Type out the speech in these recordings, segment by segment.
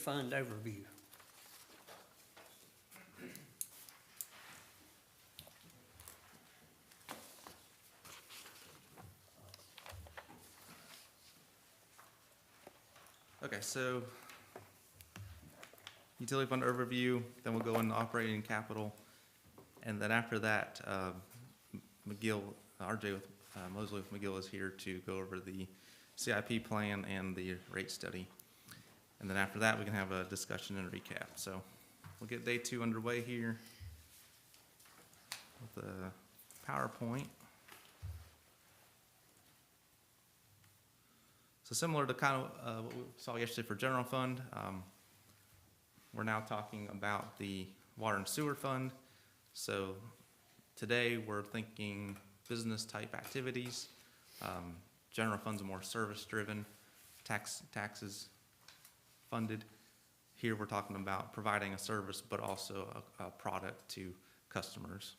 fund overview. Okay, so utility fund overview, then we'll go into operating capital, and then after that, McGill, RJ with Mosley with McGill is here to go over the CIP plan and the rate study. And then after that, we can have a discussion and recap. So we'll get day 2 underway here with the PowerPoint. So similar to kind of what we saw yesterday for general fund, we're now talking about the water and sewer fund. So today we're thinking business type activities. General funds are more service driven, taxes funded. Here we're talking about providing a service, but also a product to customers.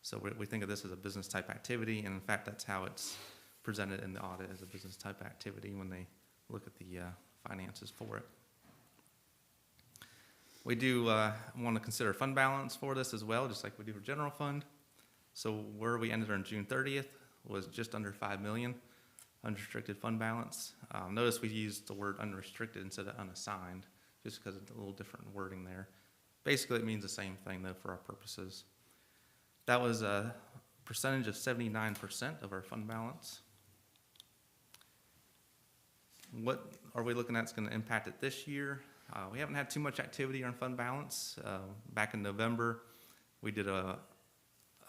So we think of this as a business type activity, and in fact, that's how it's presented in the audit, as a business type activity when they look at the finances for it. We do want to consider fund balance for this as well, just like we do for general fund. So where we ended on June 30th was just under 5 million unrestricted fund balance. Notice we used the word unrestricted instead of unassigned, just because it's a little different wording there. Basically, it means the same thing though for our purposes. That was a percentage of 79% of our fund balance. What are we looking at that's going to impact it this year? We haven't had too much activity on fund balance. Back in November, we did a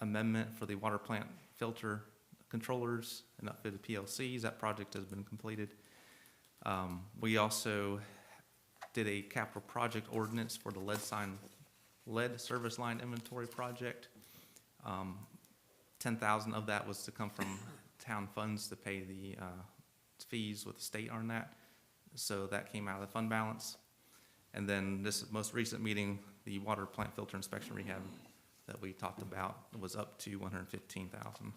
amendment for the water plant filter controllers and upfitted PLCs. That project has been completed. We also did a capital project ordinance for the lead service line inventory project. 10,000 of that was to come from town funds to pay the fees with the state on that. So that came out of the fund balance. And then this most recent meeting, the water plant filter inspection rehab that we talked about was up to 115,000.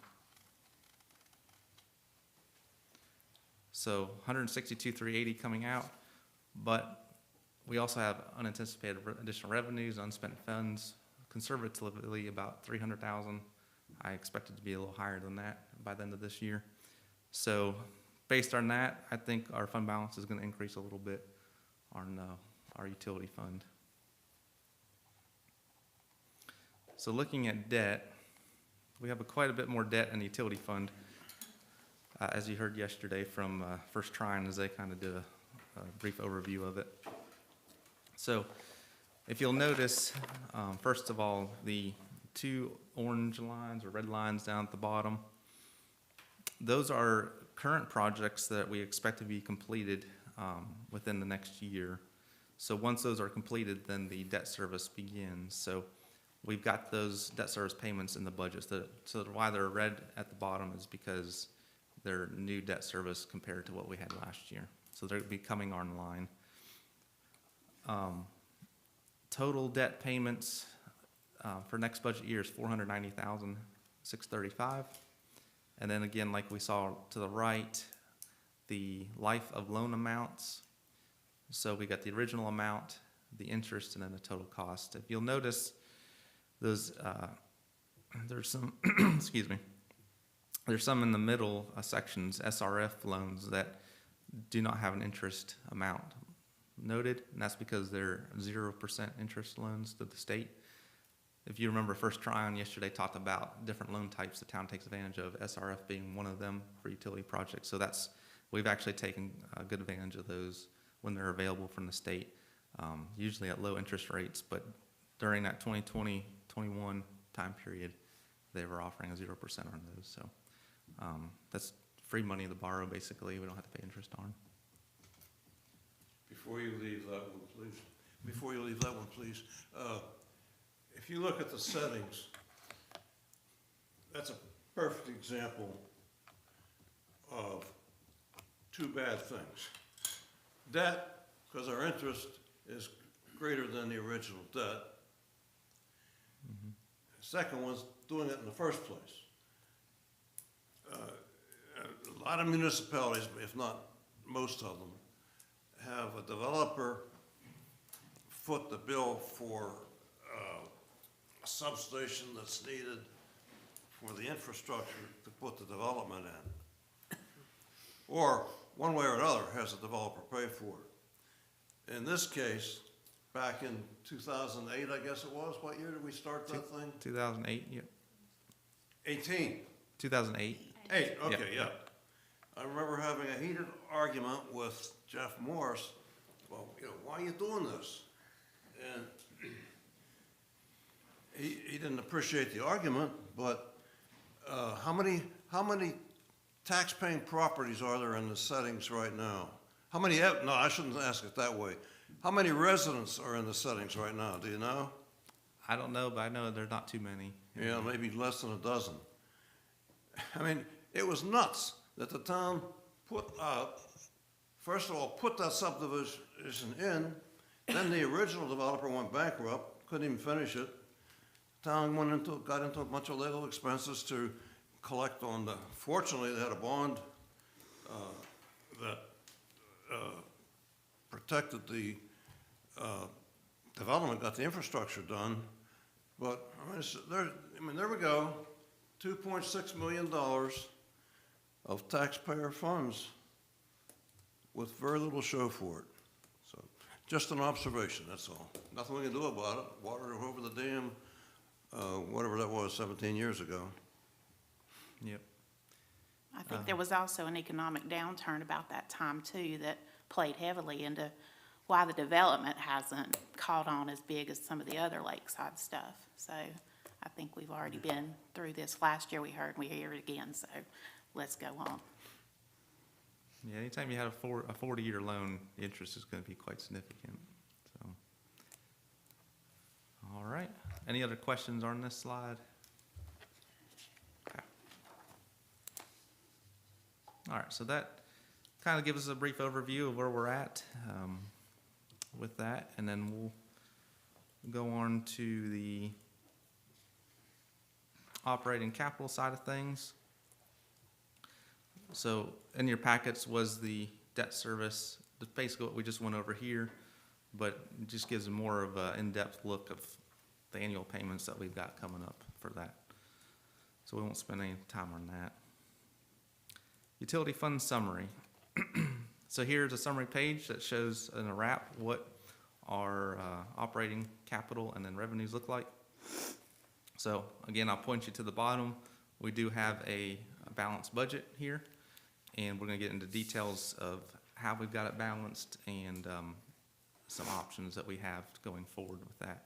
So 162,380 coming out, but we also have unanticipated additional revenues, unspent funds, conservatively about 300,000. I expect it to be a little higher than that by the end of this year. So based on that, I think our fund balance is going to increase a little bit on our utility fund. So looking at debt, we have quite a bit more debt in the utility fund, as you heard yesterday from First Trine, as they kind of did a brief overview of it. So if you'll notice, first of all, the 2 orange lines or red lines down at the bottom, those are current projects that we expect to be completed within the next year. So once those are completed, then the debt service begins. So we've got those debt service payments in the budget. So why they're red at the bottom is because they're new debt service compared to what we had last year. So they'll be coming online. Total debt payments for next budget year is $490,635. And then again, like we saw to the right, the life of loan amounts. So we got the original amount, the interest, and then the total cost. If you'll notice, those there's some excuse me, there's some in the middle sections, SRF loans, that do not have an interest amount noted, and that's because they're 0% interest loans to the state. If you remember, First Trine yesterday talked about different loan types the town takes advantage of, SRF being one of them for utility projects. So we've actually taken good advantage of those when they're available from the state, usually at low interest rates, but during that 2020-21 time period, they were offering a 0% on those. So that's free money to borrow, basically. We don't have to pay interest on. Before you leave that one, please. If you look at the settings, that's a perfect example of 2 bad things. Debt, because our interest is greater than the original debt. Mm-hmm. Second one's doing it in the first place. A lot of municipalities, if not most of them, have a developer foot the bill for a substation that's needed for the infrastructure to put the development in. Or, one way or another, has the developer pay for it. In this case, back in 2008, I guess it was, what year did we start that thing? 2008, yep. 18. 2008. 8, okay, Yeah. yeah. I remember having a heated argument with Jeff Morris, well, why are you doing this? And he didn't appreciate the argument, but how many tax-paying properties are there in the settings right now? How many, no, I shouldn't ask it that way. How many residents are in the settings right now, do you know? I don't know, but I know there's not too many. Yeah, maybe less than a dozen. I mean, it was nuts that the town put out, first of all, put that subdivision in, then the original developer went bankrupt, couldn't even finish it. Town got into a bunch of legal expenses to collect on the, fortunately, they had a bond that protected the development, got the infrastructure done. But, there we go, $2.6 million of taxpayer funds with very little show for it. So, just an observation, that's all. Nothing we can do about it. Water over the dam, whatever that was, 17 years ago. Yep. I think there was also an economic downturn about that time too that played heavily into why the development hasn't caught on as big as some of the other lakeside stuff. So I think we've already been through this. Last year we heard, and we hear it again, so let's go on. Yeah, anytime you have a 40-year loan, the interest is going to be quite significant. So, all right. Any other questions on this slide? Okay. All right, so that kind of gives us a brief overview of where we're at with that, and then we'll go on to the operating capital side of things. So in your packets was the debt service, basically what we just went over here, but it just gives more of an in-depth look of the annual payments that we've got coming up for that. So we won't spend any time on that. Utility fund summary. So here's a summary page that shows in a wrap what our operating capital and then revenues look like. So again, I'll point you to the bottom. We do have a balanced budget here, and we're going to get into details of how we've got it balanced and some options that we have going forward with that.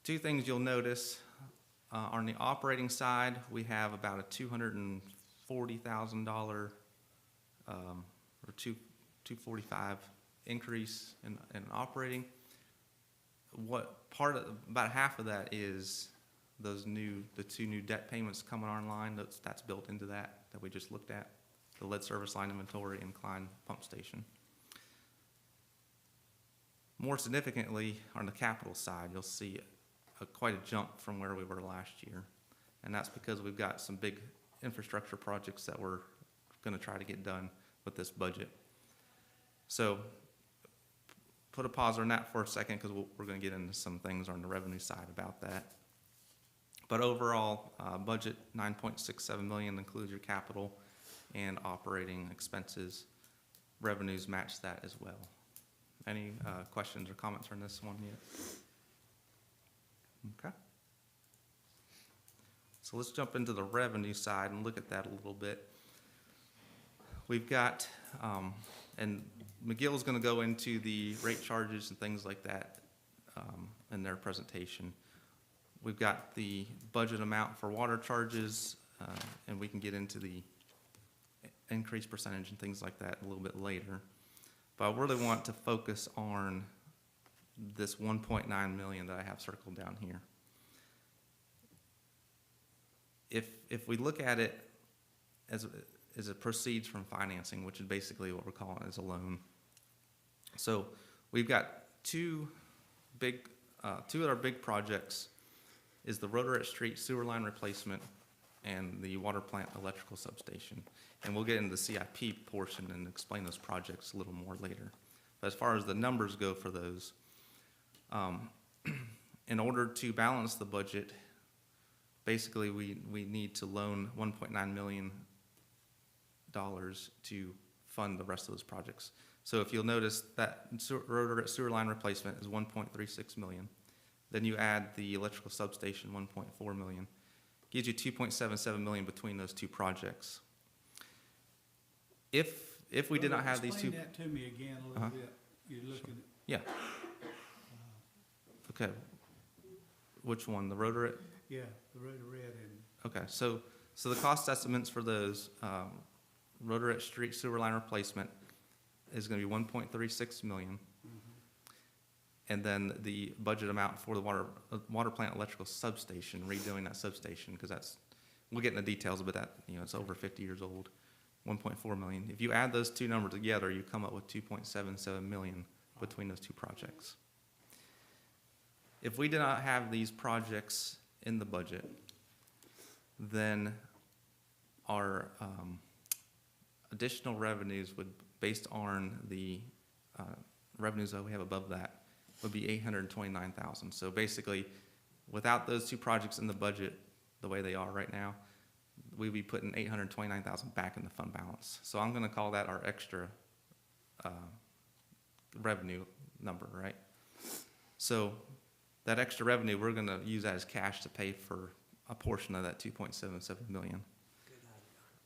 Two things you'll notice on the operating side, we have about a $240,000 or $245 increase in operating. What part of about half of that is the two new debt payments coming online. That's built into that we just looked at, the lead service line inventory and Klein pump station. More significantly, on the capital side, you'll see quite a jump from where we were last year, and that's because we've got some big infrastructure projects that we're going to try to get done with this budget. So put a pause on that for a second, because we're going to get into some things on the revenue side about that. But overall, budget $9.67 million includes your capital and operating expenses. Revenues match that as well. Any questions or comments on this one yet? Okay. So let's jump into the revenue side and look at that a little bit. We've got, and McGill's going to go into the rate charges and things like that in their presentation. We've got the budget amount for water charges, and we can get into the increased percentage and things like that a little bit later. But I really want to focus on this $1.9 million that I have circled down here. If we look at it as it proceeds from financing, which is basically what we're calling as a loan. So we've got two of our big projects is the Rotary Street sewer line replacement and the water plant electrical substation. And we'll get into the CIP portion and explain those projects a little more later. But as far as the numbers go for those, in order to balance the budget, basically we need to loan $1.9 million to fund the rest of those projects. So if you'll notice that rotor sewer line replacement is 1.36 million. Then you add the electrical substation, 1.4 million. Gives you 2.77 million between those two projects. If we did not have these two. Explain that to me again a little bit. You're looking at. Yeah. Okay. Which one, the rotor? Yeah, the rotor red and. Okay, so the cost estimates for those, Rotary Street sewer line replacement is gonna be 1.36 million. And then the budget amount for the water plant electrical substation, redoing that substation, because we'll get into details, but that, it's over 50 years old, 1.4 million. If you add those two numbers together, you come up with 2.77 million between those two projects. If we did not have these projects in the budget, then our additional revenues would, based on the revenues that we have above that, would be 829,000. So basically, without those two projects in the budget, the way they are right now, we'd be putting 829,000 back in the fund balance. So I'm going to call that our extra revenue number, right? So that extra revenue, we're going to use that as cash to pay for a portion of that 2.77 million.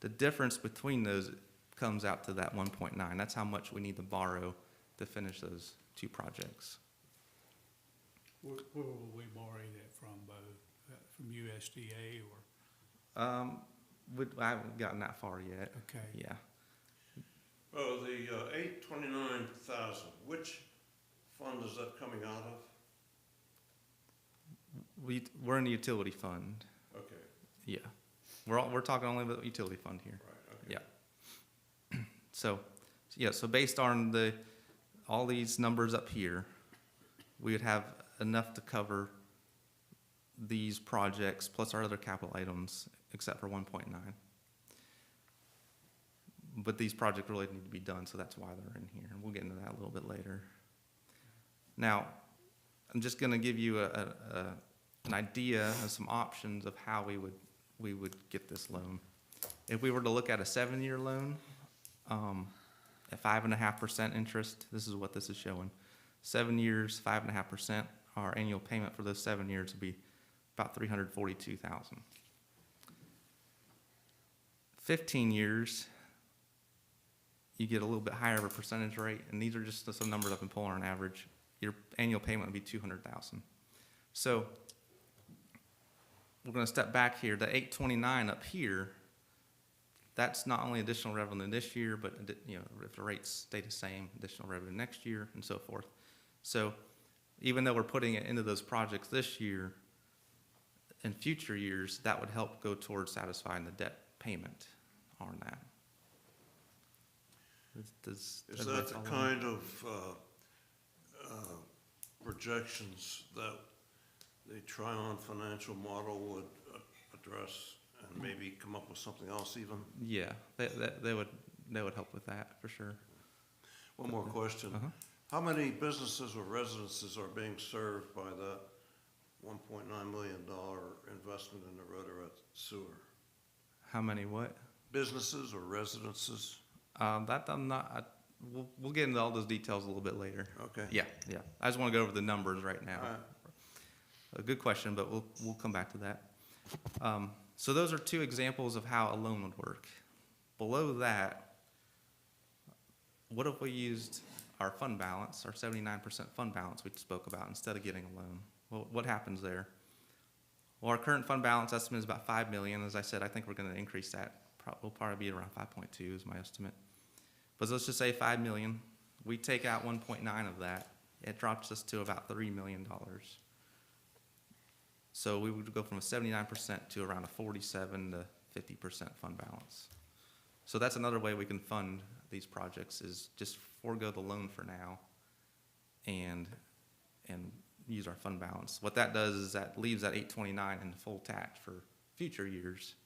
The difference between those comes out to that 1.9. That's how much we need to borrow to finish those two projects. Where will we borrow that from, Bo? From USDA or? I haven't gotten that far yet. Okay. Yeah. Oh, the 829,000, which fund is that coming out of? We're in the utility fund. Okay, Yeah. We're talking only about the utility fund here. right, okay. Yeah. So based on all these numbers up here, we would have enough to cover these projects plus our other capital items, except for 1.9. But these projects really need to be done, so that's why they're in here. And we'll get into that a little bit later. Now, I'm just going to give you an idea of some options of how we would get this loan. If we were to look at a 7-year loan, at 5.5% interest, this is what this is showing. 7 years, 5.5%. Our annual payment for those 7 years would be about $342,000. 15 years, you get a little bit higher of a percentage rate, and these are just some numbers I've been pulling on average. Your annual payment would be $200,000. So we're going to step back here. The 829 up here, that's not only additional revenue this year, but if the rates stay the same, additional revenue next year, and so forth. So even though we're putting it into those projects this year, in future years, that would help go towards satisfying the debt payment on that. Is that the kind of projections that the Tryon financial model would address and maybe come up with something else even? Yeah, they would help with that for sure. One more question. Uh-huh. How many businesses or residences are being served by that $1.9 million investment in the Rotary sewer? How many what? Businesses or residences? That I'm not. We'll get into all those details a little bit later. Okay. Yeah. I just want to go over the numbers right now. All right. A good question, but we'll come back to that. So those are two examples of how a loan would work. Below that, what if we used our fund balance, our 79% fund balance we spoke about, instead of getting a loan? Well, what happens there? Well, our current fund balance estimate is about $5 million. As I said, I think we're going to increase that. We'll probably be around 5.2 is my estimate. But let's just say $5 million. We take out 1.9 of that. It drops us to about $3 million. So we would go from a 79% to around a 47 to 50% fund balance. So that's another way we can fund these projects, is just forego the loan for now and use our fund balance. What that does is that leaves that 829 in full tax for future years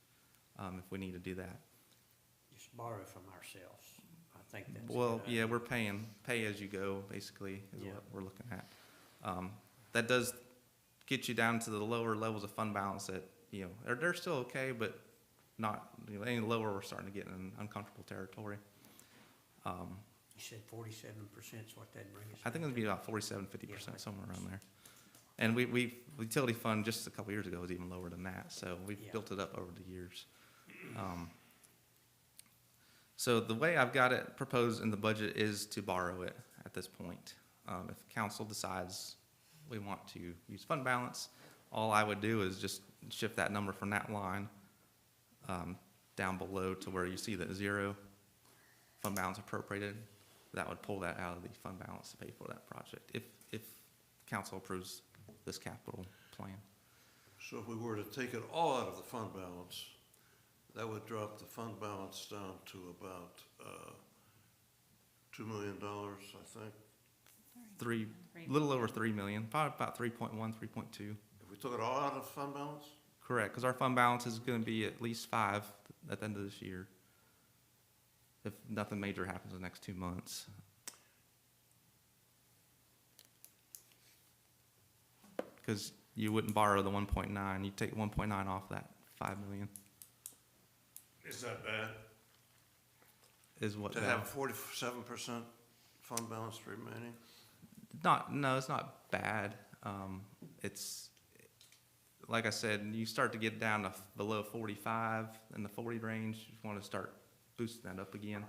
if we need to do that. Just borrow from ourselves. think that's a Well, good yeah, idea. we're paying, pay as you go, basically, is Yeah. what we're looking at. That does get you down to the lower levels of fund balance that, you know, they're still okay, but not, you know, any lower, we're starting to get in uncomfortable territory. You said 47% is what that'd bring us. I think down it'd be to? about 47-50%, Yeah. somewhere around there. And utility fund just a couple years ago was even lower than that, so we've Yeah. built it up over the years. So the way I've got it proposed in the budget is to borrow it at this point. If council decides we want to use fund balance, all I would do is just shift that number from that line down below to where you see that 0 fund balance appropriated. That would pull that out of the fund balance to pay for that project, if council approves this capital plan. So if we were to take it all out of the fund balance, that would drop the fund balance down to about, $2 million, I think. A little over 3 million, probably about 3.1, 3.2. If we took it all out of fund balance? Correct, because our fund balance is gonna be at least 5 at the end of this year. If nothing major happens in the next 2 months. Because you wouldn't borrow the 1.9, you take 1.9 off that 5 million Is that bad? is what To that. have 47% fund balance remaining? No, it's not bad. It's, like I said, you start to get down to below 45, in the 40 range, you want to start boosting that up again.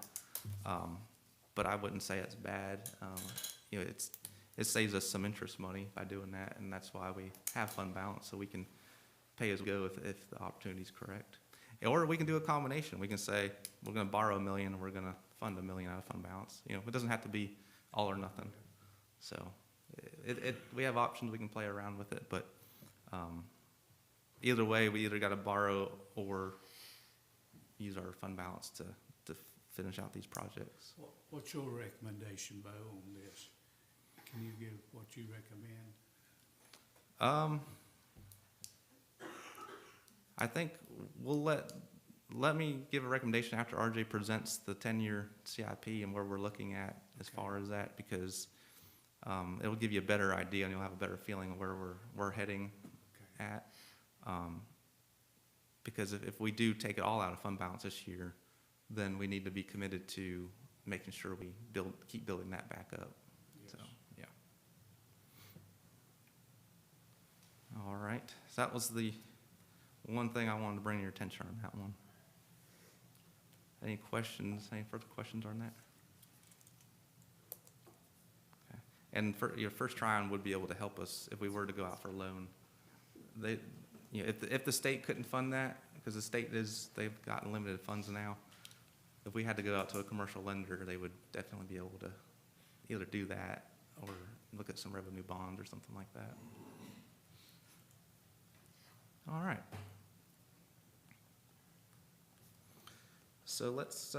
But I wouldn't say it's bad. You know, it saves us some interest money by doing that, and that's why we have fund balance, so we can pay as we go if the opportunity's correct. Or we can do a combination. We can say, we're gonna borrow $1 million, and we're gonna fund $1 million out of fund balance. You know, it doesn't have to be all or nothing. So, we have options, we can play around with it, but, either way, we either gotta borrow or use our fund balance to finish out these projects. What's your recommendation, Bo, on this? Can you give what you recommend? I think we'll let me give a recommendation after RJ presents the 10-year CIP and where we're looking at as far as that, because it'll give you a better idea and you'll have a better feeling of where we're heading at. Because if we do take it all out of fund balance this year, then we need to be committed to making sure we keep building that back up. Yes. So, yeah. All right, so that was the one thing I wanted to bring your attention on that one. Any questions, any further questions on that? Okay. And your First Tryon would be able to help us if we were to go out for a loan. You know, if the state couldn't fund that, because the state they've got limited funds now. If we had to go out to a commercial lender, they would definitely be able to either do that or look at some revenue bonds or something like that. All right. So let's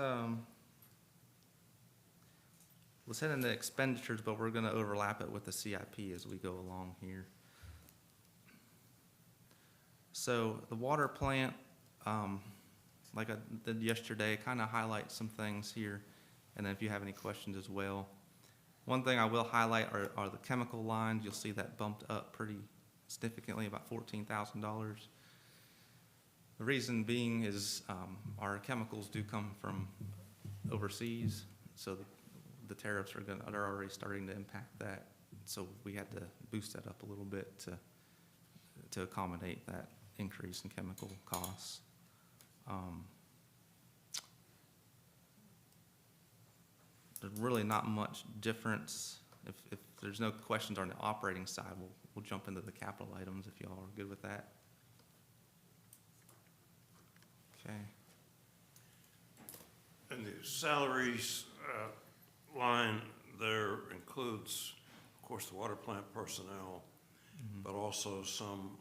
head into expenditures, but we're going to overlap it with the CIP as we go along here. So the water plant, like I did yesterday, kind of highlight some things here, and then if you have any questions as well. One thing I will highlight are the chemical lines. You'll see that bumped up pretty significantly, about $14,000. The reason being is our chemicals do come from overseas, so the tariffs are already starting to impact that. So we had to boost that up a little bit to accommodate that increase in chemical costs. There's really not much difference. If there's no questions on the operating side, we'll jump into the capital items if y'all are good with that. Okay. And the salaries line there includes, of course, the water plant personnel, but also some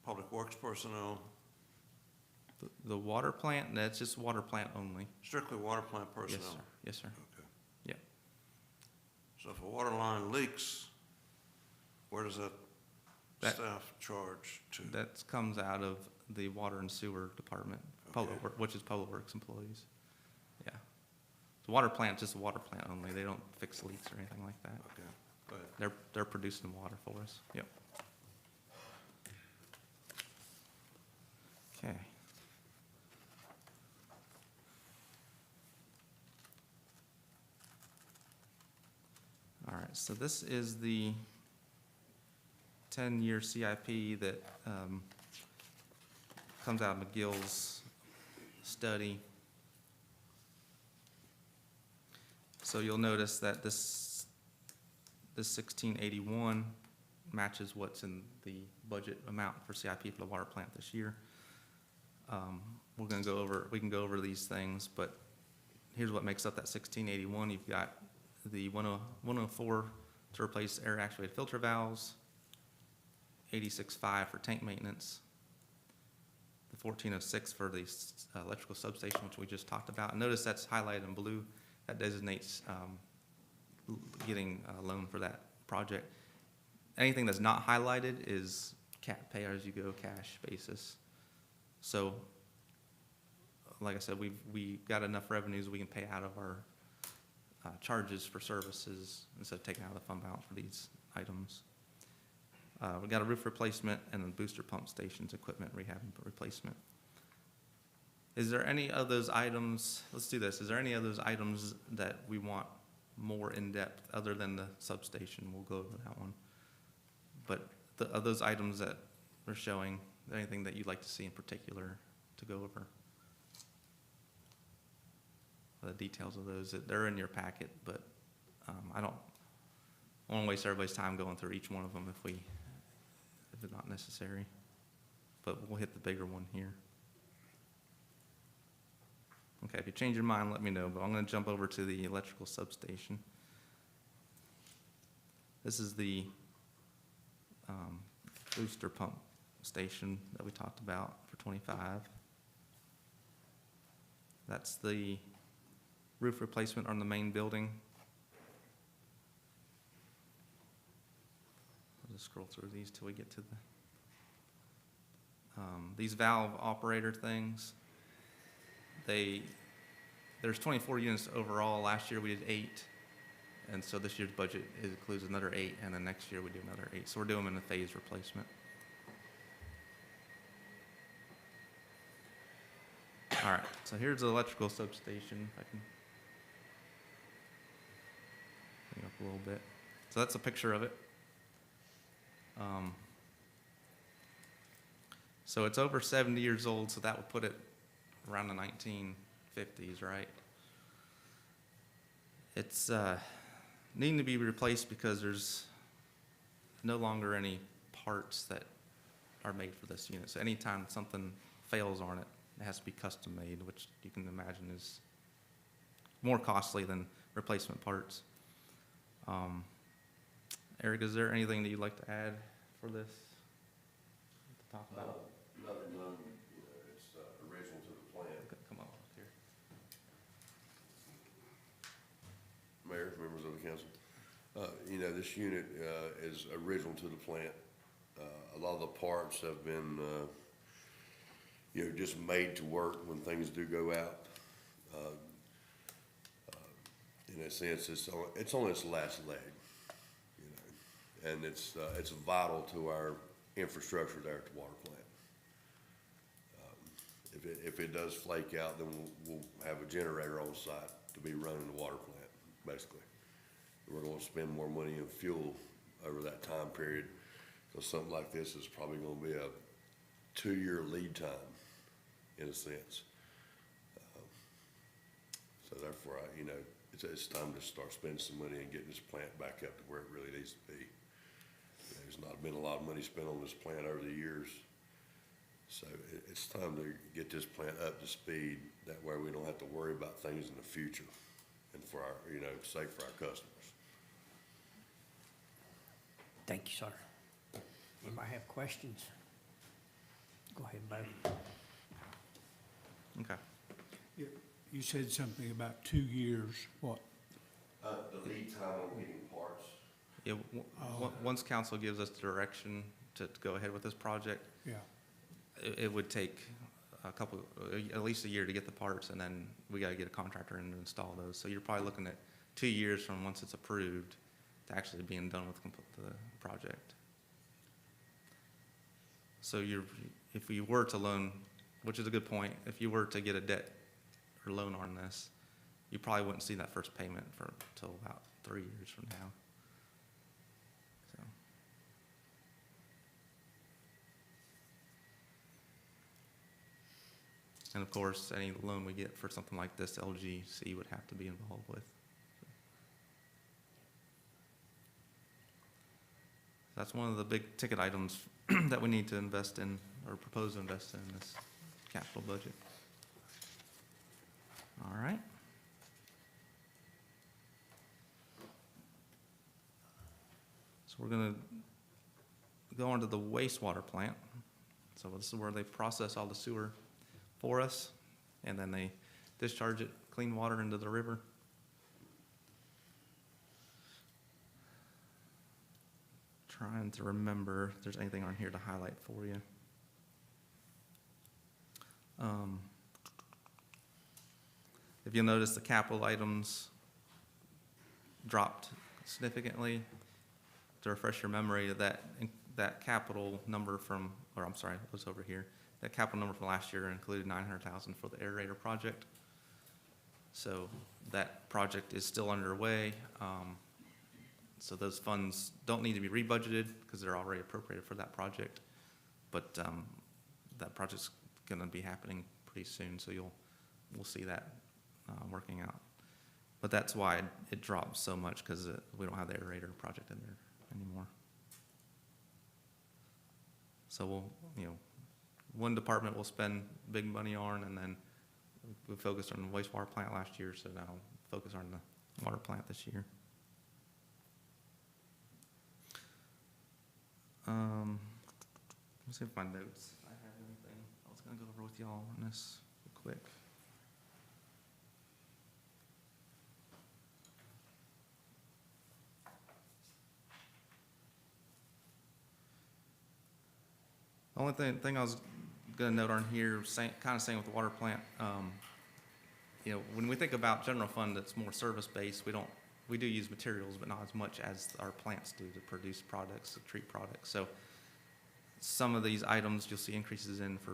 public works personnel, The water plant, that's just water plant only. strictly water plant personnel. Yes, sir. Yes, sir. Okay. Yeah. So if a water line leaks, where does that That- staff charge to? That comes out of the water and sewer department, Okay. which is Public Works employees. Yeah. The water plant, just a water plant only. They don't fix leaks or anything like that. Okay, go ahead. They're producing water for us. Yep. Okay. All right, so this is the 10-year CIP that comes out of McGill's study. So you'll notice that this 1681 matches what's in the budget amount for CIP for the water plant this year. We can go over these things, but here's what makes up that 1681. You've got the 104 to replace air actuated filter valves, 86.5 for tank maintenance, the 1406 for the electrical substation, which we just talked about. And notice that's highlighted in blue. That designates getting a loan for that project. Anything that's not highlighted is pay-as-you-go cash basis. So, like I said, we got enough revenues we can pay out of our charges for services instead of taking out of the fund balance for these items. We got a roof replacement and then booster pump stations, equipment rehab and replacement. Is there any of those items, let's do this, is there any of those items that we want more in-depth other than the substation? We'll go over that one. But of those items that we're showing, anything that you'd like to see in particular to go over? The details of those, they're in your packet, but I don't want to waste everybody's time going through each one of them if it's not necessary. But we'll hit the bigger one here. Okay, if you change your mind, let me know, but I'm going to jump over to the electrical substation. This is the booster pump station that we talked about for 25. That's the roof replacement on the main building. I'll just scroll through these till we get to these valve operator things. There's 24 units overall. Last year we did 8, and so this year's budget includes another 8, and then next year we do another 8. So we're doing them in a phased replacement. All right, so here's the electrical substation. If I can bring it up a little bit. So that's a picture of it. So it's over 70 years old, so that would put it around the 1950s, right? It's needing to be replaced because there's no longer any parts that are made for this unit. So anytime something fails on it, it has to be custom made, which you can imagine is more costly than replacement parts. Eric, is there anything that you'd like to add for this to talk about? Nothing done, it's original to the plan. Come on here. Mayor, members of the council, this unit is original to the plant. A lot of the parts have been, just made to work when things do go out. In a sense, it's on its last leg, and it's vital to our infrastructure there at the water plant. If it does flake out, then we'll have a generator on site to be running the water plant, basically. We're gonna spend more money in fuel over that time period, because something like this is probably gonna be a 2-year lead time, in a sense. So therefore, it's time to start spending some money and getting this plant back up to where it really needs to be. There's not been a lot of money spent on this plant over the years. So it's time to get this plant up to speed. That way we don't have to worry about things in the future and for our, safe for our customers. Thank you, sir. Anybody have questions? Go ahead, Bo. Okay. You said something about 2 years, what? The lead time on getting parts. Yeah, once council gives us the direction to go ahead with this project, Yeah, it would take at least a year to get the parts, and then we gotta get a contractor in to install those. So you're probably looking at 2 years from once it's approved to actually being done with the project. So if you were to loan, which is a good point, if you were to get a debt or loan on this, you probably wouldn't see that first payment until about 3 years from now. So. And of course, any loan we get for something like this, LGC would have to be involved with. That's one of the big ticket items that we need to invest in, or propose to invest in this capital budget. All right. So we're gonna go on to the wastewater plant. So this is where they process all the sewer for us, and then they discharge it, clean water into the river. Trying to remember if there's anything on here to highlight for you. If you'll notice, the capital items dropped significantly. To refresh your memory, that capital number from, or I'm sorry, it was over here. That capital number from last year included $900,000 for the aerator project. So that project is still underway. So those funds don't need to be rebudgeted because they're already appropriated for that project. But that project's going to be happening pretty soon, so we'll see that working out. But that's why it dropped so much, because we don't have the aerator project in there anymore. So one department will spend big money on, and then we focused on the wastewater plant last year, so now focus on the water plant this year. Let's see if my notes, I have anything I was going to go over with y'all on this real quick. The only thing I was going to note on here, kind of saying with the water plant, when we think about general fund that's more service-based, we do use materials, but not as much as our plants do to produce products, to treat products. So some of these items you'll see increases in for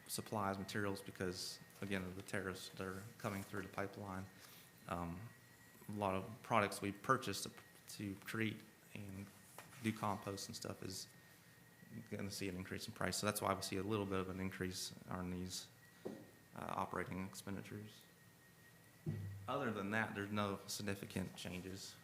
supplies, materials, because again, of the tariffs that are coming through the pipeline. A lot of products we purchase to treat and do compost and stuff is going to see an increase in price. So that's why we see a little bit of an increase on these operating expenditures. Other than that, there's no significant changes.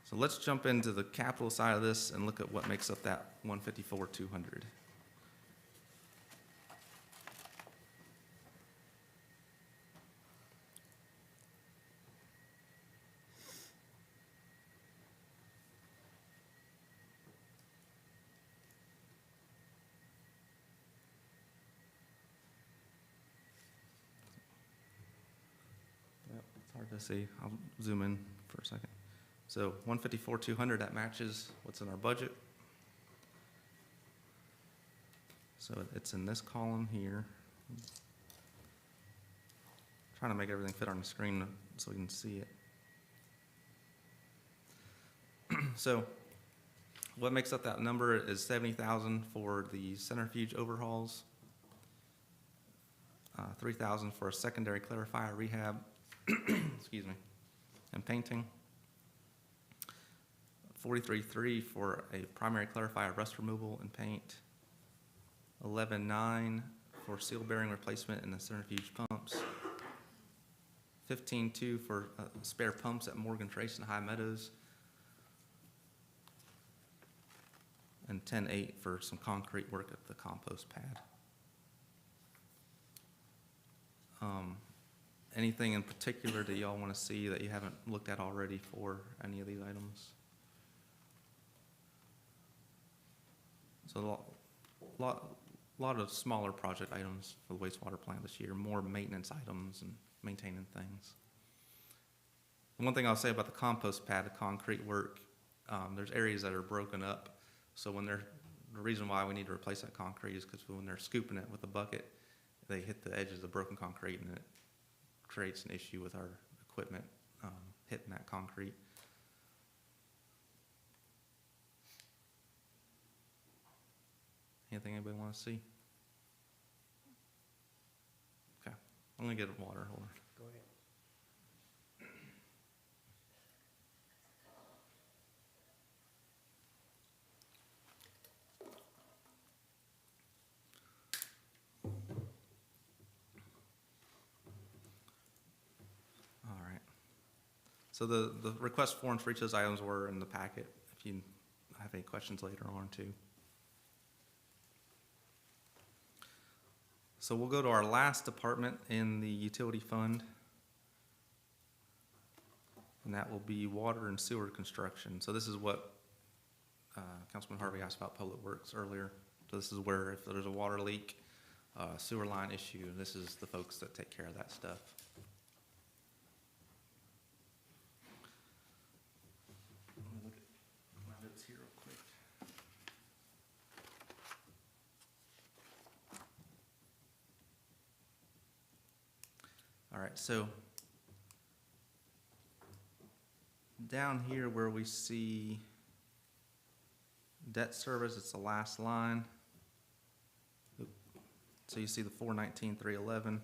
So let's jump into the capital side of this and look at what makes up that 154,200. It's hard to see. I'll zoom in for a second. So 154,200, that matches what's in our budget. So it's in this column here. Trying to make everything fit on the screen so we can see it. So what makes up that number is $70,000 for the centrifuge overhauls, $3,000 for a secondary clarifier rehab, excuse me, and painting, $43,300 for a primary clarifier rust removal and paint, $11,900 for seal bearing replacement in the centrifuge pumps, $15,200 for spare pumps at Morgan Trace and High Meadows, and $10,800 for some concrete work at the compost pad. Anything in particular that y'all want to see that you haven't looked at already for any of these items? So a lot of smaller project items for the wastewater plant this year, more maintenance items and maintaining things. One thing I'll say about the compost pad, the concrete work, there's areas that are broken up So when they're, the reason why we need to replace that concrete is because when they're scooping it with a bucket, they hit the edges of broken concrete and it creates an issue with our equipment hitting that concrete. Anything anybody want to see? Okay, I'm gonna get water. Hold on. Go ahead. All right. So the request forms for each of those items were in the packet, if you have any questions later on too. So we'll go to our last department in the utility fund. And that will be water and sewer construction. So this is what Councilman Harvey asked about Public Works earlier. So this is where if there's a water leak, sewer line issue, this is the folks that take care of that stuff. Let me look at my notes here real quick. All right, so down here where we see debt service, it's the last line. So you see the 419,311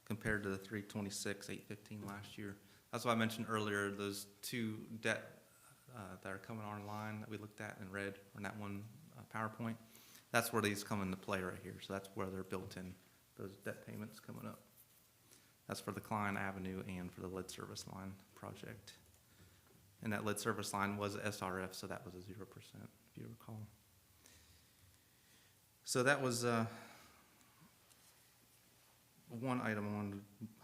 compared to the 326,815 last year. That's why I mentioned earlier those two debt that are coming online that we looked at and read on that one PowerPoint. That's where these come into play right here. So that's where they're built in, those debt payments coming up. That's for the Klein Avenue and for the lead service line project. And that lead service line was SRF, so that was a 0%, if you recall. So that was one item I wanted to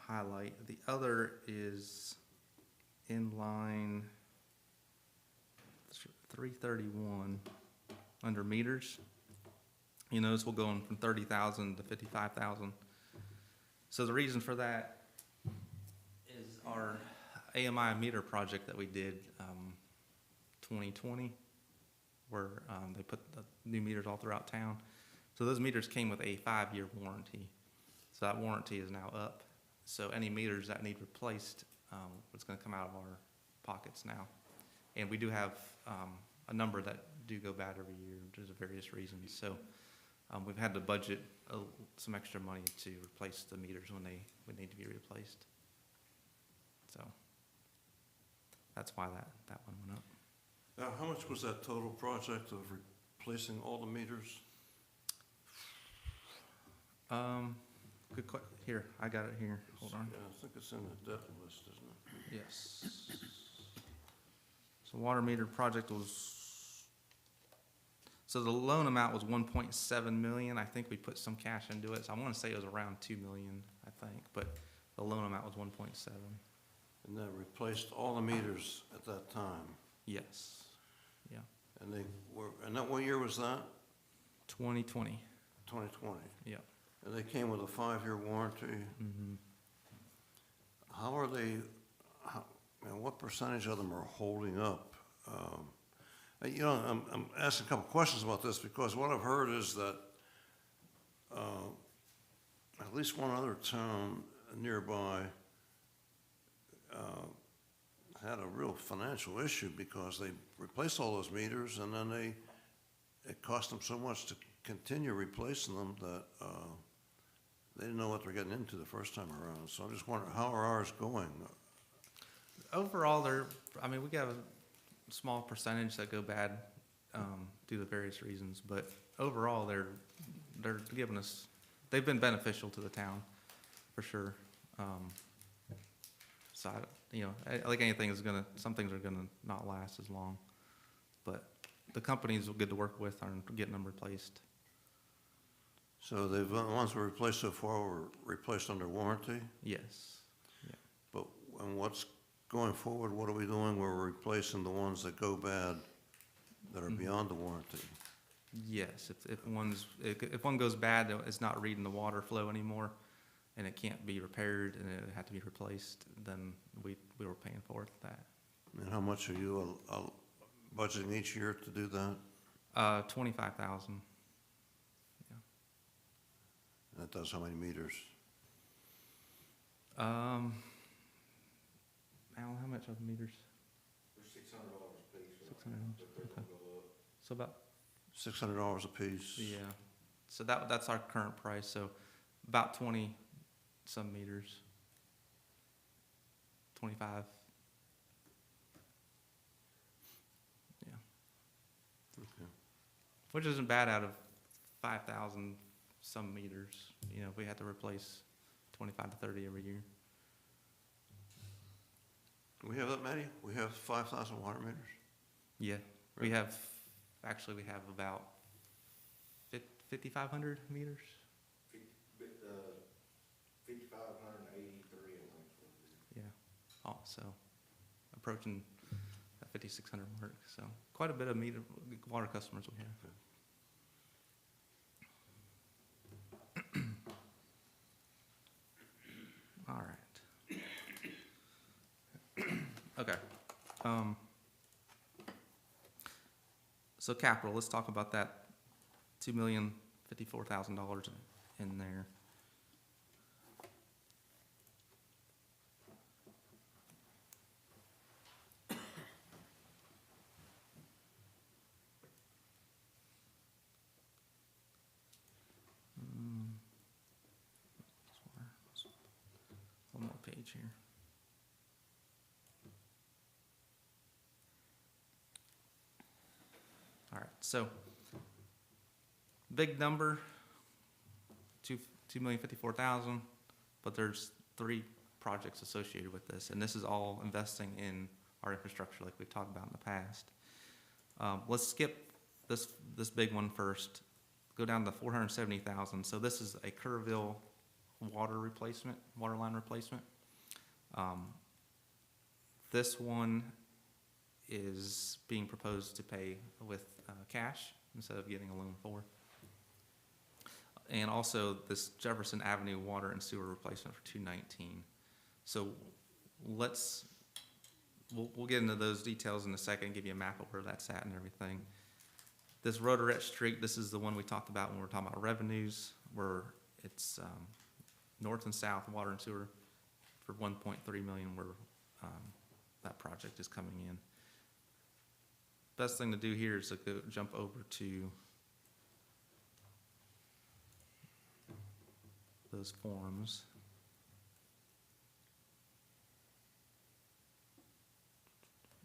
highlight. The other is in line 331 under meters. You notice we're going from 30,000 to 55,000. So the reason for that is our AMI meter project that we did 2020, where they put the new meters all throughout town. So those meters came with a 5-year warranty. So that warranty is now up. So any meters that need replaced, it's going to come out of our pockets now. And we do have a number that do go bad every year due to various reasons. So we've had to budget some extra money to replace the meters when they would need to be replaced. So that's why that one went up. Now, how much was that total project of replacing all the meters? Good question. Here, I got it here. Hold on. Yeah, I think it's in the debt list, isn't it? Yes. So water meter project was, so the loan amount was 1.7 million. I think we put some cash into it. So I want to say it was around 2 million, I think, but the loan amount was 1.7. And that replaced all the meters at that time? Yes. Yeah. And they were, and that, what year was that? 2020. 2020? Yeah. And they came with a 5-year warranty? Mm-hmm. How are they, and what percentage of them are holding up? You know, I'm asking a couple questions about this because what I've heard is that at least one other town nearby had a real financial issue because they replaced all those meters and then it cost them so much to continue replacing them that they didn't know what they're getting into the first time around. So I'm just wondering, how are ours going? Overall, I mean, we got a small percentage that go bad due to various reasons, but overall, they're giving us, they've been beneficial to the town, for sure. So, you know, like anything is some things are gonna not last as long, but the companies are good to work with are getting them replaced. So the ones we replaced so far were replaced under warranty? Yes. Yeah. But, and what's going forward, what are we doing? We're replacing the ones that go bad that are beyond the warranty? Yes, if one goes bad, it's not reading the water flow anymore, and it can't be repaired, and it had to be replaced, then we were paying for that. And how much are you budgeting each year to do that? $25,000. That does how many meters? Alan, how much are the meters? They're $600 a piece. 600, okay. So about, $600 apiece. yeah, so that's our current price, so about 20 some meters. 25. Yeah. Okay. Which isn't bad out of 5,000 some meters. You know, if we had to replace 25 to 30 every year. Do we have that many? We have 5,000 water meters? Yeah, we have about 5,500 meters. 5,583, I think. Yeah, so approaching that 5,600 mark. So quite a bit of water customers we have. All right. Okay. So capital, let's talk about that $2,054,000 in there. One more page here. All right, so big number, 2,054,000, but there's 3 projects associated with this, and this is all investing in our infrastructure like we've talked about in the past. Let's skip this big one first. Go down to 470,000. So this is a Kerrville water line replacement. This one is being proposed to pay with cash instead of getting a loan for. And also this Jefferson Avenue water and sewer replacement for 219. So we'll get into those details in a second, give you a map of where that's at and everything. This Rotary Street, this is the one we talked about when we were talking about revenues, where it's north and south water and sewer for 1.3 million, where that project is coming in. Best thing to do here is to jump over to those forms.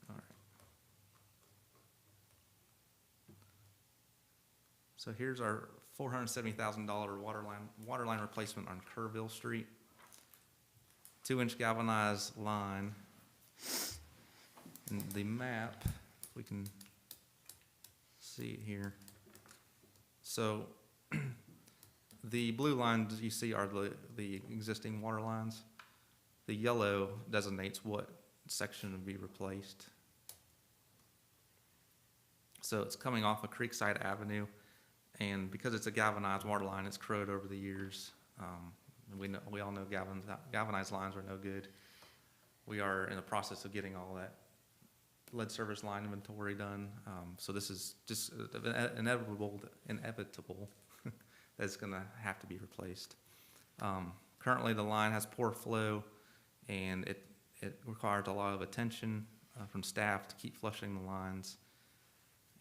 All right. So here's our $470,000 water line replacement on Kerrville Street. 2-inch galvanized line. And the map, if we can see it here. So the blue lines you see are the existing water lines. The yellow designates what section would be replaced. So it's coming off of Creekside Avenue, and because it's a galvanized water line, it's corroded over the years. And we all know galvanized lines are no good. We are in the process of getting all that lead service line inventory done. So this is just inevitable that's going to have to be replaced. Currently, the line has poor flow, and it requires a lot of attention from staff to keep flushing the lines.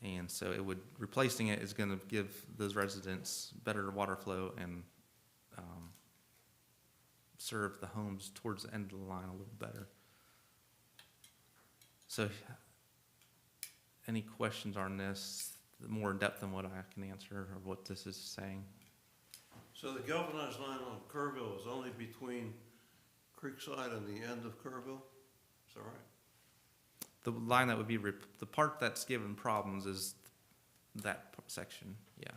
And so replacing it is going to give those residents better water flow and serve the homes towards the end of the line a little better. So any questions on this, more in depth than what I can answer or what this is saying? So the galvanized line on Kerrville is only between Creekside and the end of Kerrville? Is that right? The line that would be, the part that's given problems is that section, yeah.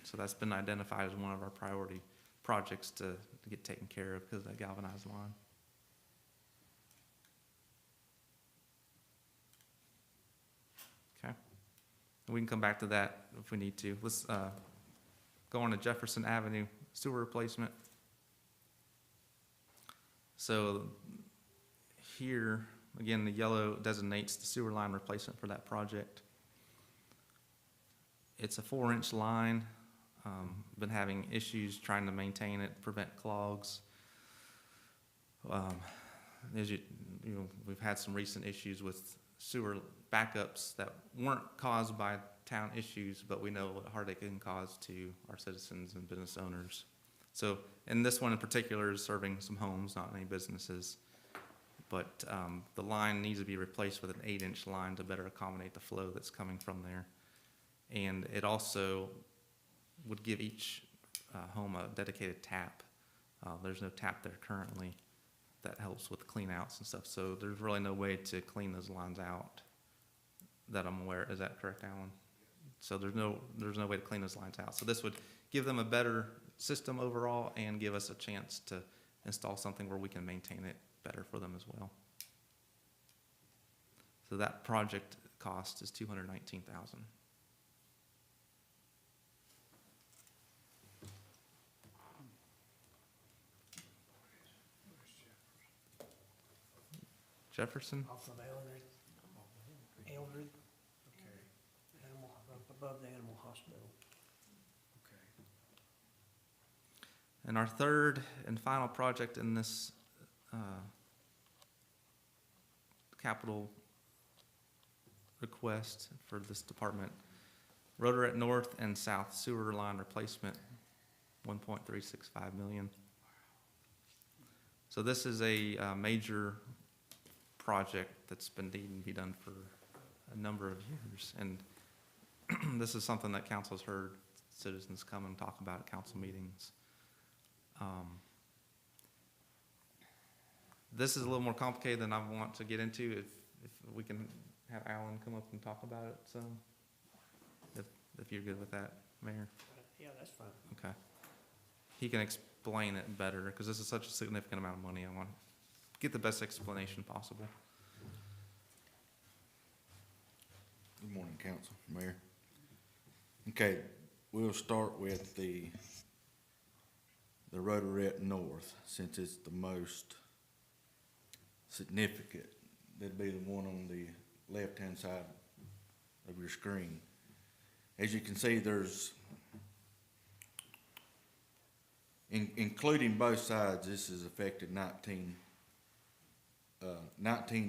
So that's been identified as one of our priority projects to get taken care of because of that galvanized line. Okay. And we can come back to that if we need to. Let's go on to Jefferson Avenue sewer replacement. So here, again, the yellow designates the sewer line replacement for that project. It's a 4-inch line. Been having issues trying to maintain it, prevent clogs. As you know, we've had some recent issues with sewer backups that weren't caused by town issues, but we know what heartache it can cause to our citizens and business owners. So, and this one in particular is serving some homes, not any businesses. But the line needs to be replaced with an 8-inch line to better accommodate the flow that's coming from there. And it also would give each home a dedicated tap. There's no tap there currently. That helps with clean outs and stuff. So there's really no way to clean those lines out that I'm aware. Is that correct, Alan? So there's no way to clean those lines out. So this would give them a better system overall and give us a chance to install something where we can maintain it better for them as well. So that project cost is $219,000. Jefferson? Off of Eldred. Eldred, Okay, animal, up above the animal hospital. okay. And our third and final project in this capital request for this department, Rotary North and South Sewer Line Replacement, $1.365 million. So this is a major project that's been needing to be done for a number of years. And this is something that council's heard citizens come and talk about at council meetings. This is a little more complicated than I want to get into. If we can have Alan come up and talk about it some, if you're good with that, Mayor. Yeah, that's fine. Okay. He can explain it better because this is such a significant amount of money. I want to get the best explanation possible. Good morning, council, mayor. Okay, we'll start with the Rotary North, since it's the most significant. That'd be the one on the left-hand side of your screen. As you can see, there's, including both sides, this has affected 19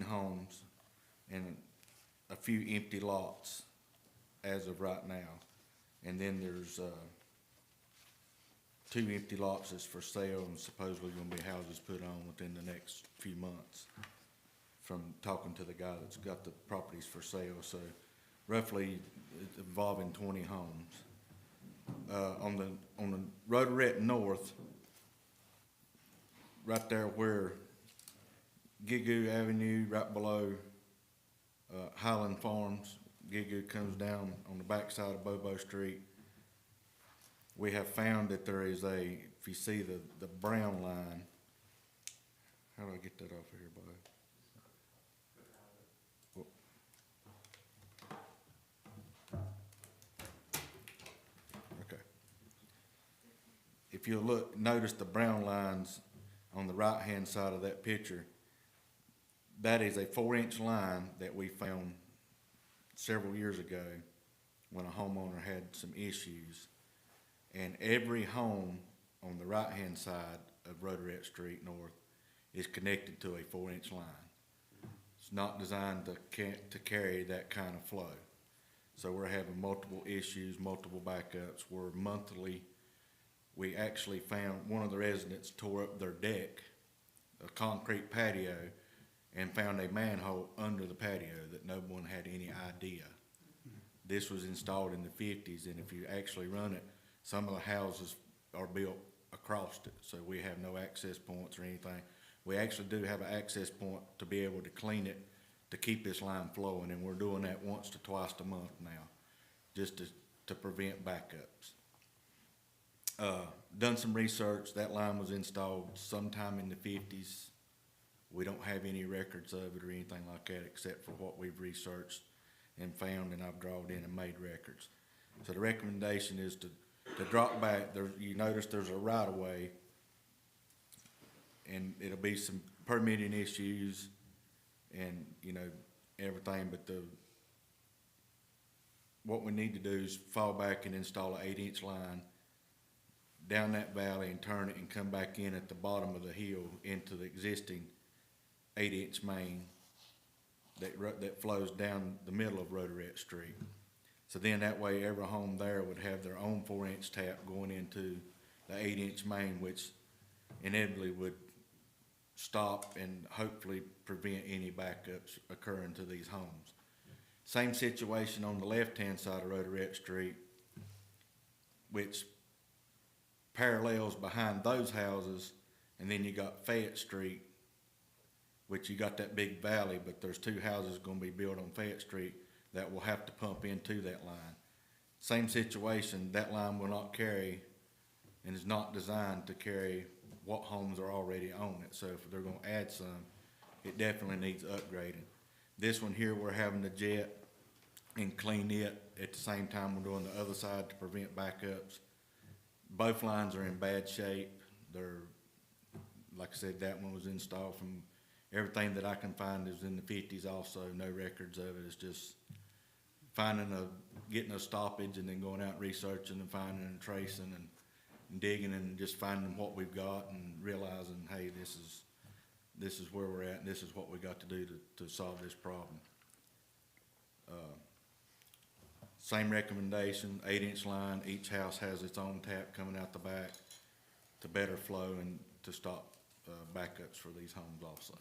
homes and a few empty lots as of right now. And then there's 2 empty lots that's for sale and supposedly gonna be houses put on within the next few months, from talking to the guy that's got the properties for sale. So roughly it's involving 20 homes. On the Rotary North, right there where Gigoo Avenue, right below Highland Farms, Gigoo comes down on the backside of Bobo Street. We have found that there is if you see the brown line, how do I get that off of here, Bob? Okay. If you notice the brown lines on the right-hand side of that picture, that is a 4-inch line that we found several years ago when a homeowner had some issues. And every home on the right-hand side of Rotary Street North is connected to a 4-inch line. It's not designed to carry that kind of flow. So we're having multiple issues, multiple backups. We're monthly. We actually found one of the residents tore up their deck, a concrete patio, and found a manhole under the patio that no one had any idea. This was installed in the 50s, and if you actually run it, some of the houses are built across it, so we have no access points or anything. We actually do have an access point to be able to clean it, to keep this line flowing, and we're doing that once to twice a month now, just to prevent backups. Done some research. That line was installed sometime in the 50s. We don't have any records of it or anything like that except for what we've researched and found, and I've drawn in and made records. So the recommendation is to drop back. You notice there's a right-of-way and it'll be some permitting issues and, you know, everything, but what we need to do is fall back and install an 8-inch line down that valley and turn it and come back in at the bottom of the hill into the existing 8-inch main that flows down the middle of Rotary Street. So then that way every home there would have their own 4-inch tap going into the 8-inch main, which inevitably would stop and hopefully prevent any backups occurring to these homes. Same situation on the left-hand side of Rotary Street, which parallels behind those houses, and then you got Fayette Street, which you got that big valley, but there's 2 houses gonna be built on Fayette Street that will have to pump into that line. Same situation, that line will not carry and is not designed to carry what homes are already on it. So if they're gonna add some, it definitely needs upgrading. This one here, we're having to jet and clean it at the same time we're doing the other side to prevent backups. Both lines are in bad shape. They're, like I said, that one was installed from everything that I can find is in the 50s also, no records of it. It's just getting a stoppage and then going out researching and finding and tracing and digging and just finding what we've got and realizing, hey, this is where we're at and this is what we got to do to solve this problem. Same recommendation, 8-inch line, each house has its own tap coming out the back to better flow and to stop backups for these homes also.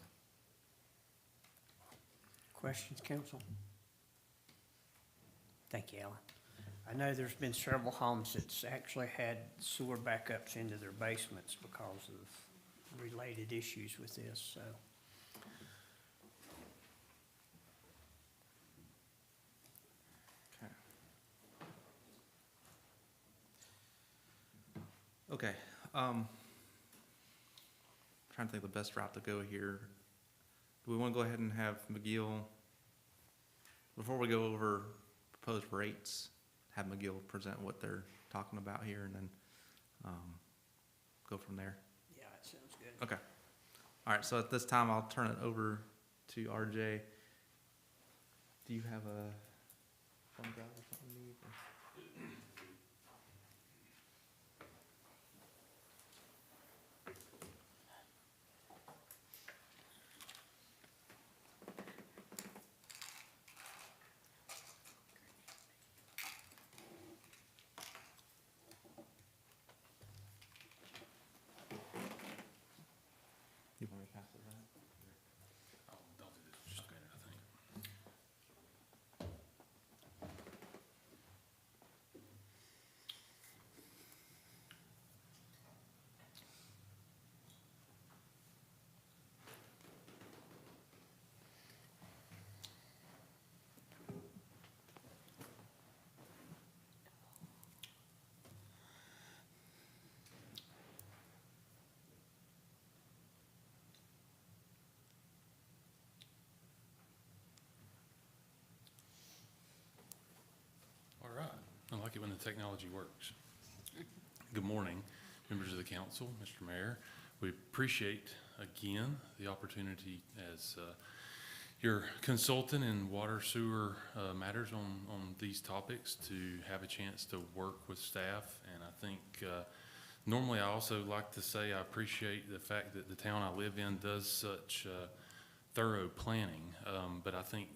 Questions, council? Thank you, Alan. I know there's been several homes that's actually had sewer backups into their basements because of related issues with this, so. Okay, trying to think the best route to go here. Do we want to go ahead and have McGill, before we go over proposed rates, have McGill present what they're talking about here and then go from there? Yeah, it sounds good. Okay. All right, so at this time, I'll turn it over to RJ. Do you have a thumb drive or something you need? You want me to pass it around? Don't do this, just a minute, I think. All right, I like it when the technology works. Good morning, members of the council, Mr. Mayor. We appreciate, again, the opportunity as your consultant in water sewer matters on these topics to have a chance to work with staff. And I think normally I also like to say I appreciate the fact that the town I live in does such thorough planning. But I think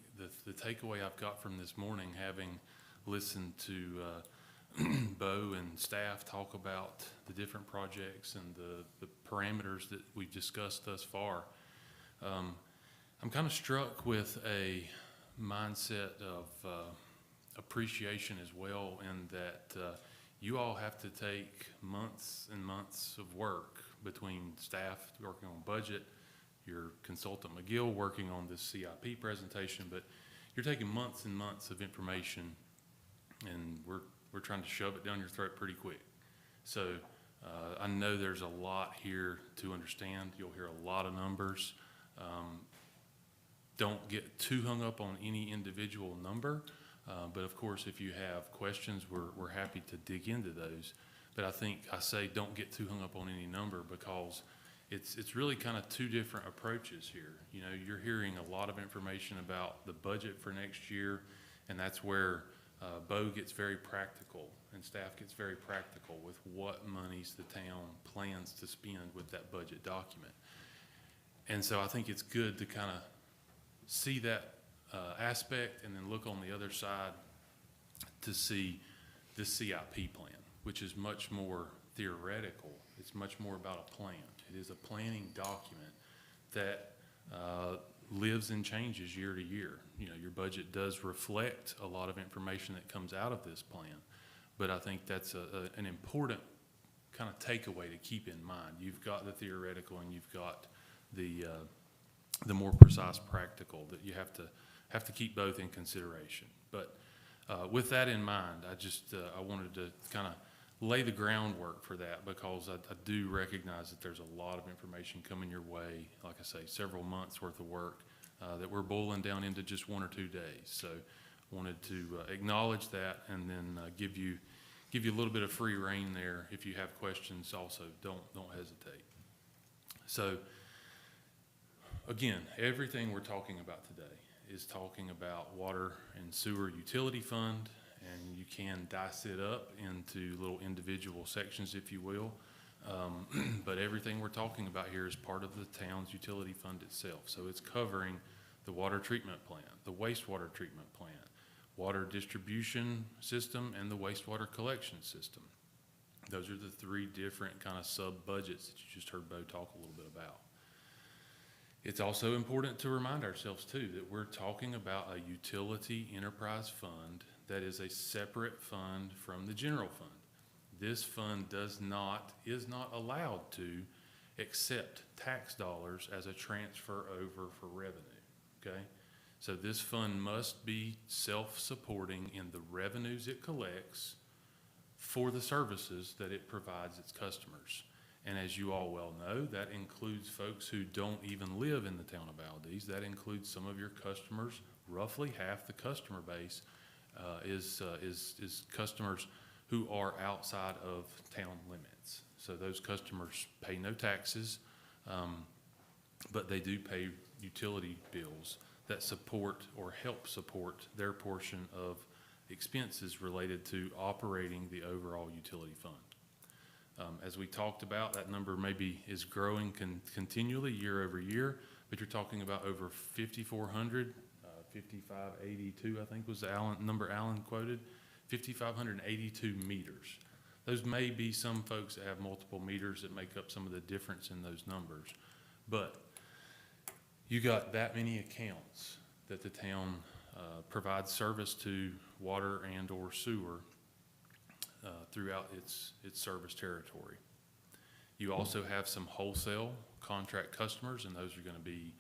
the takeaway I've got from this morning, having listened to Bo and staff talk about the different projects and the parameters that we've discussed thus far, I'm kind of struck with a mindset of appreciation as well, in that you all have to take months and months of work between staff working on budget, your consultant McGill working on this CIP presentation, but you're taking months and months of information and we're trying to shove it down your throat pretty quick. So I know there's a lot here to understand. You'll hear a lot of numbers. Don't get too hung up on any individual number, but of course, if you have questions, we're happy to dig into those. But I think I say don't get too hung up on any number, because it's really kind of two different approaches here. You know, you're hearing a lot of information about the budget for next year, and that's where Bo gets very practical and staff gets very practical with what monies the town plans to spend with that budget document. And so I think it's good to kind of see that aspect and then look on the other side to see this CIP plan, which is much more theoretical. It's much more about a plan. It is a planning document that lives and changes year to year. You know, your budget does reflect a lot of information that comes out of this plan, but I think that's an important kind of takeaway to keep in mind. You've got the theoretical and you've got the more precise practical that you have to keep both in consideration. But with that in mind, I wanted to kind of lay the groundwork for that, because I do recognize that there's a lot of information coming your way. Like I say, several months worth of work that we're boiling down into just 1 or 2 days. So wanted to acknowledge that, and then give you a little bit of free rein there. If you have questions, also don't hesitate. So again, everything we're talking about today is talking about water and sewer utility fund, and you can dice it up into little individual sections, if you will. But everything we're talking about here is part of the town's utility fund itself. So it's covering the water treatment plant, the wastewater treatment plant, water distribution system, and the wastewater collection system. Those are the 3 different kind of sub-budgets that you just heard Bo talk a little bit about. It's also important to remind ourselves too that we're talking about a utility enterprise fund that is a separate fund from the general fund. This fund is not allowed to accept tax dollars as a transfer over for revenue, okay? So this fund must be self-supporting in the revenues it collects for the services that it provides its customers. And as you all well know, that includes folks who don't even live in the town of Valdese. That includes some of your customers. Roughly half the customer base is customers who are outside of town limits. So those customers pay no taxes, but they do pay utility bills that support or help support their portion of expenses related to operating the overall utility fund. As we talked about, that number maybe is growing continually year over year, but you're talking about over 5,400, 5,582, I think was the number Alan quoted, 5,582 meters. Those may be some folks that have multiple meters that make up some of the difference in those numbers, but you got that many accounts that the town provides service to, water and or sewer, throughout its service territory. You also have some wholesale contract customers, and those are going to be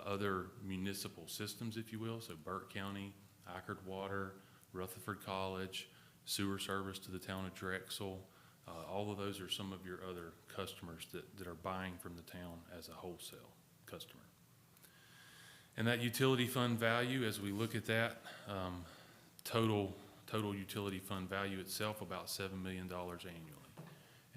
other municipal systems, if you will. So Burke County, Eckerd Water, Rutherford College, sewer service to the town of Drexel. All of those are some of your other customers that are buying from the town as a wholesale customer. And that utility fund value, as we look at that, total utility fund value itself about $7 million annually.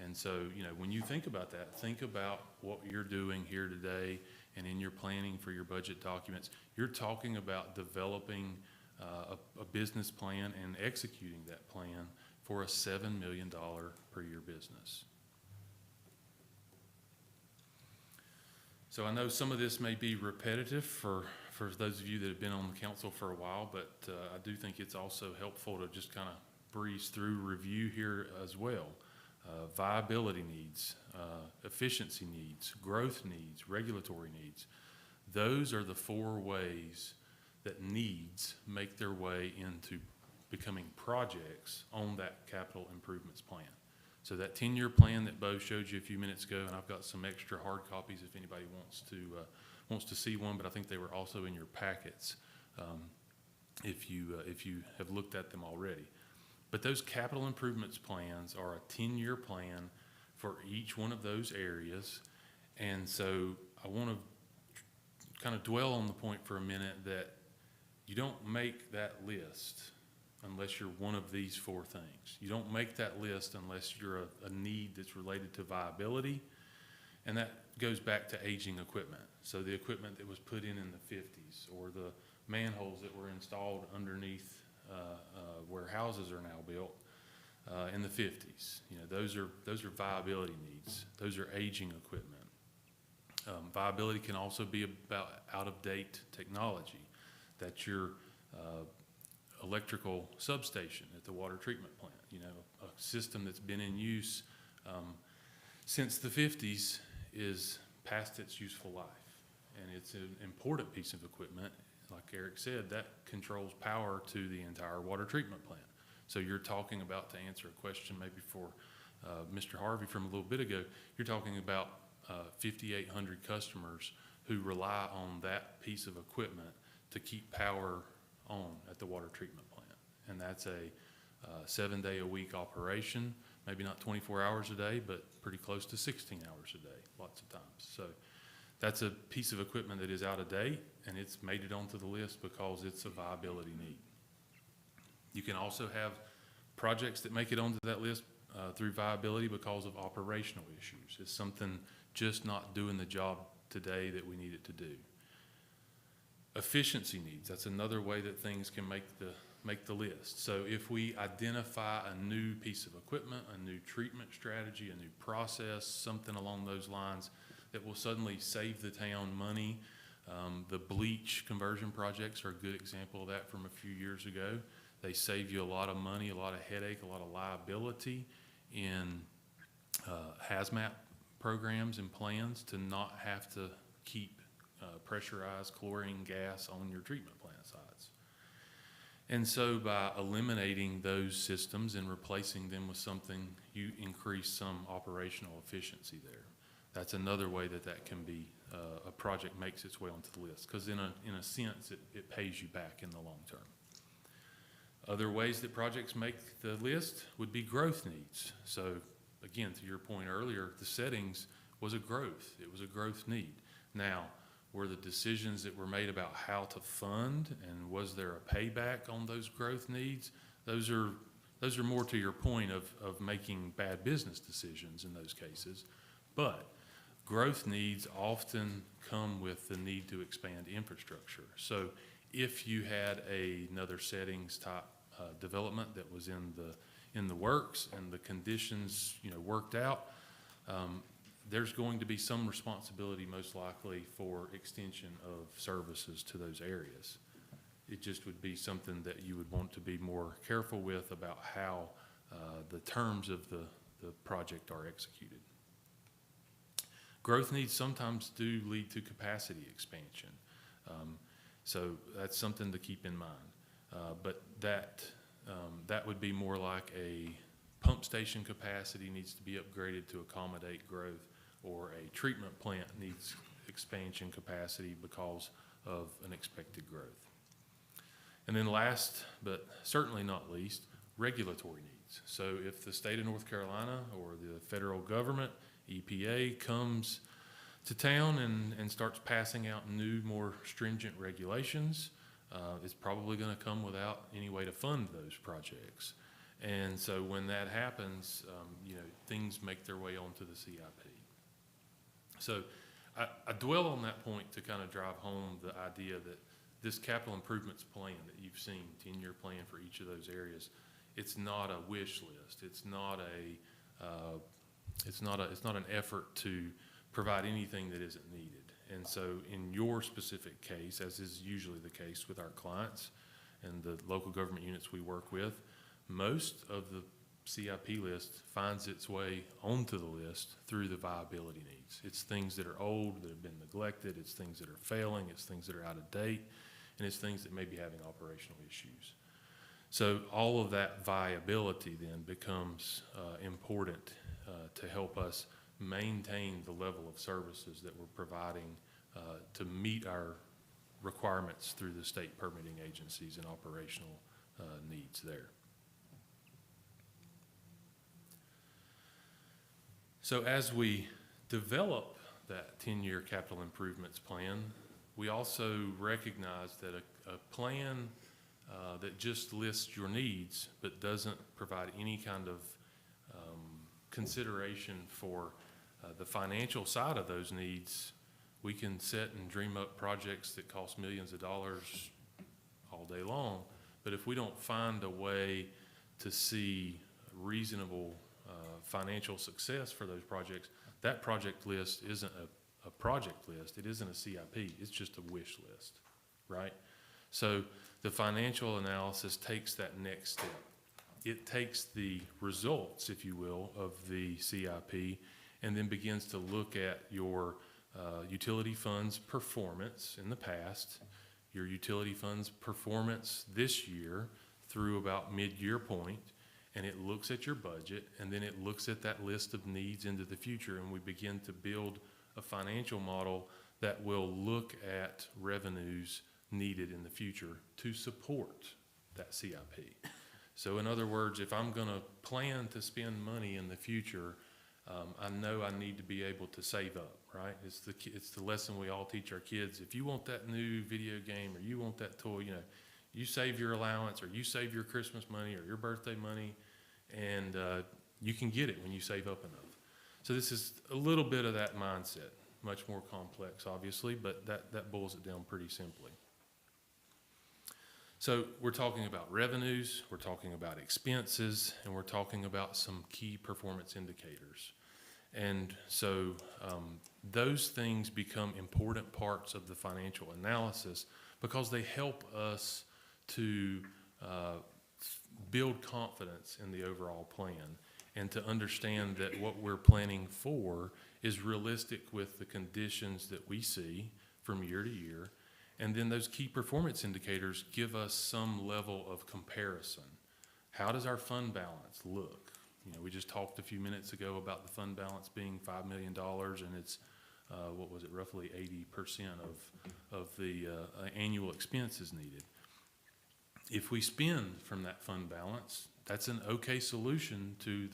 And so, you know, when you think about that, think about what you're doing here today and in your planning for your budget documents. You're talking about developing a business plan and executing that plan for a $7 million per year business. So I know some of this may be repetitive for those of you that have been on the council for a while, but I do think it's also helpful to just kind of breeze through review here as well. Viability needs, efficiency needs, growth needs, regulatory needs. Those are the 4 ways that needs make their way into becoming projects on that capital improvements plan. So that 10-year plan that Bo showed you a few minutes ago, and I've got some extra hard copies if anybody wants to see one, but I think they were also in your packets if you have looked at them already. But those capital improvements plans are a 10-year plan for each one of those areas. And so I want to kind of dwell on the point for a minute that you don't make that list unless you're one of these 4 things. You don't make that list unless you're a need that's related to viability, And that goes back to aging equipment. So the equipment that was put in the 50s, or the manholes that were installed underneath where houses are now built in the 50s. You know, those are viability needs. Those are aging equipment. Viability can also be about out-of-date technology. That's your electrical substation at the water treatment plant. You know, a system that's been in use since the 50s is past its useful life. And it's an important piece of equipment. Like Eric said, that controls power to the entire water treatment plant. So you're talking about, to answer a question maybe for Mr. Harvey from a little bit ago, you're talking about 5,800 customers who rely on that piece of equipment to keep power on at the water treatment plant. And that's a 7-day-a-week operation, maybe not 24 hours a day, but pretty close to 16 hours a day, lots of times. So that's a piece of equipment that is out of date, and it's made it onto the list because it's a viability need. You can also have projects that make it onto that list through viability because of operational issues. It's something just not doing the job today that we need it to do. Efficiency needs, that's another way that things can make the list. So if we identify a new piece of equipment, a new treatment strategy, a new process, something along those lines that will suddenly save the town money. The bleach conversion projects are a good example of that from a few years ago. They save you a lot of money, a lot of headache, a lot of liability in hazmat programs and plans to not have to keep pressurized chlorine gas on your treatment plant sites. And so by eliminating those systems and replacing them with something, you increase some operational efficiency there. That's another way that can be, a project makes its way onto the list, because in a sense, it pays you back in the long term. Other ways that projects make the list would be growth needs. So again, to your point earlier, the settings was a growth. It was a growth need. Now, were the decisions that were made about how to fund and was there a payback on those growth needs? Those are more to your point of making bad business decisions in those cases. But growth needs often come with the need to expand infrastructure. So if you had another settings type development that was in the works and the conditions, you know, worked out, there's going to be some responsibility most likely for extension of services to those areas. It just would be something that you would want to be more careful with about how the terms of the project are executed. Growth needs sometimes do lead to capacity expansion. So that's something to keep in mind. But that would be more like a pump station capacity needs to be upgraded to accommodate growth, or a treatment plant needs expansion capacity because of an expected growth. And then last, but certainly not least, regulatory needs. So if the state of North Carolina or the federal government, EPA, comes to town and starts passing out new, more stringent regulations, it's probably going to come without any way to fund those projects. And so when that happens, you know, things make their way onto the CIP. So I dwell on that point to kind of drive home the idea that this capital improvements plan that you've seen, 10-year plan for each of those areas, it's not a wish list. It's not an effort to provide anything that isn't needed. And so in your specific case, as is usually the case with our clients and the local government units we work with, most of the CIP list finds its way onto the list through the viability needs. It's things that are old, that have been neglected, it's things that are failing, it's things that are out of date, and it's things that may be having operational issues. So all of that viability then becomes important to help us maintain the level of services that we're providing to meet our requirements through the state permitting agencies and operational needs there. So as we develop that 10-year capital improvements plan, we also recognize that a plan that just lists your needs but doesn't provide any kind of consideration for The financial side of those needs, we can sit and dream up projects that cost millions of dollars all day long, but if we don't find a way to see reasonable financial success for those projects, that project list isn't a project list, it isn't a CIP, it's just a wish list, right? So the financial analysis takes that next step. It takes the results, if you will, of the CIP and then begins to look at your utility funds performance in the past, your utility funds performance this year through about mid-year point, and it looks at your budget, and then it looks at that list of needs into the future, and we begin to build a financial model that will look at revenues needed in the future to support that CIP. So in other words, if I'm gonna plan to spend money in the future, I know I need to be able to save up, right? It's the lesson we all teach our kids. If you want that new video game or you want that toy, you know, you save your allowance or you save your Christmas money or your birthday money, and you can get it when you save up enough. So this is a little bit of that mindset, much more complex, obviously, but that boils it down pretty simply. So we're talking about revenues, we're talking about expenses, and we're talking about some key performance indicators. And so those things become important parts of the financial analysis because they help us to build confidence in the overall plan and to understand that what we're planning for is realistic with the conditions that we see from year to year. And then those key performance indicators give us some level of comparison. How does our fund balance look? You know, we just talked a few minutes ago about the fund balance being $5 million, and it's, what was it, roughly 80% of the annual expenses needed. If we spend from that fund balance, that's an okay solution to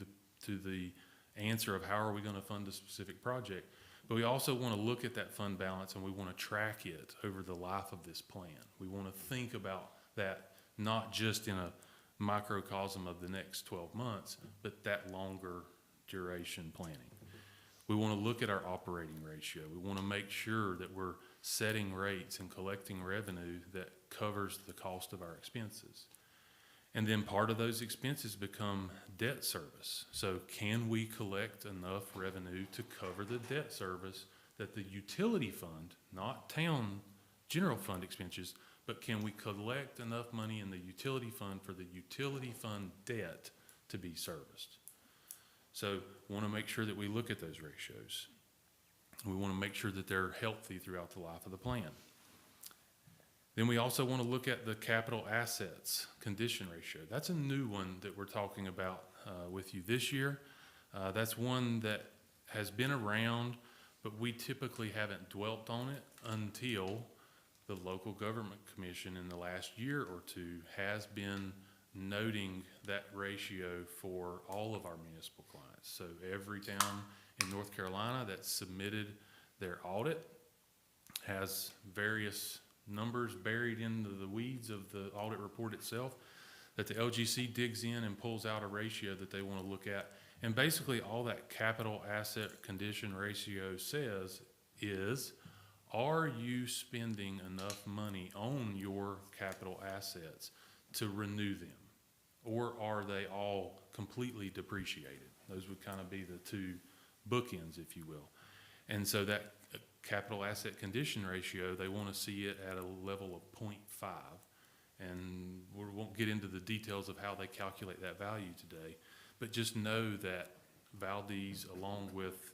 the answer of how are we going to fund a specific project. But we also want to look at that fund balance and we want to track it over the life of this plan. We want to think about that not just in a microcosm of the next 12 months, but that longer duration planning. We want to look at our operating ratio. We want to make sure that we're setting rates and collecting revenue that covers the cost of our expenses. And then part of those expenses become debt service. So can we collect enough revenue to cover the debt service that the utility fund, not town general fund expenses, but can we collect enough money in the utility fund for the utility fund debt to be serviced? So we want to make sure that we look at those ratios. We want to make sure that they're healthy throughout the life of the plan. Then we also want to look at the capital assets condition ratio. That's a new one that we're talking about with you this year. That's one that has been around, but we typically haven't dwelt on it until the local government commission in the last year or two has been noting that ratio for all of our municipal clients. So every town in North Carolina that submitted their audit has various numbers buried into the weeds of the audit report itself that the LGC digs in and pulls out a ratio that they want to look at. And basically all that capital asset condition ratio says is, are you spending enough money on your capital assets to renew them? Or are they all completely depreciated? Those would kind of be the two bookends, if you will. And so that capital asset condition ratio, they want to see it at a level of 0.5. And we won't get into the details of how they calculate that value today, but just know that Valdese, along with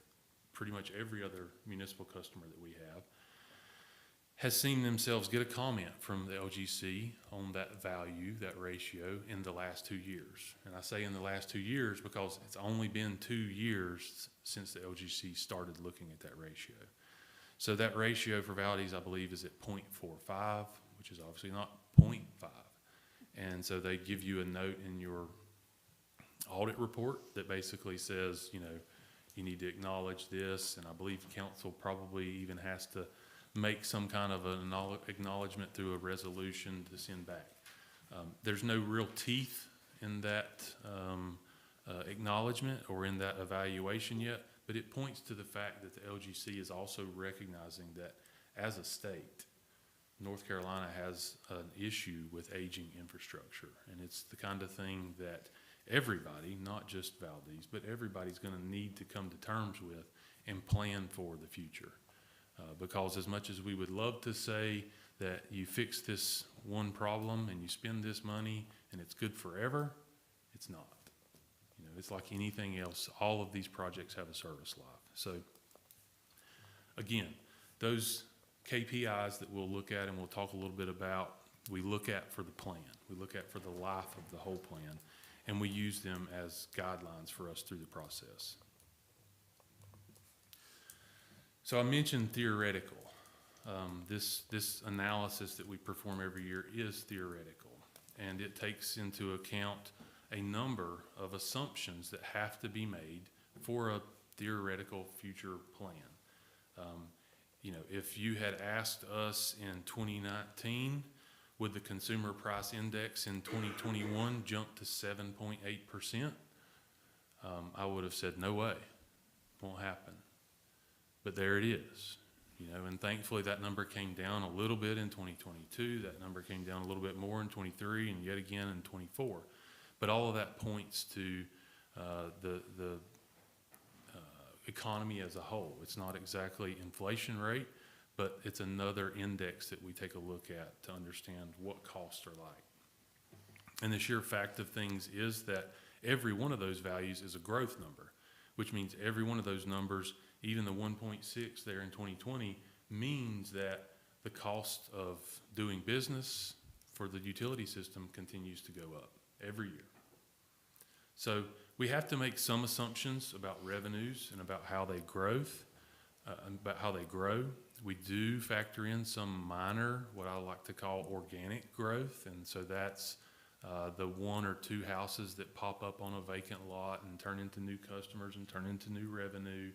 pretty much every other municipal customer that we have, has seen themselves get a comment from the LGC on that value, that ratio, in the last 2 years. And I say in the last 2 years because it's only been 2 years since the LGC started looking at that ratio. So that ratio for Valdese, I believe, is at 0.45, which is obviously not 0.5. And so they give you a note in your audit report that basically says, you know, you need to acknowledge this, and I believe council probably even has to make some kind of an acknowledgement through a resolution to send back. There's no real teeth in that acknowledgement or in that evaluation yet, but it points to the fact that the LGC is also recognizing that as a state, North Carolina has an issue with aging infrastructure. And it's the kind of thing that everybody, not just Valdese, but everybody's going to need to come to terms with and plan for the future. Because as much as we would love to say that you fix this one problem and you spend this money and it's good forever, it's not. You know, it's like anything else. All of these projects have a service life. So again, those KPIs that we'll look at and we'll talk a little bit about, we look at for the plan. We look at for the life of the whole plan, and we use them as guidelines for us through the process. So I mentioned theoretical. This analysis that we perform every year is theoretical, and it takes into account a number of assumptions that have to be made for a theoretical future plan. You know, if you had asked us in 2019, would the consumer price index in 2021 jump to 7.8%? I would have said, no way, won't happen. But there it is, you know, and thankfully that number came down a little bit in 2022, that number came down a little bit more in 23, and yet again in 24. But all of that points to the economy as a whole. It's not exactly inflation rate, but it's another index that we take a look at to understand what costs are like. And the sheer fact of things is that every one of those values is a growth number, which means every one of those numbers, even the 1.6 there in 2020, means that the cost of doing business for the utility system continues to go up every year. So we have to make some assumptions about revenues and about how they grow. We do factor in some minor, what I like to call organic growth, and so that's the one or two houses that pop up on a vacant lot and turn into new customers and turn into new revenue.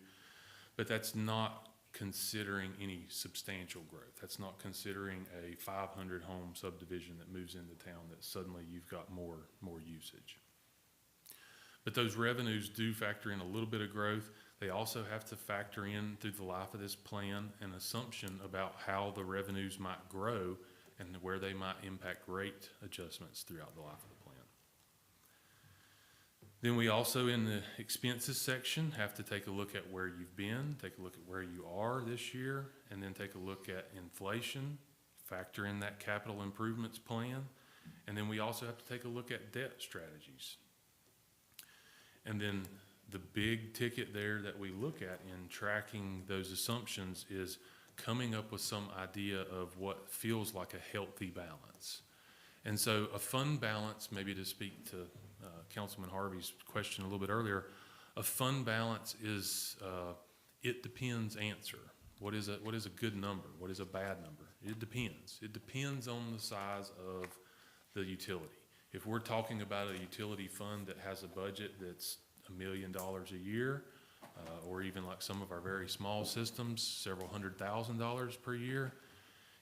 But that's not considering any substantial growth. That's not considering a 500 home subdivision that moves into town that suddenly you've got more usage. But those revenues do factor in a little bit of growth. They also have to factor in through the life of this plan an assumption about how the revenues might grow and where they might impact rate adjustments throughout the life of the plan. Then we also, in the expenses section, have to take a look at where you've been, take a look at where you are this year, and then take a look at inflation, factor in that capital improvements plan, and then we also have to take a look at debt strategies. And then the big ticket there that we look at in tracking those assumptions is coming up with some idea of what feels like a healthy balance. And so a fund balance, maybe to speak to Councilman Harvey's question a little bit earlier, a fund balance is it depends answer. What is a good number? What is a bad number? It depends. It depends on the size of the utility. If we're talking about a utility fund that has a budget that's $1 million a year, or even like some of our very small systems, several $100,000 per year,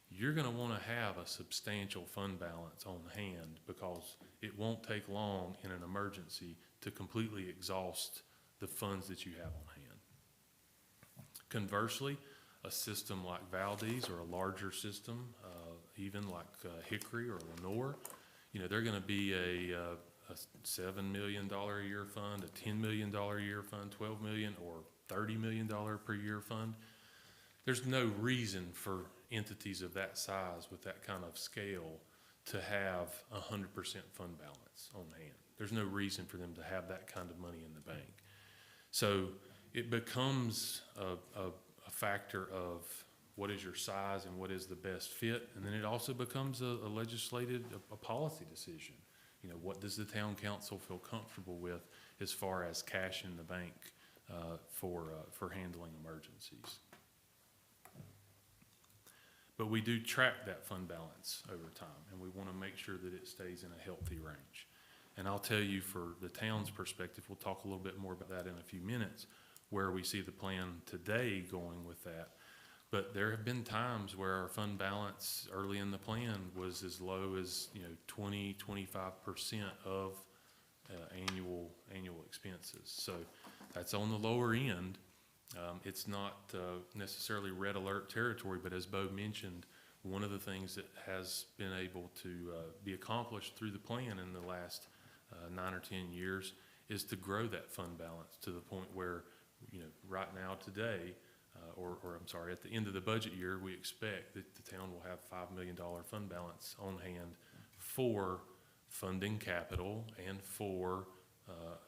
you're going to want to have a substantial fund balance on hand because it won't take long in an emergency to completely exhaust the funds that you have on hand. Conversely, a system like Valdese or a larger system, even like Hickory or Lenore, you know, they're going to be a $7 million a year fund, a $10 million a year fund, $12 million or $30 million per year fund. There's no reason for entities of that size with that kind of scale to have 100% fund balance on hand. There's no reason for them to have that kind of money in the bank. So it becomes a factor of what is your size and what is the best fit, and then it also becomes a legislative, a policy decision. You know, what does the town council feel comfortable with as far as cash in the bank for handling emergencies? But we do track that fund balance over time, and we want to make sure that it stays in a healthy range. And I'll tell you, for the town's perspective, we'll talk a little bit more about that in a few minutes, where we see the plan today going with that. But there have been times where our fund balance early in the plan was as low as 20-25% of annual expenses. So that's on the lower end. It's not necessarily red alert territory, but as Bo mentioned, one of the things that has been able to be accomplished through the plan in the last 9 or 10 years is to grow that fund balance to the point where, right now today, or I'm sorry, at the end of the budget year, we expect that the town will have $5 million fund balance on hand for funding capital and for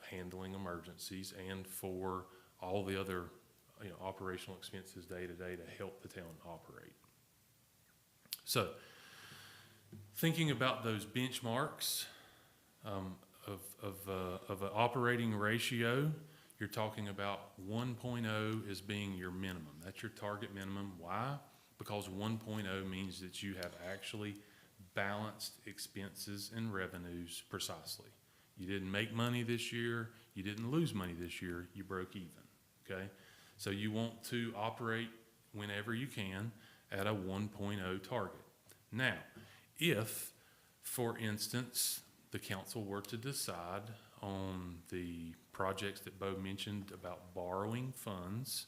handling emergencies and for all the other operational expenses day to day to help the town operate. So, thinking about those benchmarks of an operating ratio, you're talking about 1.0 as being your minimum. That's your target minimum. Why? Because 1.0 means that you have actually balanced expenses and revenues precisely. You didn't make money this year. You didn't lose money this year. You broke even, okay? So you want to operate whenever you can at a 1.0 target. Now, if, for instance, the council were to decide on the projects that Bo mentioned about borrowing funds,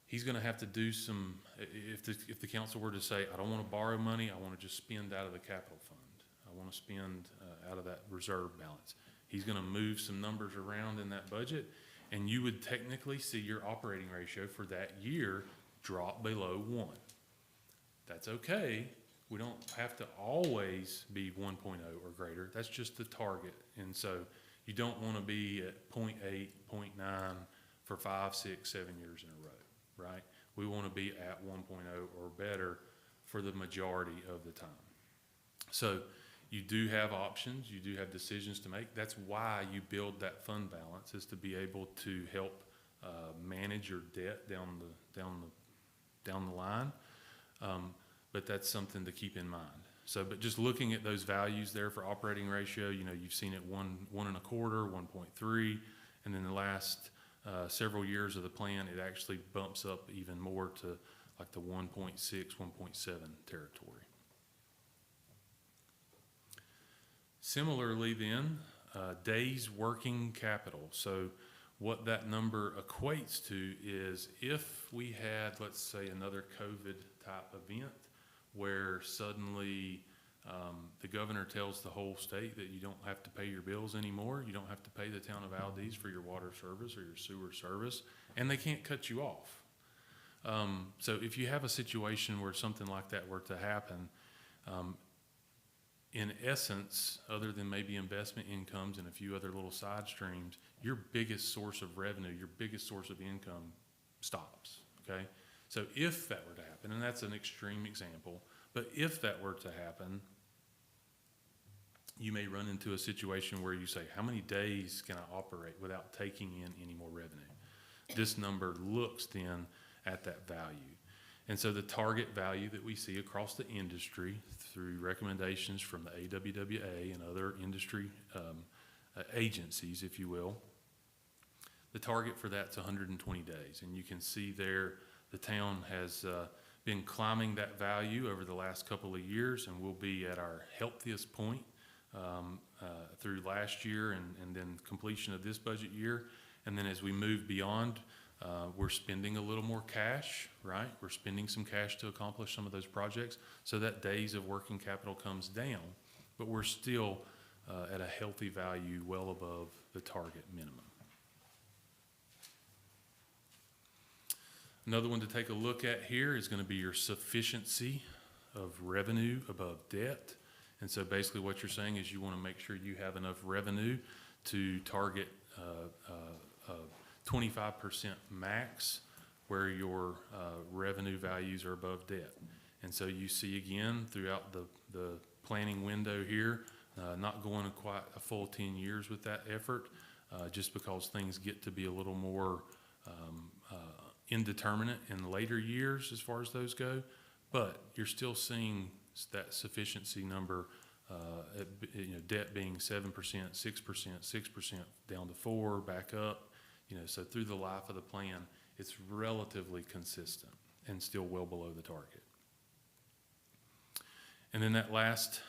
he's going to have to do some, if the council were to say, I don't want to borrow money, I want to just spend out of the capital fund. I want to spend out of that reserve balance. He's going to move some numbers around in that budget, and you would technically see your operating ratio for that year drop below 1. That's okay. We don't have to always be 1.0 or greater. That's just the target. And so you don't want to be at 0.8, 0.9 for 5, 6, 7 years in a row, right? We want to be at 1.0 or better for the majority of the time. So you do have options. You do have decisions to make. That's why you build that fund balance, is to be able to help manage your debt down the line. But that's something to keep in mind. So, but just looking at those values there for operating ratio, you've seen it 1.25, 1.3, and then the last several years of the plan, it actually bumps up even more to like the 1.6, 1.7 territory. Similarly then, days working capital. So what that number equates to is if we had, let's say, another COVID type event where suddenly the governor tells the whole state that you don't have to pay your bills anymore, you don't have to pay the town of Valdese for your water service or your sewer service, and they can't cut you off. So if you have a situation where something like that were to happen, in essence, other than maybe investment incomes and a few other little side streams, your biggest source of revenue, your biggest source of income stops, okay? So if that were to happen, and that's an extreme example, but if that were to happen, you may run into a situation where you say, how many days can I operate without taking in any more revenue? This number looks then at that value. And so the target value that we see across the industry through recommendations from the AWWA and other industry agencies, if you will, the target for that's 120 days. And you can see there the town has been climbing that value over the last couple of years, and we'll be at our healthiest point through last year and then completion of this budget year. And then as we move beyond, we're spending a little more cash, right? We're spending some cash to accomplish some of those projects, so that days of working capital comes down, but we're still at a healthy value well above the target minimum. Another one to take a look at here is going to be your sufficiency of revenue above debt. And so basically what you're saying is you want to make sure you have enough revenue to target 25% max where your revenue values are above debt. And so you see again throughout the planning window here, not going quite a full 10 years with that effort, just because things get to be a little more indeterminate in later years as far as those go. But you're still seeing that sufficiency number, debt being 7%, 6%, 6%, down to 4%, back up. So through the life of the plan, it's relatively consistent and still well below the target. And then that last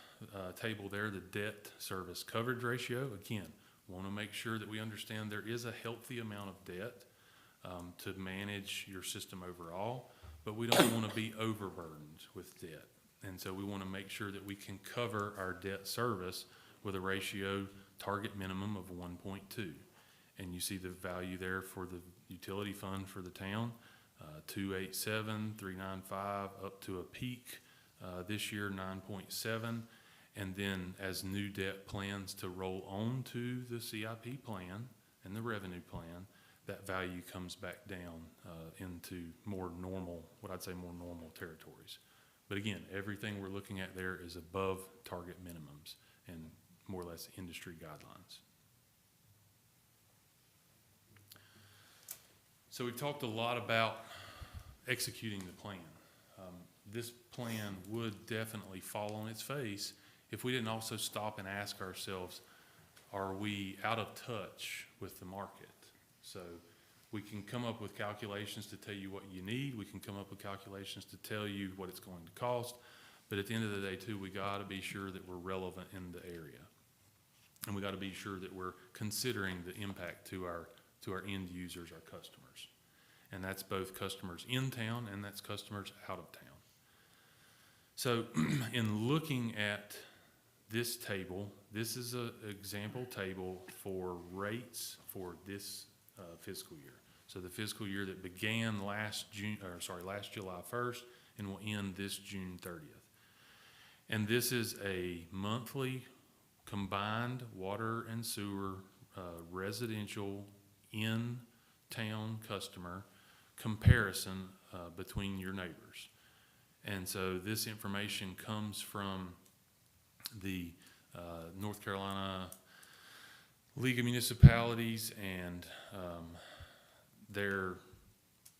table there, the debt service coverage ratio, again, Want to make sure that we understand there is a healthy amount of debt to manage your system overall, but we don't want to be overburdened with debt. And so we want to make sure that we can cover our debt service with a ratio target minimum of 1.2. And you see the value there for the utility fund for the town, 287, 395, up to a peak this year, 9.7. And then as new debt plans to roll on to the CIP plan and the revenue plan, that value comes back down into more normal, what I'd say more normal territories. But again, everything we're looking at there is above target minimums and more or less industry guidelines. So we've talked a lot about executing the plan. This plan would definitely fall on its face if we didn't also stop and ask ourselves, are we out of touch with the market? So we can come up with calculations to tell you what you need. We can come up with calculations to tell you what it's going to cost. But at the end of the day, too, we got to be sure that we're relevant in the area. And we got to be sure that we're considering the impact to our end users, our customers. And that's both customers in town and that's customers out of town. So in looking at this table, this is an example table for rates for this fiscal year. So the fiscal year that began last July 1st and will end this June 30th. And this is a monthly combined water and sewer residential in-town customer comparison between your neighbors. And so this information comes from the North Carolina League of Municipalities and their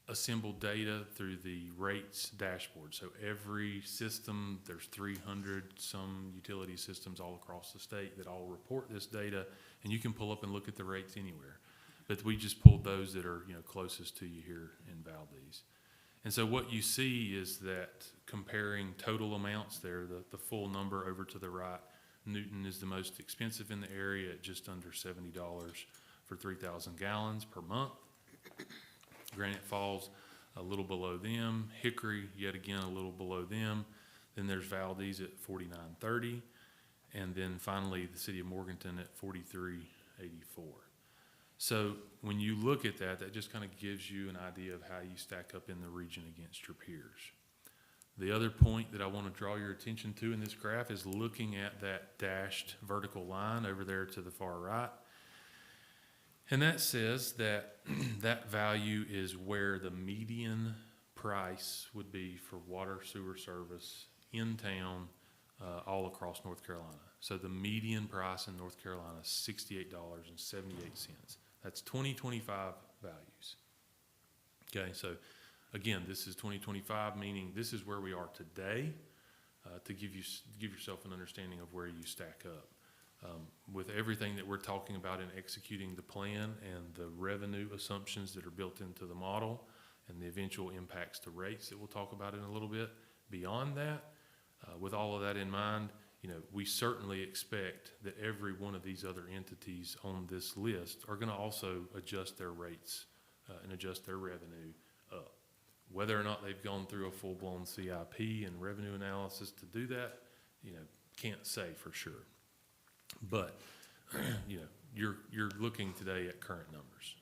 assembled data through the rates dashboard. So every system, there's 300 some utility systems all across the state that all report this data, and you can pull up and look at the rates anywhere. But we just pulled those that are closest to you here in Valdese. And so what you see is that comparing total amounts there, the full number over to the right, Newton is the most expensive in the area at just under $70 for 3,000 gallons per month. Granite Falls a little below them. Hickory, yet again, a little below them. Then there's Valdese at $49.30. And then finally, the city of Morganton at $43.84. So when you look at that, that just kind of gives you an idea of how you stack up in the region against your peers. The other point that I want to draw your attention to in this graph is looking at that dashed vertical line over there to the far right. And that says that that value is where the median price would be for water sewer service in town all across North Carolina. So the median price in North Carolina is $68.78. That's 2025 values. Okay, so again, this is 2025, meaning this is where we are today to give yourself an understanding of where you stack up. With everything that we're talking about in executing the plan and the revenue assumptions that are built into the model and the eventual impacts to rates that we'll talk about in a little bit, beyond that, with all of that in mind, we certainly expect that every one of these other entities on this list are going to also adjust their rates and adjust their revenue up. Whether or not they've gone through a full-blown CIP and revenue analysis to do that, can't say for sure. But, you're looking today at current numbers.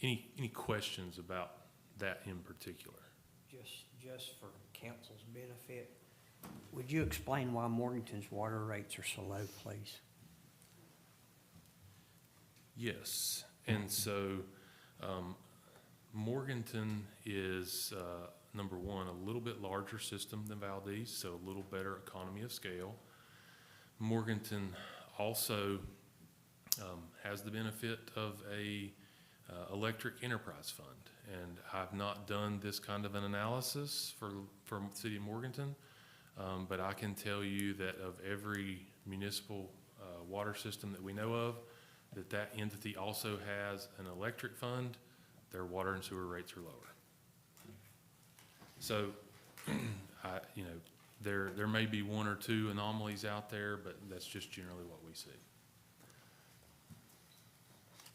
Any questions about that in particular? Just for council's benefit, would you explain why Morganton's water rates are so low, please? Yes, and so Morganton is, number one, a little bit larger system than Valdese, so a little better economy of scale. Morganton also has the benefit of a electric enterprise fund, and I've not done this kind of an analysis for the city of Morganton, but I can tell you that of every municipal water system that we know of, that entity also has an electric fund. Their water and sewer rates are lower. So, there may be one or two anomalies out there, but that's just generally what we see.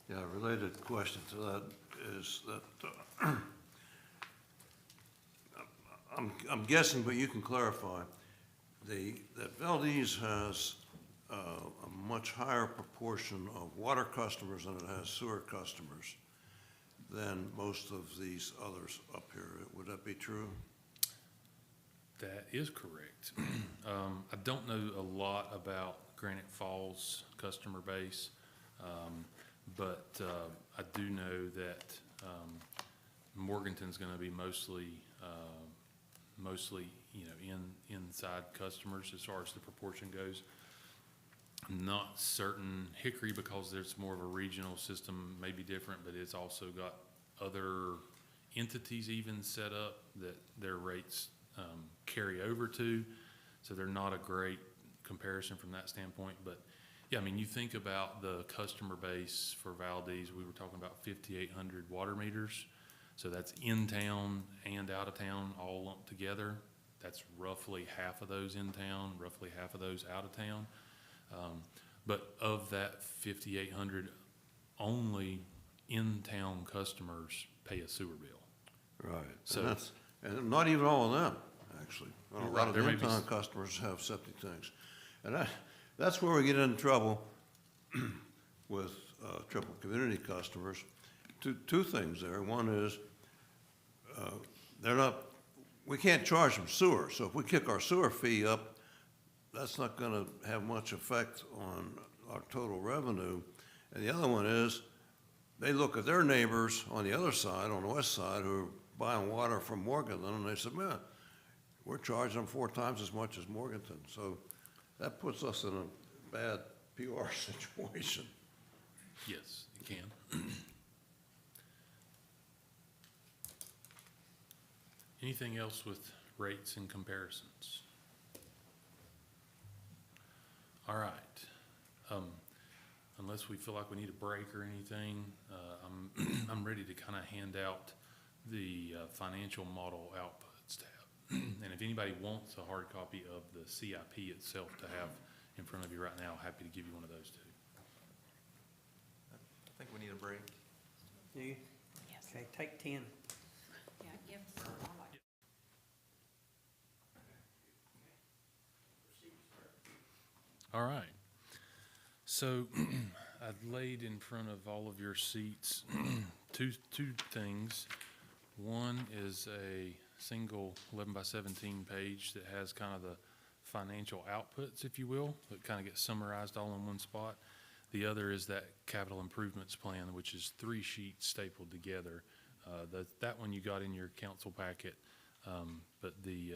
Yeah, a related question to that is that, I'm guessing, but you can clarify, that Valdese has a much higher proportion of water customers than it has sewer customers than most of these others up here. Would that be true? That is correct. I don't know a lot about Granite Falls customer base, but I do know that Morganton's gonna be mostly, you know, inside customers as far as the proportion goes. I'm not certain Hickory, because there's more of a regional system, may be different, but it's also got other entities even set up that their rates carry over to, so they're not a great comparison from that standpoint. But yeah, I mean, you think about the customer base for Valdese, we were talking about 5,800 water meters. So that's in town and out of town all lumped together. That's roughly half of those in town, roughly half of those out of town. But of that 5,800, only in-town customers pay a sewer bill. Right. So- And not even all of them, actually. A lot Right, of there the may be in-town customers have septic tanks. And that's where we get into trouble with triple community customers. Two things there. One is, we can't charge them sewer, so if we kick our sewer fee up, that's not gonna have much effect on our total revenue. And the other one is, they look at their neighbors on the other side, on the west side, who are buying water from Morganton, and they said, man, we're charging them 4 times as much as Morganton. So that puts us in a bad PR situation. Yes, you can. Anything else with rates and comparisons? All right. Unless we feel like we need a break or anything, I'm ready to kind of hand out the financial model outputs tab. And if anybody wants a hard copy of the CIP itself to have in front of you right now, happy to give you one of those too. I think we need a break. Do you? Yes. Okay, take 10. Yeah, give some. All right. So I've laid in front of all of your seats two things. One is a single 11 by 17 page that has kind of the financial outputs, if you will, that kind of gets summarized all in one spot. The other is that capital improvements plan, which is 3 sheets stapled together. That one you got in your council packet, but the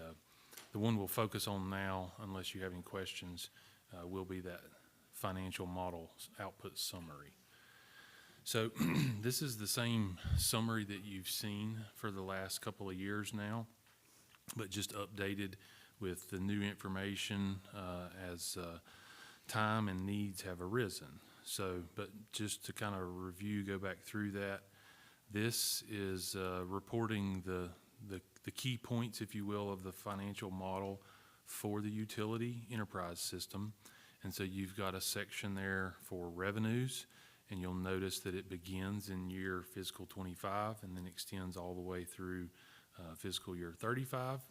one we'll focus on now, unless you have any questions, will be that financial model output summary. So this is the same summary that you've seen for the last couple of years now, but just updated with the new information as time and needs have arisen. So, but just to kind of review, go back through that, this is reporting the key points, if you will, of the financial model for the utility enterprise system. And so you've got a section there for revenues, and you'll notice that it begins in year fiscal 25 and then extends all the way through fiscal year 35.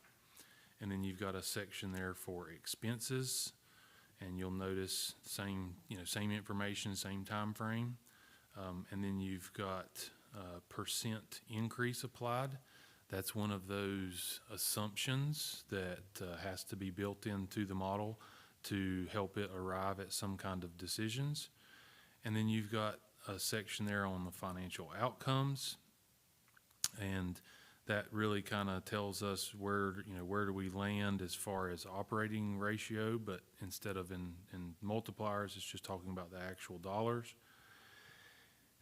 And then you've got a section there for expenses, and you'll notice same information, same time frame. And then you've got percent increase applied. That's one of those assumptions that has to be built into the model to help it arrive at some kind of decisions. And then you've got a section there on the financial outcomes, and that really kind of tells us where do we land as far as operating ratio, but instead of in multipliers, it's just talking about the actual dollars.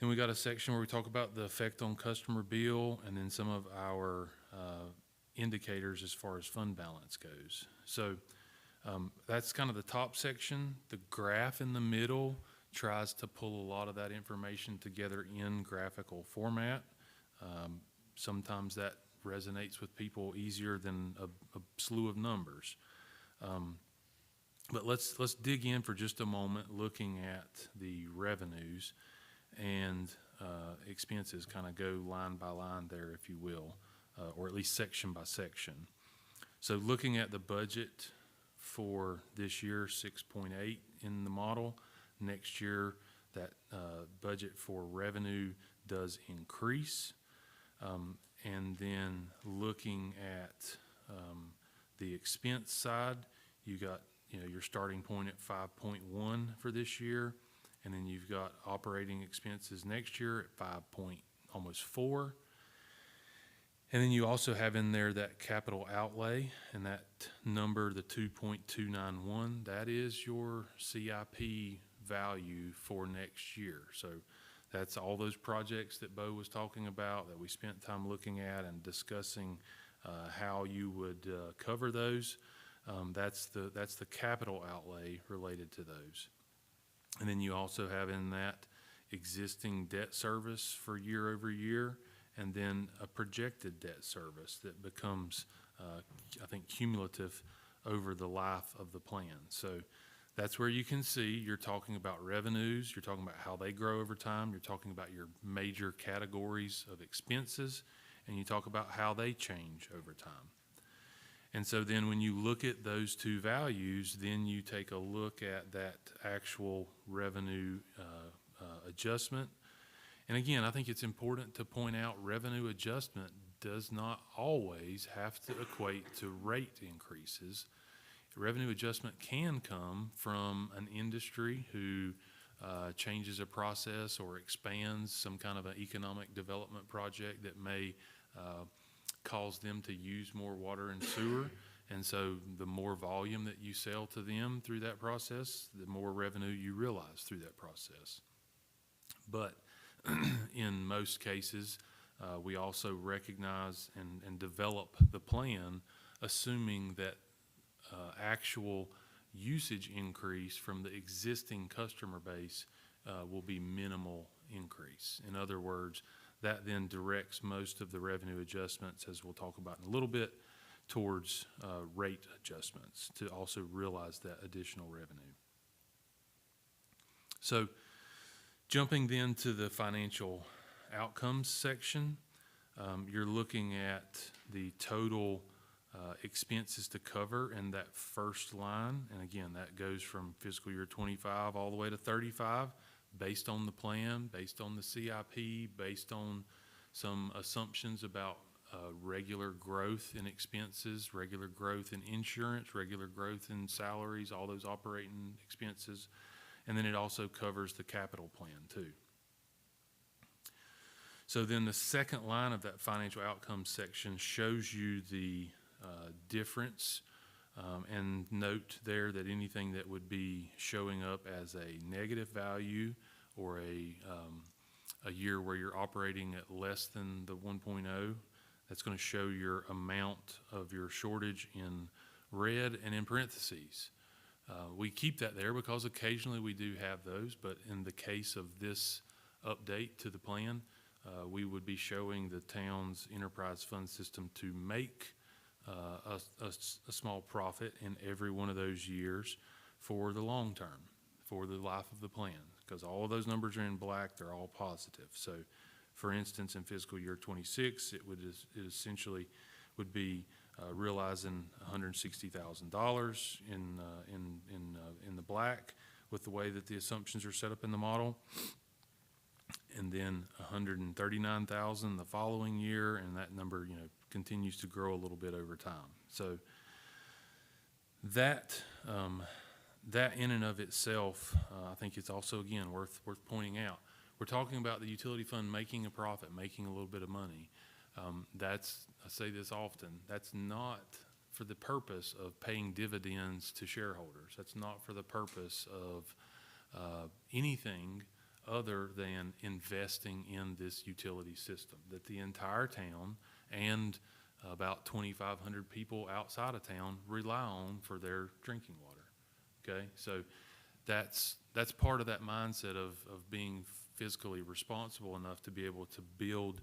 Then we got a section where we talk about the effect on customer bill, and then some of our indicators as far as fund balance goes. So that's kind of the top section. The graph in the middle tries to pull a lot of that information together in graphical format. Sometimes that resonates with people easier than a slew of numbers. But let's dig in for just a moment looking at the revenues. and expenses kind of go line by line there, if you will, or at least section by section. So looking at the budget for this year, 6.8 in the model. Next year, that budget for revenue does increase. And then looking at the expense side, you got, your starting point at 5.1 for this year, and then you've got operating expenses next year at 5.4. And then you also have in there that capital outlay, and that number, the 2.291, that is your CIP value for next year. So that's all those projects that Bo was talking about that we spent time looking at and discussing how you would cover those. That's the capital outlay related to those. And then you also have in that existing debt service for year over year, and then a projected debt service that becomes, I think, cumulative over the life of the plan. So that's where you can see you're talking about revenues, you're talking about how they grow over time, you're talking about your major categories of expenses, and you talk about how they change over time. And so then when you look at those two values, then you take a look at that actual revenue adjustment. And again, I think it's important to point out revenue adjustment does not always have to equate to rate increases. Revenue adjustment can come from an industry who changes a process or expands some kind of an economic development project that may cause them to use more water and sewer. And so the more volume that you sell to them through that process, the more revenue you realize through that process. But in most cases, we also recognize and develop the plan assuming that actual usage increase from the existing customer base will be minimal increase. In other words, that then directs most of the revenue adjustments, as we'll talk about in a little bit, towards rate adjustments to also realize that additional revenue. So jumping then to the financial outcomes section, you're looking at the total expenses to cover in that first line. And again, that goes from fiscal year 25 all the way to 35 based on the plan, based on the CIP, based on some assumptions about regular growth in expenses, regular growth in insurance, regular growth in salaries, all those operating expenses. And then it also covers the capital plan too. So then the second line of that financial outcomes section shows you the difference, and note there that anything that would be showing up as a negative value or a year where you're operating at less than the 1.0, that's going to show your amount of your shortage in red and in parentheses. We keep that there because occasionally we do have those, but in the case of this update to the plan, we would be showing the town's enterprise fund system to make a small profit in every one of those years for the long term, for the life of the plan, because all of those numbers are in black, they're all positive. So for instance, in fiscal year 26, it essentially would be realizing $160,000 in the black with the way that the assumptions are set up in the model, and then $139,000 the following year, and that number continues to grow a little bit over time. So that in and of itself, I think it's also again worth pointing out. We're talking about the utility fund making a profit, making a little bit of money. I say this often, that's not for the purpose of paying dividends to shareholders. That's not for the purpose of anything other than investing in this utility system that the entire town and about 2,500 people outside of town rely on for their drinking water. Okay, so that's part of that mindset of being fiscally responsible enough to be able to build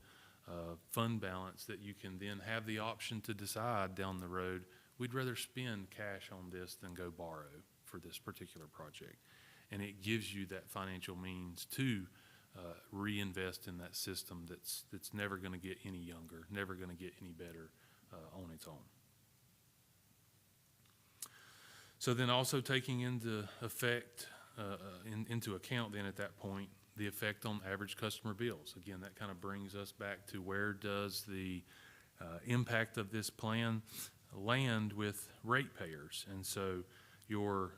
fund balance that you can then have the option to decide down the road, we'd rather spend cash on this than go borrow for this particular project. And it gives you that financial means to reinvest in that system that's never going to get any younger, never going to get any better on its own. So then also taking into account then at that point, the effect on average customer bills. Again, that kind of brings us back to where does the impact of this plan land with ratepayers. And so your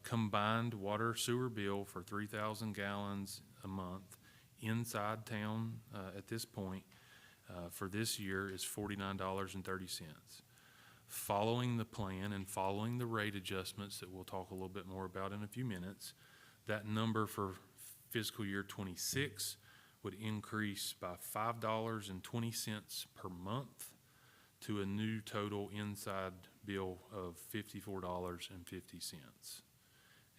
combined water sewer bill for 3,000 gallons a month inside town at this point for this year is $49.30. Following the plan and following the rate adjustments that we'll talk a little bit more about in a few minutes, that number for fiscal year 26 would increase by $5.20 per month to a new total inside bill of $54.50.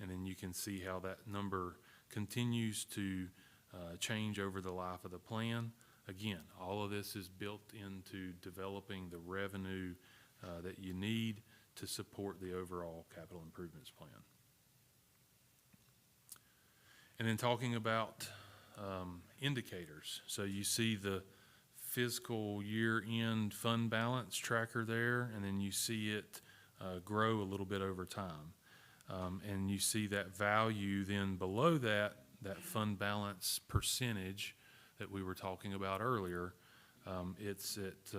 And then you can see how that number continues to change over the life of the plan. Again, all of this is built into developing the revenue that you need to support the overall capital improvements plan. And then talking about indicators. So you see the fiscal year-end fund balance tracker there, and then you see it grow a little bit over time. And you see that value then below that fund balance percentage that we were talking about earlier. It's at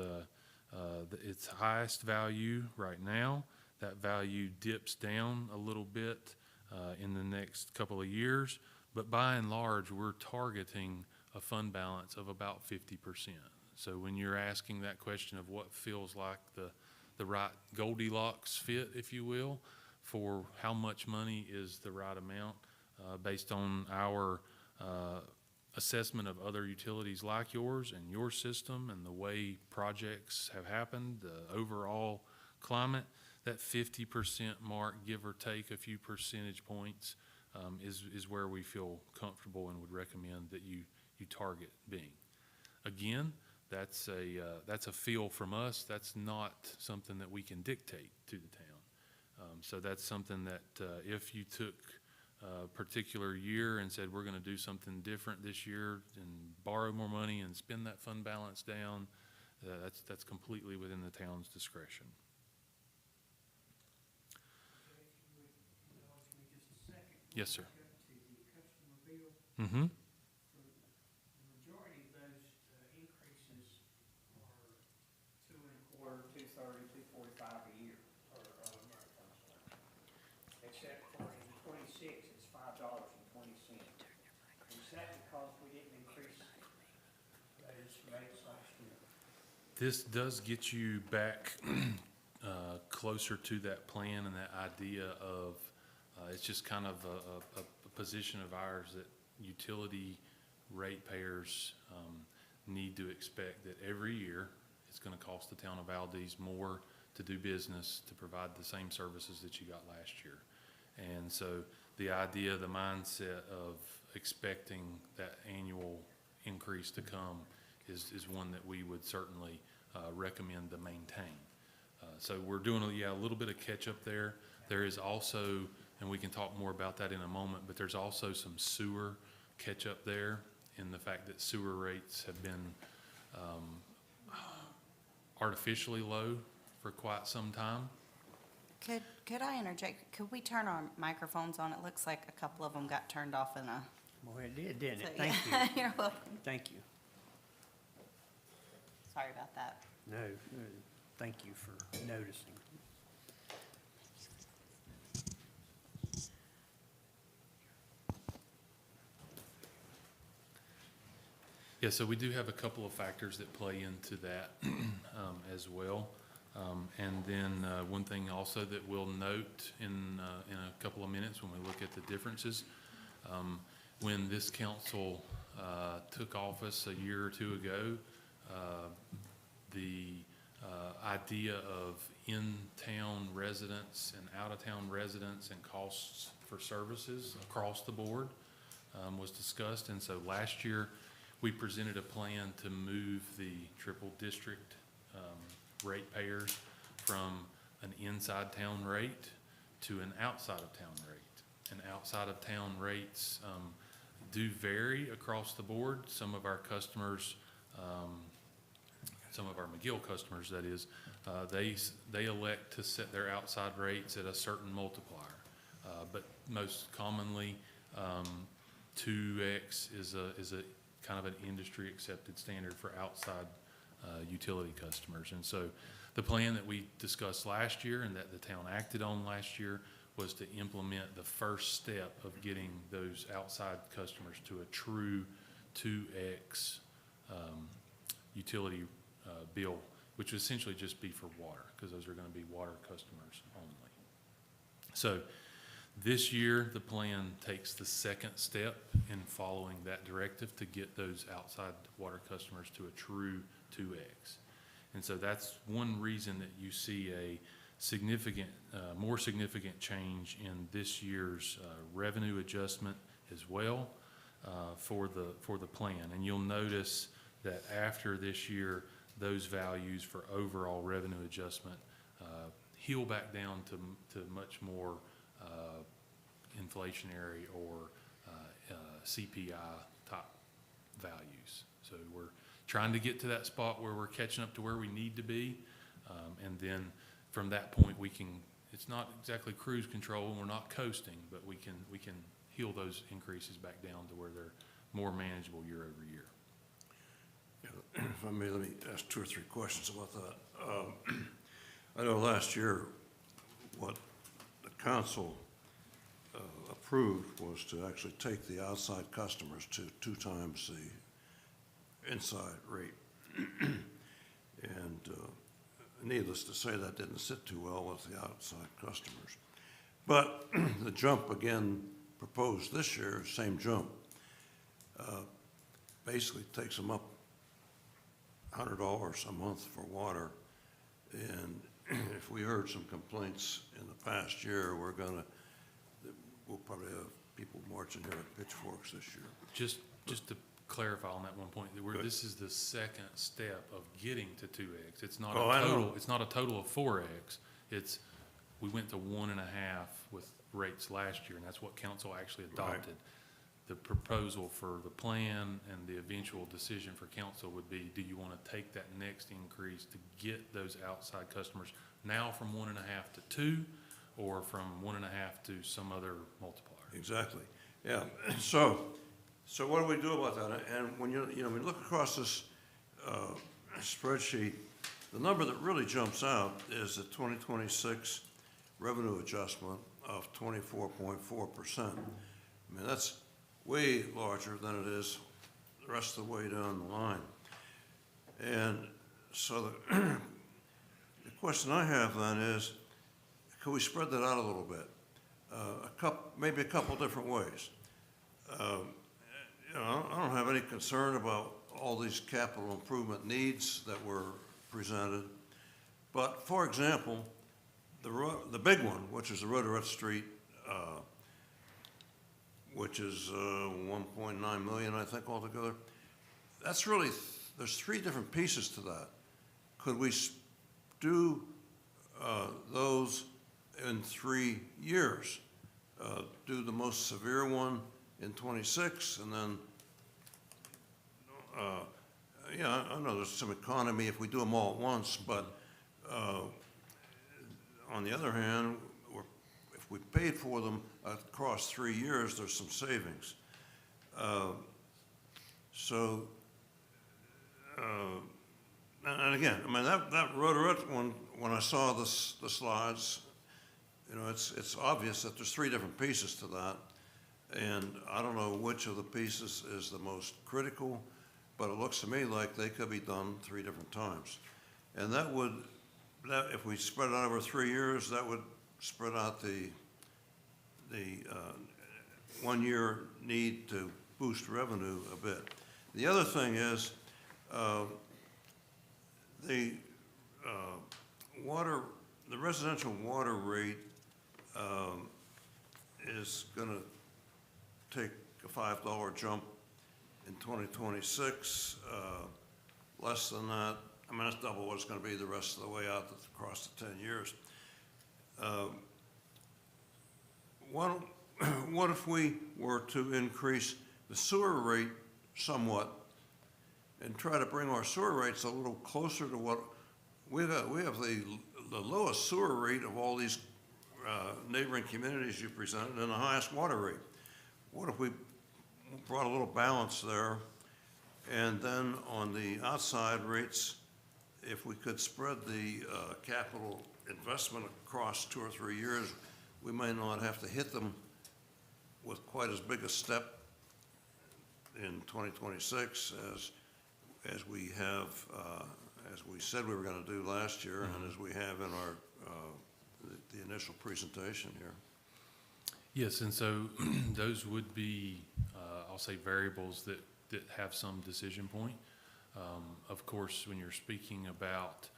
its highest value right now. That value dips down a little bit in the next couple of years, but by and large, we're targeting a fund balance of about 50%. So when you're asking that question of what feels like the right Goldilocks fit, if you will, for how much money is the right amount based on our assessment of other utilities like yours and your system and the way projects have happened, the overall climate, that 50% mark, give or take a few percentage points, is where we feel comfortable and would recommend that you target being. Again, that's a feel from us. That's not something that we can dictate to the town. So that's something that if you took a particular year and said we're going to do something different this year and borrow more money and spend that fund balance down, that's completely within the town's discretion. Yes, sir. Mm-hmm. The majority of those increases are 2.25, 230, 245 a year, except for in 26, it's $5.20. Is that because we didn't increase those rates last year? This does get you back closer to that plan and that idea of it's just kind of a position of ours that utility ratepayers need to expect that every year it's going to cost the town of Valdese more to do business to provide the same services that you got last year. And so the idea, the mindset of expecting that annual increase to come is one that we would certainly recommend to maintain. So we're doing a little bit of catch up there. There is also, and we can talk more about that in a moment, but there's also some sewer catch up there in the fact that sewer rates have been artificially low for quite some time. Could I interject? Could we turn our microphones on? It looks like a couple of them got turned off in a. Well, it did, didn't it? So, Thank yeah. you. You're welcome. Thank you. Sorry about that. No, thank you for noticing. Yeah, so we do have a couple of factors that play into that as well. And then one thing also that we'll note in a couple of minutes when we look at the differences, when this council took office a year or two ago, the idea of in-town residents and out-of-town residents and costs for services across the board was discussed. And so last year, we presented a plan to move the triple district ratepayers from an inside town rate to an outside of town rate. And outside of town rates do vary across the board. Some of our customers, some of our McGill customers, that is, they elect to set their outside rates at a certain multiplier. But most commonly, 2x is a kind of an industry accepted standard for outside utility customers. And so the plan that we discussed last year and that the town acted on last year was to implement the first step of getting those outside customers to a true 2x utility bill, which would essentially just be for water, because those are going to be water customers only. So this year, the plan takes the second step in following that directive to get those outside water customers to a true 2x. And so that's one reason that you see a significant, more significant change in this year's revenue adjustment as well for the plan. And you'll notice that after this year, those values for overall revenue adjustment heal back down to much more inflationary or CPI type values. So we're trying to get to that spot where we're catching up to where we need to be. And then from that point, it's not exactly cruise control and we're not coasting, but we can heal those increases back down to where they're more manageable year over year. If I may, let me ask 2 or 3 questions about that. I know last year what the council approved was to actually take the outside customers to 2 times the inside rate. And needless to say, that didn't sit too well with the outside customers. But the jump again proposed this year, same jump, basically takes them up $100 a month for water. And if we heard some complaints in the past year, we'll probably have people marching here with pitchforks this year. Just to clarify on that one point, this is the second step of getting to 2x. It's not a total. It's not a total of 4x. We went to 1.5 with rates last year, and that's what council actually adopted. Right. The proposal for the plan and the eventual decision for council would be: do you want to take that next increase to get those outside customers now from 1.5 to 2, or from 1.5 to some other multiplier? Exactly. Yeah. So what do we do about that? And when we look across this spreadsheet, the number that really jumps out is the 2026 revenue adjustment of 24.4%. I mean, that's way larger than it is the rest of the way down the line. And so the question I have then is, can we spread that out a little bit? Maybe a couple different ways. I don't have any concern about all these capital improvement needs that were presented. But for example, the big one, which is the Rotary Street, which is 1.9 million, I think, altogether. That's really, there's 3 different pieces to that. Could we do those in 3 years? Do the most severe one in 26, and then, I know there's some economy if we do them all at once, but on the other hand, if we paid for them across 3 years, there's some savings. And again, I mean, that Rotary one, when I saw the slides, it's obvious that there's 3 different pieces to that. And I don't know which of the pieces is the most critical, but it looks to me like they could be done 3 different times. And if we spread it out over 3 years, that would spread out the 1 year need to boost revenue a bit. The other thing is the residential water rate is going to take a $5 jump in 2026, less than that. I mean, that's double what it's going to be the rest of the way out across the 10 years. What if we were to increase the sewer rate somewhat and try to bring our sewer rates a little closer to what, we have the lowest sewer rate of all these neighboring communities you presented and the highest water rate. What if we brought a little balance there? And then on the outside rates, if we could spread the capital investment across 2 or 3 years, we may not have to hit them with quite as big a step in 2026 as we have, as we said we were going to do last year, and as we have in our the initial presentation here. Yes, and so those would be, I'll say, variables that have some decision point. Of course, when you're speaking about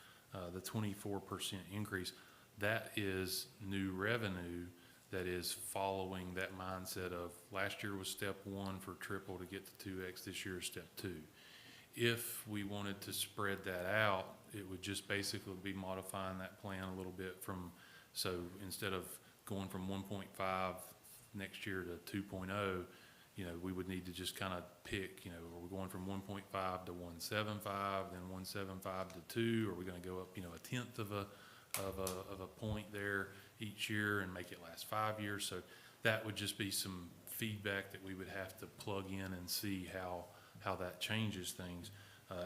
the 24% increase, that is new revenue that is following that mindset of last year was step 1 for triple to get to 2x, this year is step 2. If we wanted to spread that out, it would just basically be modifying that plan a little bit from, so instead of going from 1.5 next year to 2.0, you know, we would need to just kind of pick, you know, are we going from 1.5 to 1.75, then 1.75 to 2? Are we going to go up, you know, 1/10 of a point there each year and make it last 5 years? So that would just be some feedback that we would have to plug in and see how that changes things.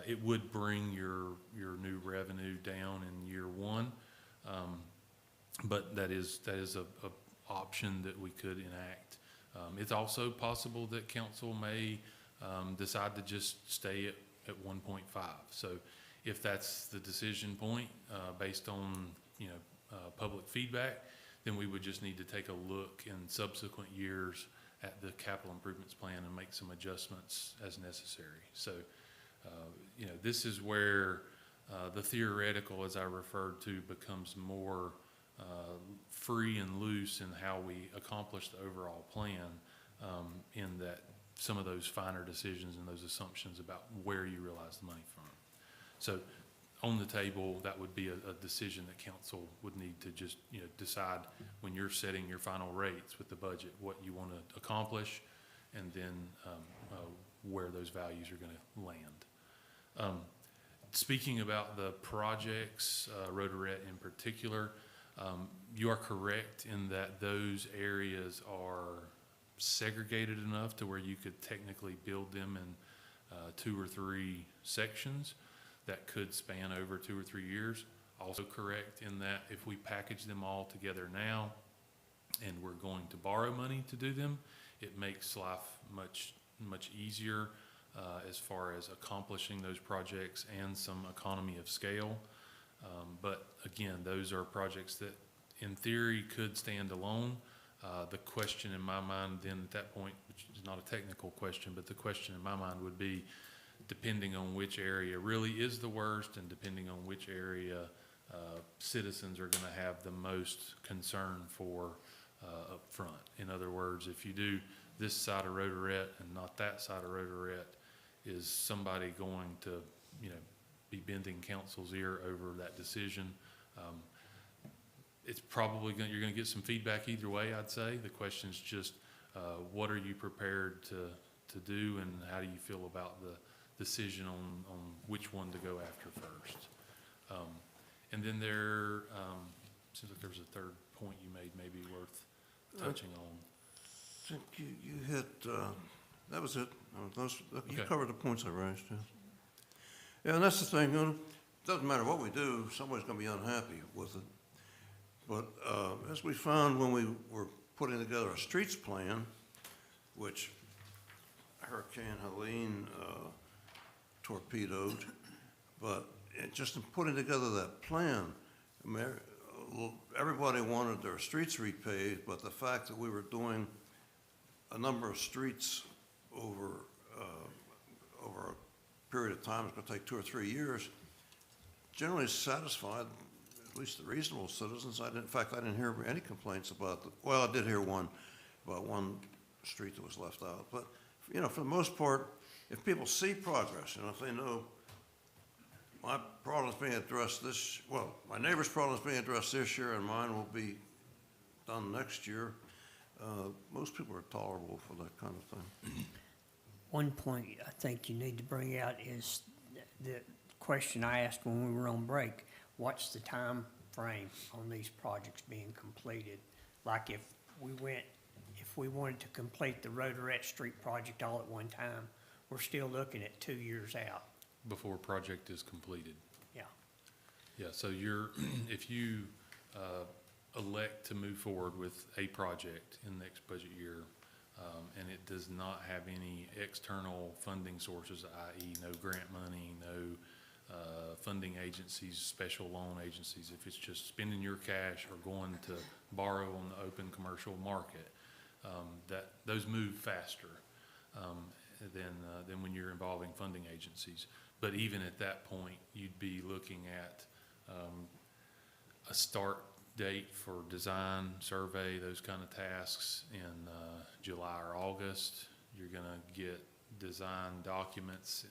It would bring your new revenue down in year 1, but that is a option that we could enact. It's also possible that council may decide to just stay at 1.5. So if that's the decision point based on, you know, public feedback, then we would just need to take a look in subsequent years at the capital improvements plan and make some adjustments as necessary. So, you know, this is where the theoretical, as I referred to, becomes more free and loose in how we accomplish the overall plan, in that some of those finer decisions and those assumptions about where you realize the money from. So on the table, that would be a decision that council would need to just, you know, decide when you're setting your final rates with the budget, what you want to accomplish, and then where those values are going to land. Speaking about the projects, Rotary in particular, you are correct in that those areas are segregated enough to where you could technically build them in 2 or 3 sections that could span over 2 or 3 years. Also correct in that if we package them all together now and we're going to borrow money to do them, it makes life much easier as far as accomplishing those projects and some economy of scale. But again, those are projects that in theory could stand alone. The question in my mind then at that point, which is not a technical question, but the question in my mind would be, depending on which area really is the worst and depending on which area citizens are going to have the most concern for up front. In other words, if you do this side of Rotary and not that side of Rotary, is somebody going to, you know, be bending council's ear over that decision? It's probably you're going to get some feedback either way, I'd say. The question is just what are you prepared to do, and how do you feel about the decision on which one to go after first? And then there seems like there's a third point you made maybe worth touching on. I think you hit, that was it. You Okay. covered the points I raised, yeah. Yeah, and that's the thing, you know, it doesn't matter what we do, somebody's gonna be unhappy with it. But as we found when we were putting together a streets plan, which Hurricane Helene torpedoed, but just in putting together that plan, I mean, everybody wanted their streets repaved, but the fact that we were doing a number of streets over a period of time, it's gonna take 2 or 3 years, generally satisfied at least the reasonable citizens. In fact, I didn't hear any complaints about well, I did hear one about one street that was left out. But, you know, for the most part, if people see progress, you know, if they know my problem's being addressed my neighbor's problem's being addressed this year and mine will be done next year, most people are tolerable for that kind of thing. One point I think you need to bring out is the question I asked when we were on break. What's the time frame on these projects being completed? Like if we wanted to complete the Rotary Street project all at one time, we're still looking at 2 years out. Before a project is completed. Yeah. Yeah, so if you elect to move forward with a project in the next budget year, and it does not have any external funding sources, i.e. no grant money, no funding agencies, special loan agencies, if it's just spending your cash or going to borrow on the open commercial market, those move faster than when you're involving funding agencies. But even at that point, you'd be looking at a start date for design, survey, those kind of tasks in July or August. You're gonna get design documents,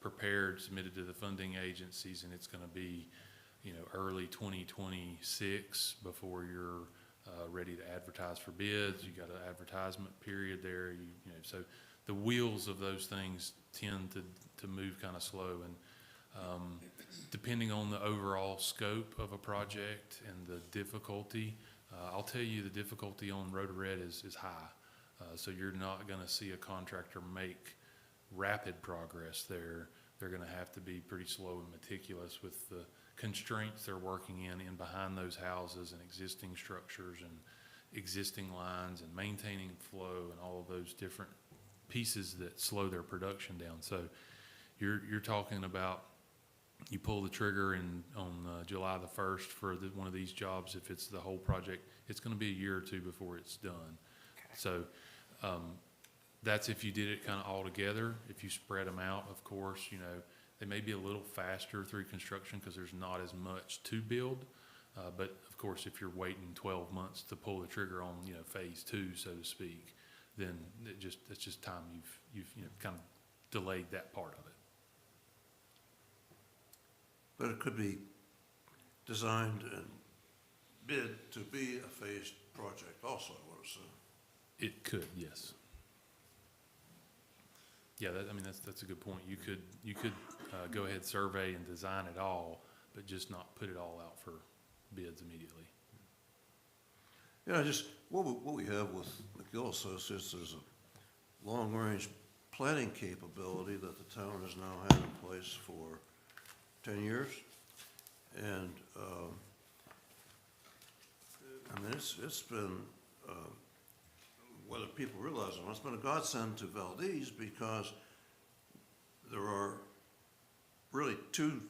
prepared, submitted to the funding agencies, and it's gonna be, early 2026 before you're ready to advertise for bids. You got an advertisement period there, so the wheels of those things tend to move kind of slow, and depending on the overall scope of a project and the difficulty, I'll tell you the difficulty on Rotary is high. So you're not gonna see a contractor make rapid progress there. They're gonna have to be pretty slow and meticulous with the constraints they're working in behind those houses and existing structures and existing lines and maintaining flow and all of those different pieces that slow their production down. So you're talking about, you pull the trigger on July the 1st for one of these jobs. If it's the whole project, it's going to be a year or two before it's done. Okay. So that's if you did it kind of all together. If you spread them out, of course, they may be a little faster through construction because there's not as much to build. But of course, if you're waiting 12 months to pull the trigger on, phase 2, so to speak, then it's just time you've kind of delayed that part of it. But it could be designed and bid to be a phased project also, I would assume. It could, yes. Yeah, that's a good point. You could go ahead, survey and design it all, but just not put it all out for bids immediately. Just what we have with McGill Associates is a long-range planning capability that the town has now had in place for 10 years. And, it's been, whether people realize it or not, it's been a godsend to Valdese because there are really two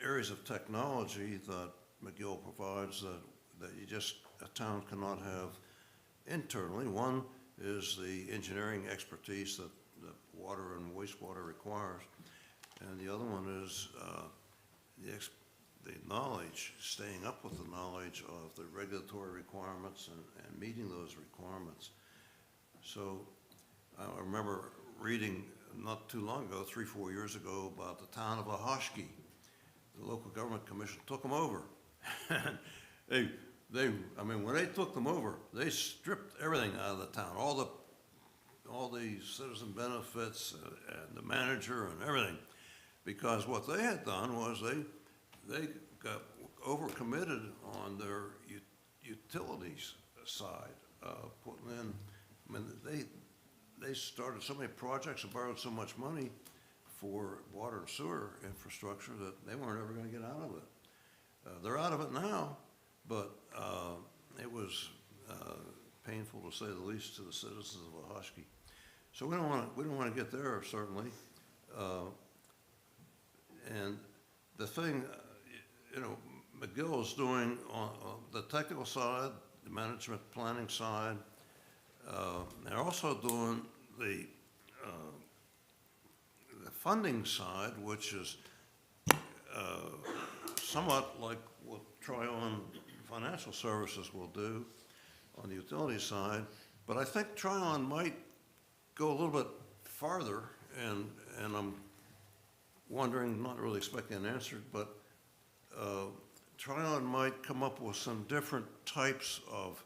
areas of technology that McGill provides that a town cannot have internally. One is the engineering expertise that water and wastewater requires. And the other one is the knowledge, staying up with the knowledge of the regulatory requirements and meeting those requirements. So I remember reading not too long ago, 3-4 years ago, about the town of Ahoskie. The local government commission took them over. And when they took them over, they stripped everything out of the town, all the citizen benefits and the manager and everything. Because what they had done was they got overcommitted on their utilities side, putting in, they started so many projects and borrowed so much money for water and sewer infrastructure that they weren't ever gonna get out of it. They're out of it now, but it was painful to say the least to the citizens of Ahoskie. So we don't wanna get there, certainly. And the thing, McGill is doing on the technical side, the management planning side. They're also doing the funding side, which is somewhat like what Tryon Financial Services will do on the utility side. But I think Tryon might go a little bit farther, and I'm wondering, not really expecting an answer, but Tryon might come up with some different types of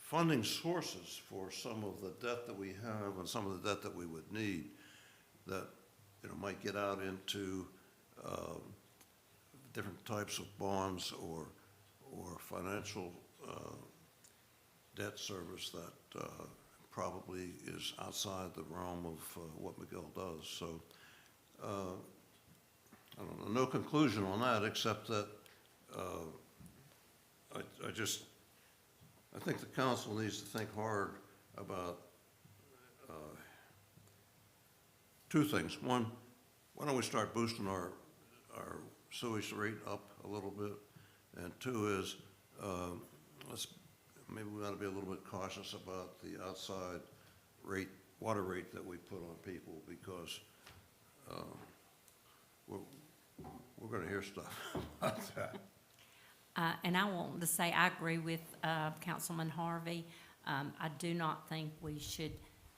funding sources for some of the debt that we have and some of the debt that we would need that, might get out into different types of bonds or financial debt service that probably is outside the realm of what Miguel does. So I don't know, no conclusion on that, except that I think the council needs to think hard about two things. One, why don't we start boosting our sewage rate up a little bit? And two is, maybe we ought to be a little bit cautious about the outside rate, water rate that we put on people, because we're gonna hear stuff about that. And I want to say, I agree with Councilman Harvey. I do not think we should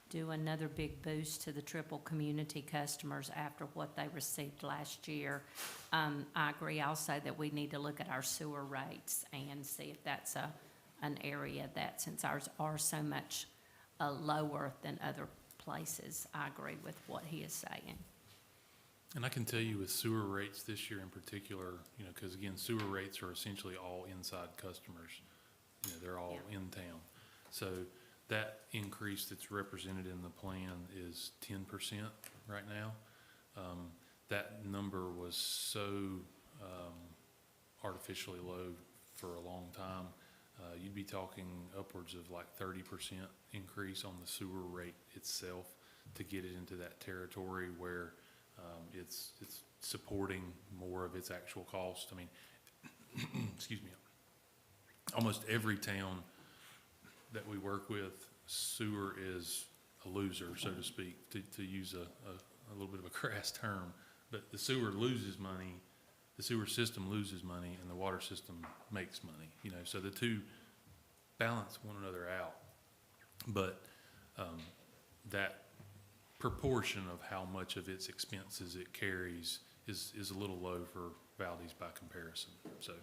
do another big boost to the Triple community customers after what they received last year. I agree also that we need to look at our sewer rates and see if that's an area that, since ours are so much lower than other places, I agree with what he is saying. And I can tell you with sewer rates this year in particular, because again, sewer rates are essentially all inside customers. They're all in town. So that increase that's represented in the plan is 10% right now. That number was so artificially low for a long time. You'd be talking upwards of like 30% increase on the sewer rate itself to get it into that territory where it's supporting more of its actual cost. I mean, excuse me, almost every town that we work with, sewer is a loser, so to speak, to use a little bit of a crass term. But the sewer loses money, the sewer system loses money, and the water system makes money. So the two balance one another out. But that proportion of how much of its expenses it carries is a little low for Valdese by comparison. So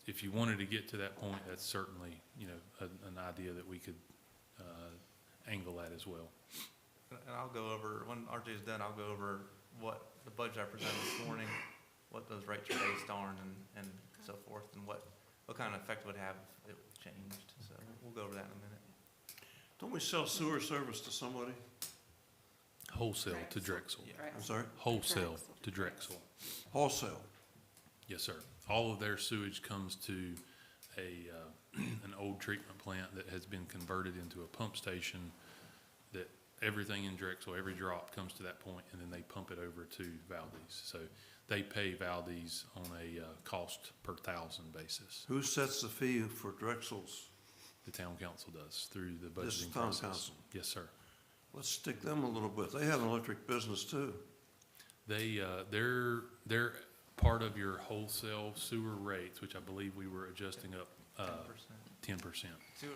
if you wanted to get to that point, that's certainly, an idea that we could angle at as well. And I'll go over, when RJ's done, I'll go over what the budget I presented this morning, what those rates are based on and so forth, and what kind of effect it would have if it changed. So we'll go over that in a minute. Don't we sell sewer service to somebody? Wholesale to Drexel. I'm sorry? Wholesale to Drexel. Wholesale. Yes, sir. All of their sewage comes to an old treatment plant that has been converted into a pump station, that everything in Drexel, every drop comes to that point, and then they pump it over to Valdese. So they pay Valdese on a cost per thousand basis. Who sets the fee for Drexel's? The town council does through the budgeting This process. town council? Yes, sir. Let's stick them a little bit. They have an electric business too. They're part of your wholesale sewer rates, which I believe we were adjusting up 10%. Sewer,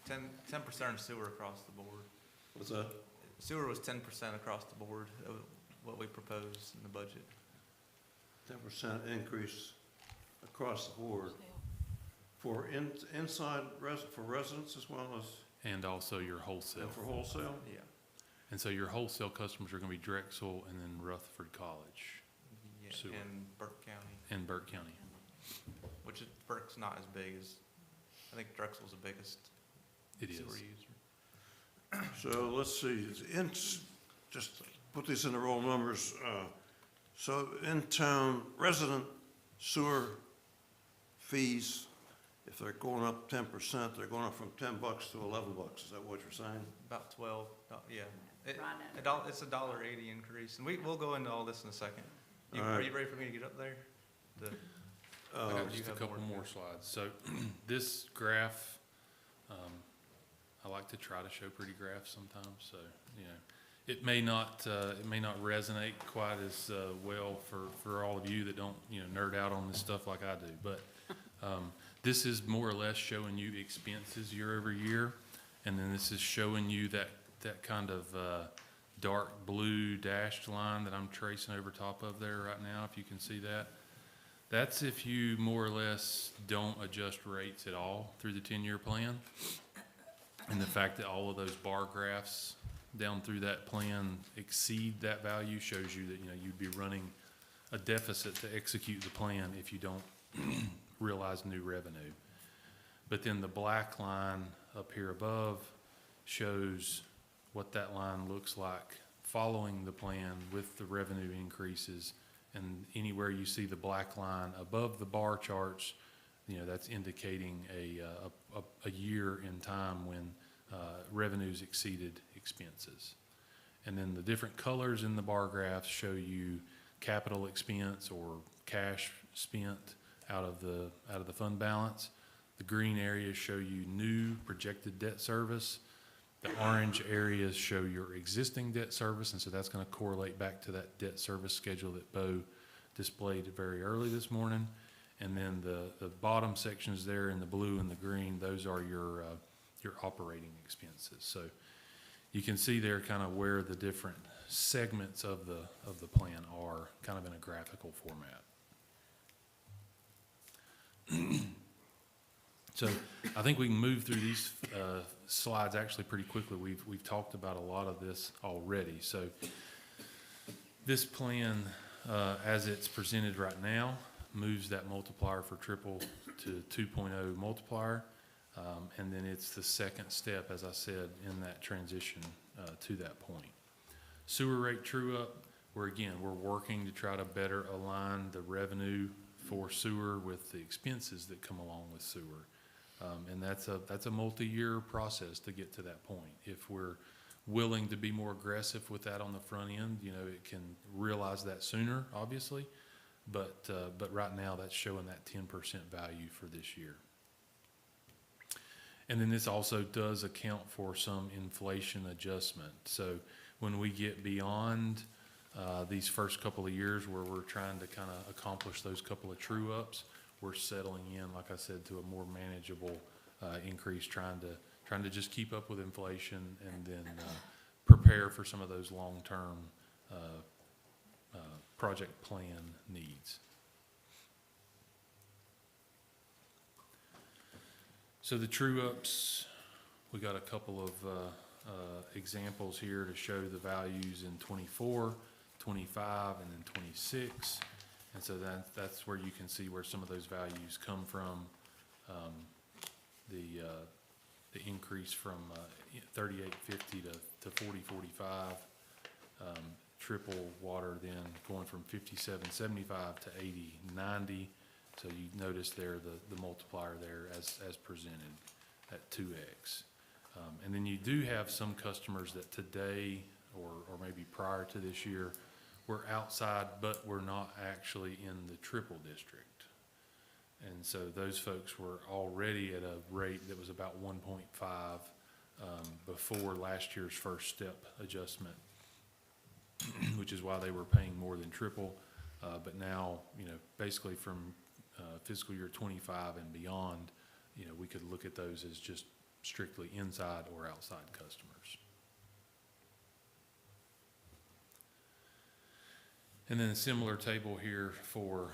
10% sewer across the board. What's that? Sewer was 10% across the board of what we proposed in the budget. 10% increase across the board for inside for residents as well as And also your wholesale. and for wholesale. Yeah. And so your wholesale customers are going to be Drexel and then Rutherford College Yeah, Sewer. in Burke County, and Burke County. which is, Burke's not as big as, I think Drexel's the biggest It is. sewer user. So let's see, just put these into roll numbers. So in-town resident sewer fees, if they're going up 10%, they're going up from $10 to $11. Is that what you're saying? About 12, yeah. Right It's a $1.80 increase, and we'll go into all this in a second. All Are right. you ready for me to get up there? Just a couple more slides. So this graph, I like to try to show pretty graphs sometimes. So, it may not resonate quite as well for all of you that don't, nerd out on this stuff like I do. But this is more or less showing you expenses year over year. And then this is showing you that kind of dark blue dashed line that I'm tracing over top of there right now, if you can see that. That's if you more or less don't adjust rates at all through the 10-year plan. And the fact that all of those bar graphs down through that plan exceed that value shows you that, you know, you'd be running a deficit to execute the plan if you don't realize new revenue. But then the black line up here above shows what that line looks like following the plan with the revenue increases. And anywhere you see the black line above the bar charts, you know, that's indicating a year in time when revenues exceeded expenses. And then the different colors in the bar graphs show you capital expense or cash spent out of the fund balance. The green areas show you new projected debt service. The orange areas show your existing debt service, and so that's going to correlate back to that debt service schedule that Bo displayed very early this morning. And then the bottom sections there in the blue and the green, those are your operating expenses. So you can see there kind of where the different segments of the plan are, kind of in a graphical format. So I think we can move through these slides actually pretty quickly. We've talked about a lot of this already. So this plan, as it's presented right now, moves that multiplier for triple to 2.0 multiplier. And then it's the second step, as I said, in that transition to that point. Sewer rate true up, we're working to try to better align the revenue for sewer with the expenses that come along with sewer. And that's a multi-year process to get to that point. If we're willing to be more aggressive with that on the front end, you know, it can realize that sooner, obviously. But right now, that's showing that 10% value for this year. And then this also does account for some inflation adjustment. So when we get beyond these first couple of years where we're trying to kind of accomplish those couple of true ups, we're settling in, like I said, to a more manageable increase, trying to just keep up with inflation and then prepare for some of those long-term project plan needs. So the true ups, we got a couple of examples here to show the values in 24, 25, and then 26. And so that's where you can see where some of those values come from. The increase from 3850 to 4045. Triple water then going from 5775 to 8090. So you notice there the multiplier there as presented at 2x. And then you do have some customers that today or maybe prior to this year were outside, but were not actually in the triple district. And so those folks were already at a rate that was about 1.5 before last year's first step adjustment, which is why they were paying more than triple. But now, you know, basically from fiscal year 25 and beyond, you know, we could look at those as just strictly inside or outside customers. And then a similar table here for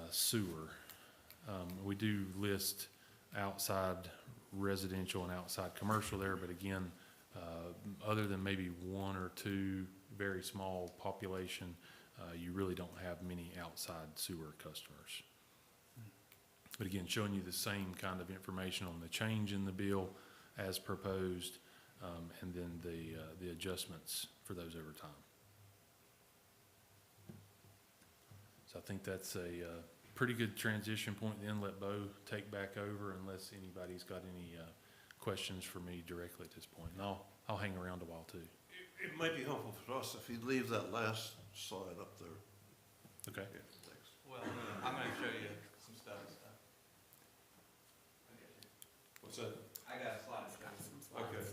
sewer. We do list outside residential and outside commercial there, but again, other than maybe one or two very small population, you really don't have many outside sewer customers. But again, showing you the same kind of information on the change in the bill as proposed, and then the adjustments for those over time. So I think that's a pretty good transition point. Then let Bo take back over unless anybody's got any questions for me directly at this point. And I'll hang around a while too. It might be helpful for us if you'd leave that last slide up there. Okay. Yeah, thanks. Well, I'm going to show you some stuff. What's that? I got a slide. Okay.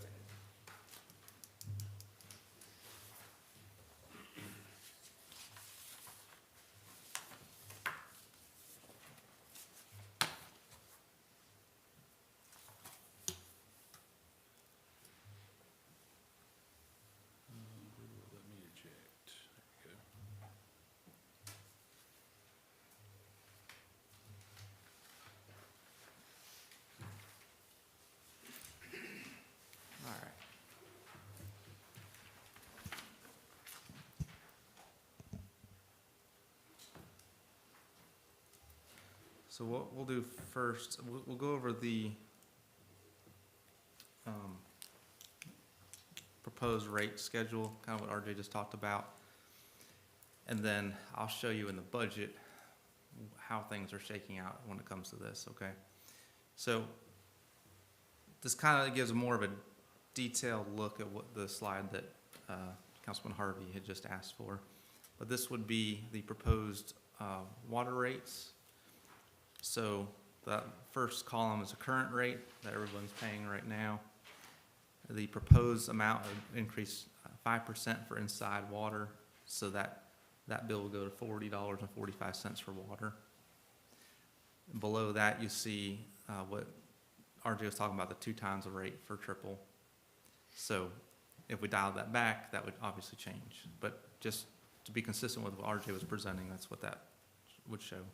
Let me eject. There we go. So what we'll do first, we'll go over the proposed rate schedule, kind of what RJ just talked about. And then I'll show you in the budget how things are shaking out when it comes to this, okay? So this kind of gives more of a detailed look at what the slide that Councilman Harvey had just asked for. But this would be the proposed water rates. So that first column is a current rate that everyone's paying right now. The proposed amount would increase 5% for inside water, so that bill will go to $40.45 for water. Below that, you see what RJ was talking about, the 2 times the rate for triple. So if we dial that back, that would obviously change. But just to be consistent with what RJ was presenting, that's what that would show.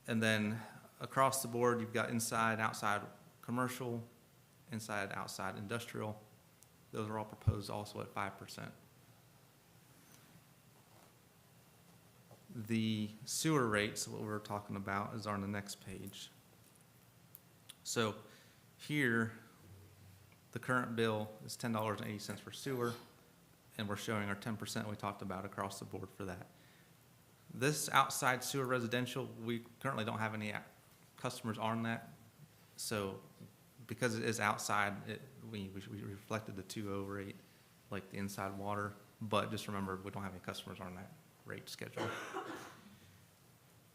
And then across the board, you've got inside, outside commercial, inside, outside industrial. Those are all proposed also at 5%. The sewer rates, what we're talking about, is on the next page. So here, the current bill is $10.80 for sewer, and we're showing our 10% we talked about across the board for that. This outside sewer residential, we currently don't have any customers on that. So because it is outside, we reflected the 2.0 rate, like the inside water, but just remember, we don't have any customers on that rate schedule.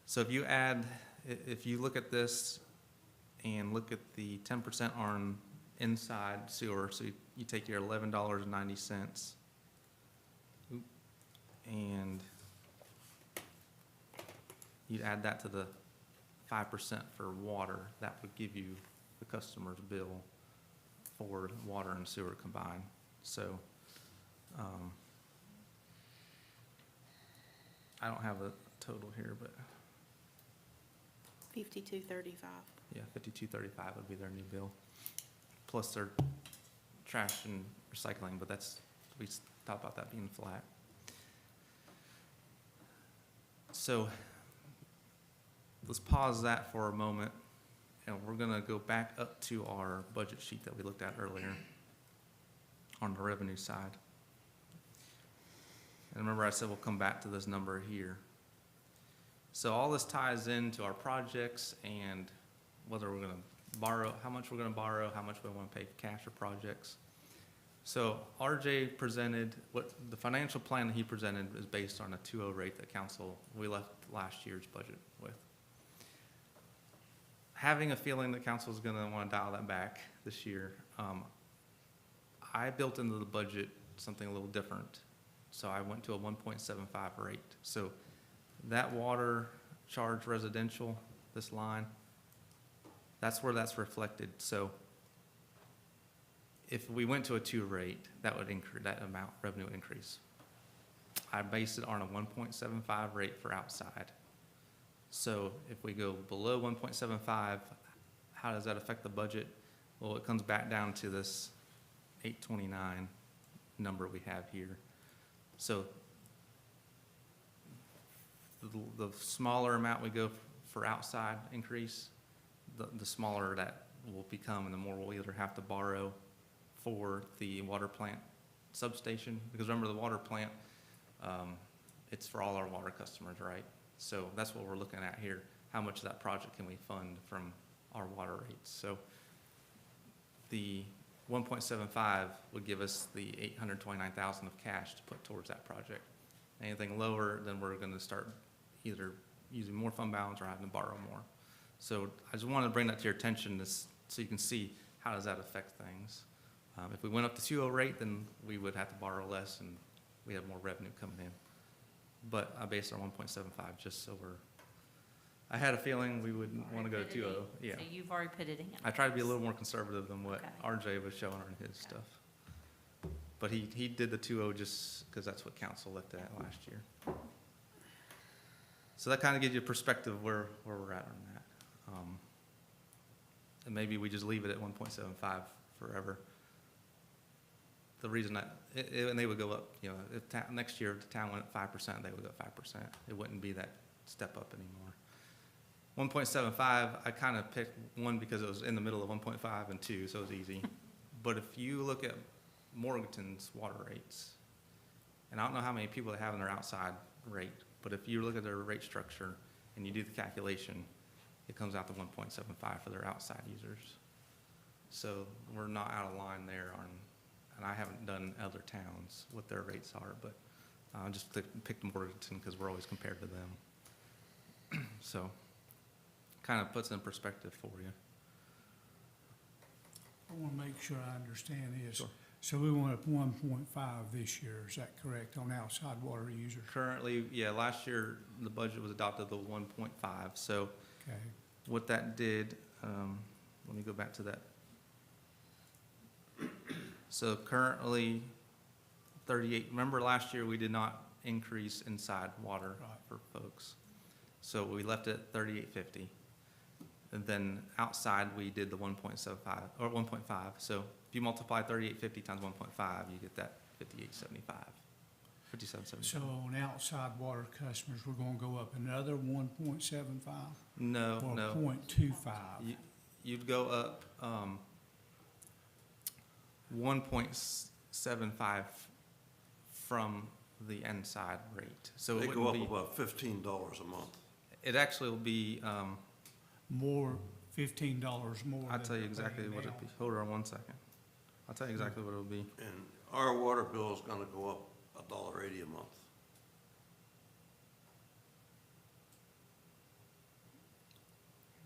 So if you look at this and look at the 10% on inside sewer, so you take your $11.90, and you add that to the 5% for water, that would give you the customer's bill for water and sewer combined. So I don't have a total here, but $52.35. yeah, $52.35 would be their new bill, plus their trash and recycling, but we talked about that being flat. So let's pause that for a moment, and we're gonna go back up to our budget sheet that we looked at earlier on the revenue side. And remember I said we'll come back to this number here. So all this ties into our projects and whether we're gonna borrow, how much we're gonna borrow, how much we wanna pay for cash for projects. So RJ presented, what the financial plan that he presented is based on a 2.0 rate that we left last year's budget with. Having a feeling that council is gonna wanna dial that back this year, I built into the budget something a little different. So I went to a 1.75 rate. So that water charge residential, this line, that's where that's reflected. So if we went to a 2 rate, that would increase, that amount, revenue increase. I based it on a 1.75 rate for outside. So if we go below 1.75, how does that affect the budget? Well, it comes back down to this 829 number we have here. So the smaller amount we go for outside increase, the smaller that will become, and the more we'll either have to borrow for the water plant substation. Because remember, the water plant, it's for all our water customers, right? So that's what we're looking at here. How much of that project can we fund from our water rates? So the 1.75 would give us the $829,000 of cash to put towards that project. Anything lower, then we're going to start either using more fund balance or having to borrow more. So I just wanted to bring that to your attention so you can see how does that affect things. If we went up to 2.0 rate, then we would have to borrow less and we have more revenue coming in. But I based it on 1.75 just so I had a feeling we would want to go to 2.0. Yeah. So you've already put it in. I tried to be a little more conservative than what Okay. RJ was showing on his stuff. But he did the 2.0 just because that's what council looked at last year. So that kind of gives you a perspective of where we're at on that. And maybe we just leave it at 1.75 forever. The reason and they would go up, if next year if the town went at 5%, they would go 5%. It wouldn't be that step up anymore. 1.75, I kind of picked one because it was in the middle of 1.5 and 2, so it was easy. But if you look at Morganton's water rates, and I don't know how many people they have in their outside rate, but if you look at their rate structure and you do the calculation, it comes out to 1.75 for their outside users. So we're not out of line there on, and I haven't done other towns what their rates are, but I just picked Morganton because we're always compared to them. So kind of puts it in perspective for you. I want to make sure I understand this. Sure. So we went up 1.5 this year, is that correct, on outside water users? Currently, yeah, last year, the budget was adopted the 1.5, so Okay, what that did, let me go back to that. So currently, 38, remember last year, we did not increase inside water Right. for folks. So we left it at 38.50. And then outside, we did the 1.75, or 1.5. So if you multiply 38.50 times 1.5, you get that 58.75, 57.75. so on outside water customers, we're going to go up another 1.75? No, Or no. 0.25? You'd go up 1.75 from the inside rate. So They it go wouldn't up be, about $15 a month. it actually will be, More, $15 more. I'll than tell you they're exactly paying what now. it'll be. Hold on one second. I'll tell you exactly what it'll be. And our water bill is gonna go up $1.80 a month.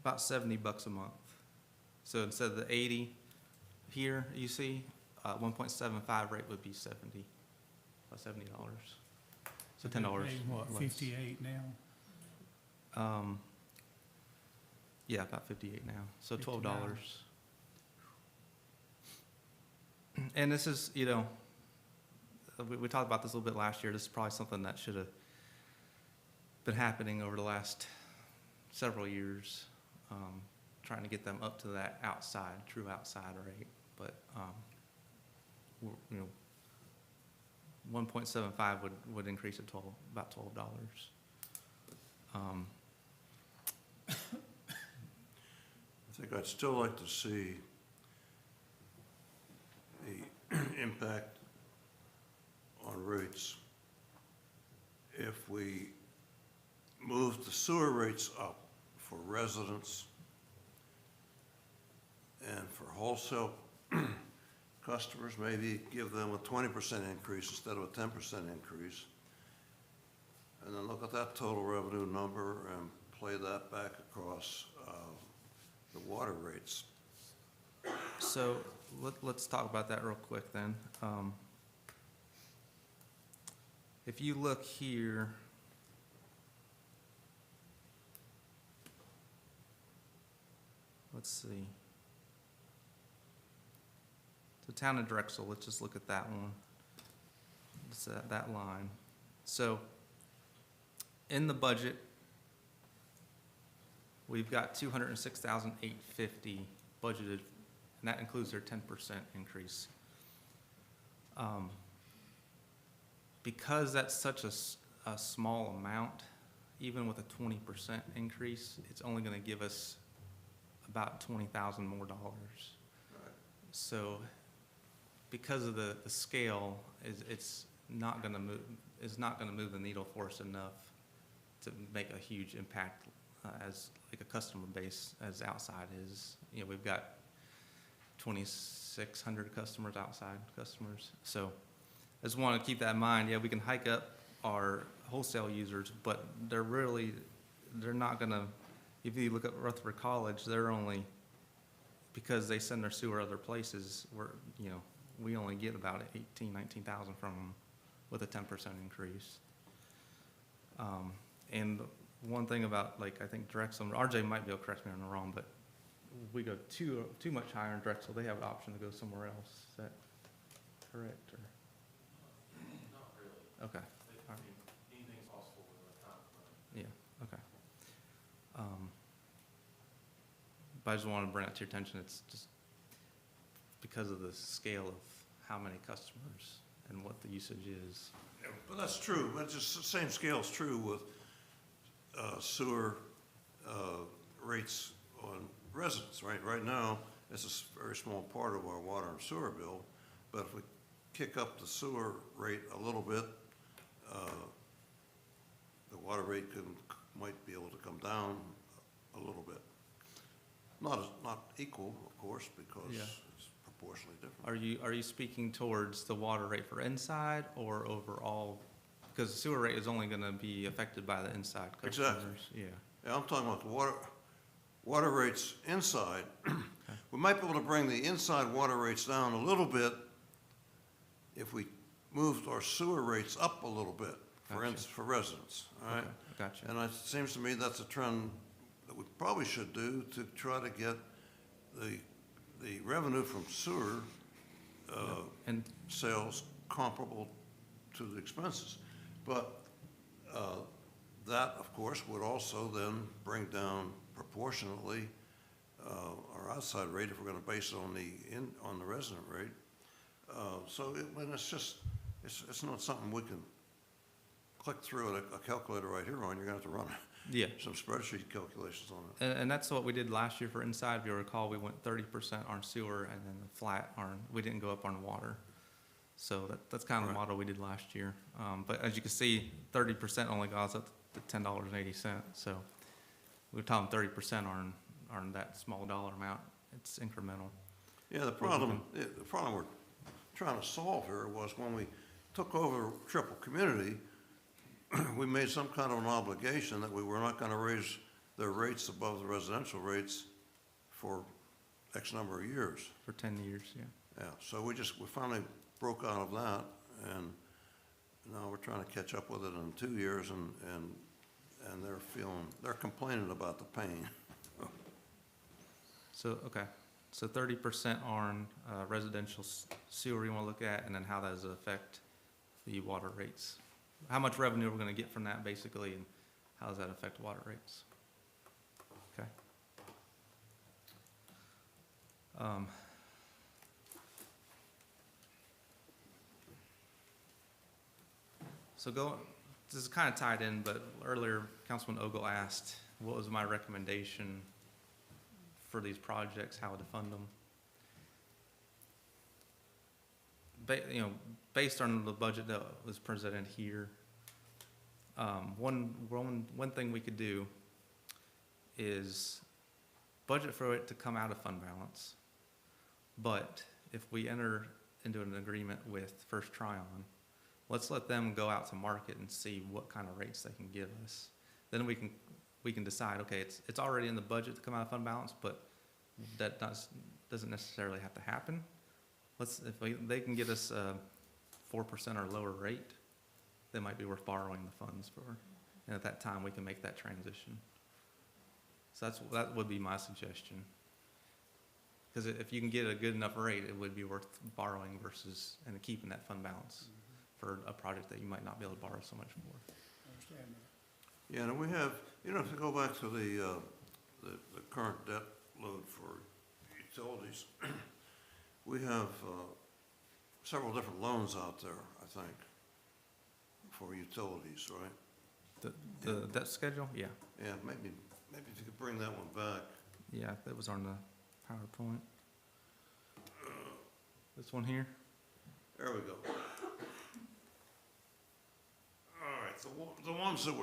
About $70 a month. So instead of the 80 here, you see, 1.75 rate would be 70, about $70. So They're $10 paying what, less. 58 now? Yeah, about 58 now, so $12. 59. And this is, you know, we talked about this a little bit last year. This is probably something that should have been happening over the last several years, trying to get them up to that outside, true outside rate. But, you know, 1.75 would increase it about $12. I think I'd still like to see the impact on rates if we move the sewer rates up for residents and for wholesale customers, maybe give them a 20% increase instead of a 10% increase. And then look at that total revenue number and play that back across the water rates. So let's talk about that real quick then. If you look here, let's see. The town of Drexel, let's just look at that one. It's that line. So in the budget, we've got $206,850 budgeted, and that includes their 10% increase. Because that's such a small amount, even with a 20% increase, it's only gonna give us about $20,000 more dollars. So because of the scale, it's not gonna move the needle for us enough to make a huge impact as like a customer base as outside is. You know, we've got 2,600 customers, outside customers. So I just want to keep that in mind. Yeah, we can hike up our wholesale users, but they're not gonna, if you look at Rutherford College, they're only, because they send their sewer other places, we only get about 19,000 from them with a 10% increase. And one thing about, like, I think Drexel, RJ might be able to correct me if I'm wrong, but we go too much higher in Drexel, they have an option to go somewhere else. Is that correct, or? Not really. Okay. I mean, anything's possible with a time frame. Yeah, okay. But I just wanted to bring it to your attention, it's just because of the scale of how many customers and what the usage is. Yeah, but that's true, but just the same scale is true with sewer, rates on residents, right? Right now, it's a very small part of our water and sewer bill, but if we kick up the sewer rate a little bit, the water rate might be able to come down a little bit. Not equal, of course, because Yeah. it's proportionally different. Are you speaking towards the water rate for inside or overall? Because the sewer rate is only gonna be affected by the inside Exactly. customers. Yeah. Yeah, I'm talking about the water rates inside. We might be able to bring the inside water rates down a little bit if we moved our sewer rates up a little bit Gotcha. for residents, all right? Okay, gotcha. And it seems to me that's a trend that we probably should do to try to get the revenue from sewer And, sales comparable to the expenses. But that, of course, would also then bring down proportionately our outside rate if we're gonna base it on the resident rate. It's not something we can click through a calculator right here on. You're gonna have to run yeah. some spreadsheet calculations on it. And that's what we did last year for inside. If you recall, we went 30% on sewer and then flat on, we didn't go up on water. So that's kind of the Right. model we did last year. But as you can see, 30% only goes up to $10.80. So we're talking 30% on that small dollar amount. It's incremental. Yeah, the problem we're trying to solve here was when we took over Triple Community, we made some kind of an obligation that we were not gonna raise their rates above the residential rates for X number of years. For 10 years, yeah. Yeah, so we finally broke out of that, and now we're trying to catch up with it in 2 years, and they're complaining about the pain. So, okay, so 30% on residential sewer you want to look at, and then how does it affect the water rates? How much revenue we're going to get from that, basically, and how does that affect water rates? Okay. This is kind of tied in, but earlier Councilman Ogle asked, what was my recommendation for these projects, how to fund them? Based on the budget that was presented here, one thing we could do is budget for it to come out of fund balance. But if we enter into an agreement with First Tryon, let's let them go out to market and see what kind of rates they can give us. Then we can decide, okay, it's already in the budget to come out of fund balance, but that doesn't necessarily have to happen. They can get us a 4% or lower rate, that might be worth borrowing the funds for. And at that time, we can make that transition. So that would be my suggestion. Because if you can get a good enough rate, it would be worth borrowing versus, and keeping that fund balance for a project that you might not be able to borrow so much for. Understand that. Yeah, and we have, if you go back to the current debt load for utilities, we have several different loans out there, I think, for utilities, right? The debt schedule, yeah. Yeah, maybe if you could bring that one back. Yeah, that was on the PowerPoint. This one here? There we go. All right, the ones that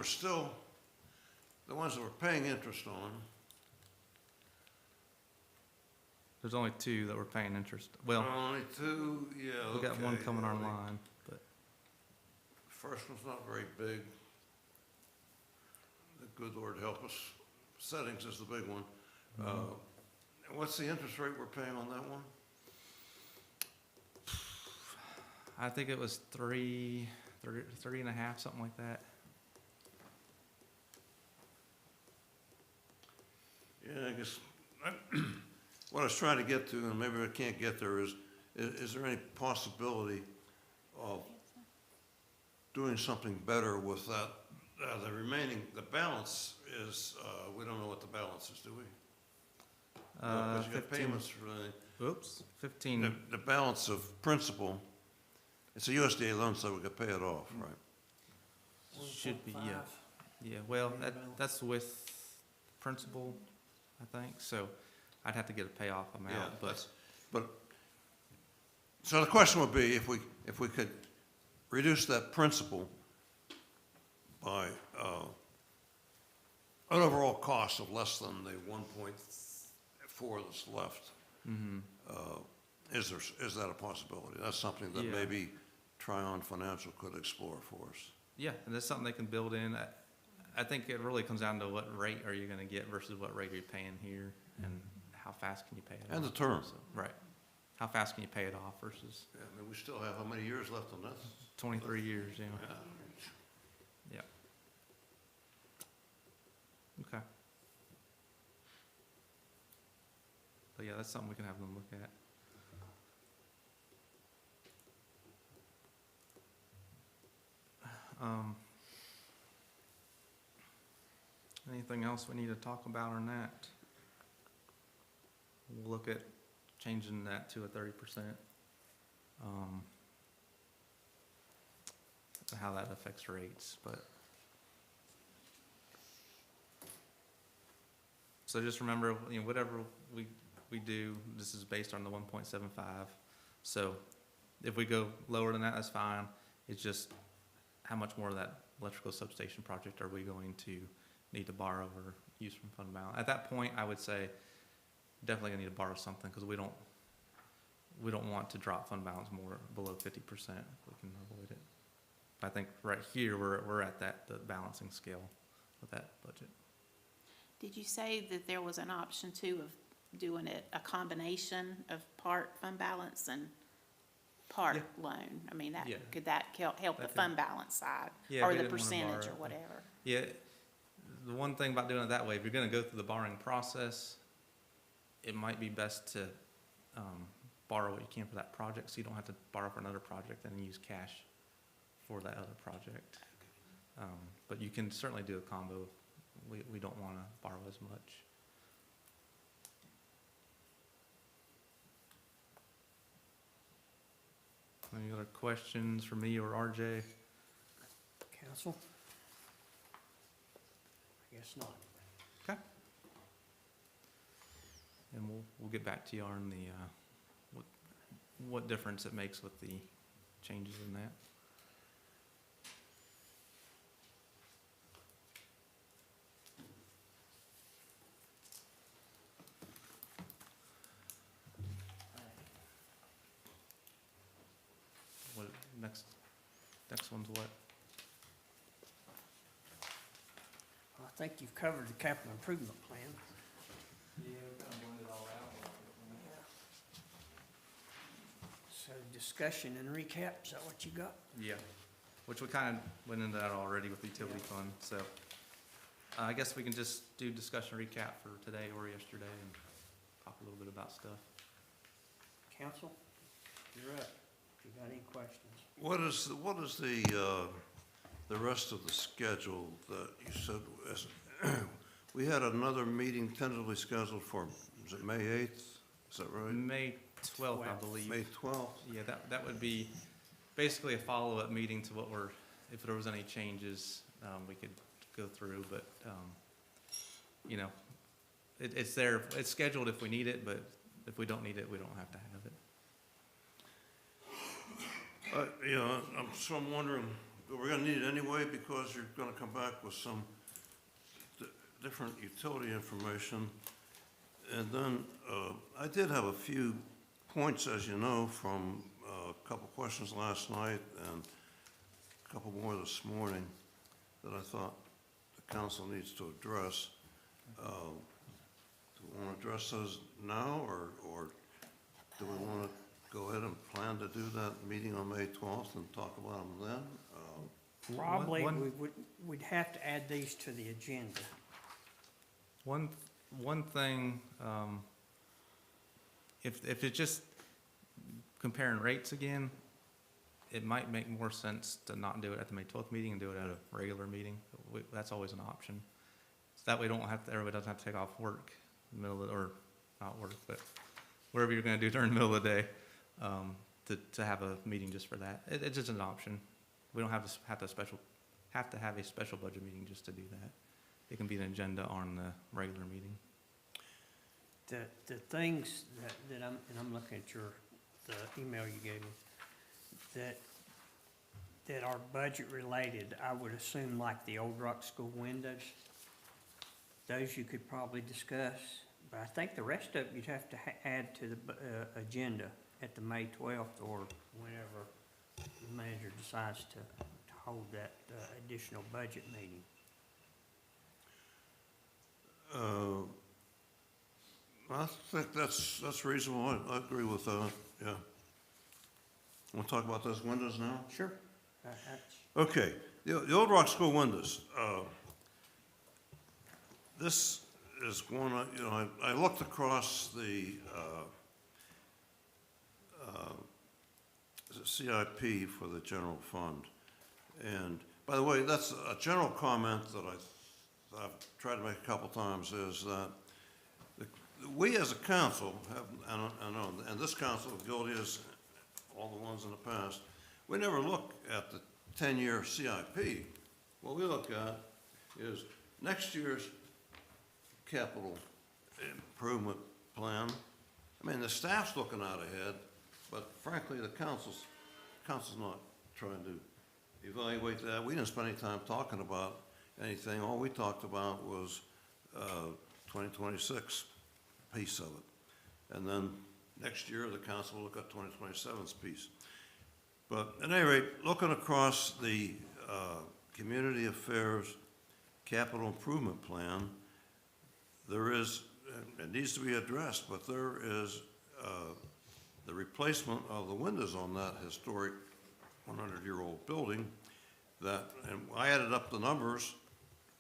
we're paying interest on, There's only two that we're paying interest. Well, only two, yeah, we got one okay, coming yeah, online, but First one's not very big. The good Lord help us. Settings is the big one. What's the interest rate we're paying on that one? I think it was three and a half, something like that. Yeah, I guess, what I was trying to get to, and maybe I can't get there, is there any possibility of doing something better with that? The balance is, we don't know what the balance is, do we? Because you got 15 payments for Oops, 15. the balance of principal. It's a USDA loan, so we could pay it off, right? Should be, yeah. Yeah, well, that's with principal. I think, so I'd have to get a payoff Yeah, amount, but so the question would be, if we could reduce that principal by, an overall cost of less than the 1.4 that's left, is that a possibility? That's something that Yeah. maybe Tryon Financial could explore for us. yeah, and that's something they can build in. I think it really comes down to what rate are you gonna get versus what rate are you paying here, and how fast can you pay it off? And the term. So, right. How fast can you pay it off versus Yeah, I mean, we still have how many years left on this? 23 years, you know? Yeah. Okay. But yeah, that's something we can have them look at. Anything else we need to talk about on that? We'll look at changing that to a 30%. How that affects rates, but. So just remember, whatever we do, this is based on the 1.75. So if we go lower than that, that's fine. It's just how much more of that electrical substation project are we going to need to borrow or use from fund balance? At that point, I would say definitely gonna need to borrow something, because we don't want to drop fund balance more below 50% if we can avoid it. I think right here, we're at the balancing scale with that budget. Did you say that there was an option too of doing it, a combination of part fund balance and part Yeah. loan? I mean, Yeah. could that help the That could- fund balance side? Yeah, Or if we the didn't wanna percentage borrow or it. whatever? Yeah, the one thing about doing it that way, if you're gonna go through the borrowing process, it might be best to borrow what you can for that project, so you don't have to borrow for another project and then use cash for that other project. But you can certainly do a combo. We don't wanna borrow as much. Any other questions for me or RJ? Council? I guess not. Okay. And we'll get back to you on the, what difference it makes with the changes in that. What, next one's what? I think you've covered the capital improvement plan. Yeah, we kind of blended all out. So discussion and recap, is that what you got? Yeah, which we kind of went into that already with the utility fund, so I guess we can just do discussion recap for today or yesterday and talk a little bit about stuff. Council, you're up. If you got any questions? What is the rest of the schedule that you said, we had another meeting tentatively scheduled for, is it May 8th? Is that right? May 12th, I believe. May 12th? Yeah, that would be basically a follow-up meeting to what if there was any changes, we could go through, but, it's there, it's scheduled if we need it, but if we don't need it, we don't have to have it. So I'm wondering, we're gonna need it anyway because you're gonna come back with some different utility information. And then, I did have a few points, as you know, from a couple questions last night and a couple more this morning that I thought the council needs to address. Do we want to address those now, or do we want to go ahead and plan to do that meeting on May 12th and talk about them then? Probably, One- we'd have to add these to the agenda. One thing, if it's just comparing rates again, it might make more sense to not do it at the May 12th meeting and do it at a regular meeting. That's always an option. So that way everybody doesn't have to take off work in the middle of, or not work, but whatever you're gonna do during the middle of the day, to have a meeting just for that. It's just an option. We don't have to have a special budget meeting just to do that. It can be an agenda on the regular meeting. the things that I'm looking at the email you gave me, that are budget related, I would assume like the Old Rock School windows, those you could probably discuss, but I think the rest of it you'd have to add to the agenda at the May 12th or whenever the manager decides to hold that additional budget meeting. I think that's reasonable. I agree with that, yeah. Want to talk about those windows now? Sure. Okay, the Old Rock School windows. This is one, I looked across the CIP for the general fund. And by the way, that's a general comment that I've tried to make a couple times, is that we as a council have, and this council, guilty as all the ones in the past, we never look at the 10-year CIP. What we look at is next year's capital improvement plan. I mean, the staff's looking out ahead, but frankly, the council's not trying to evaluate that. We didn't spend any time talking about anything. All we talked about was 2026 piece of it. And then next year, the council will look at 2027's piece. But at any rate, looking across the Community Affairs Capital Improvement Plan, there is, it needs to be addressed, but there is the replacement of the windows on that historic 100-year-old building that, and I added up the numbers,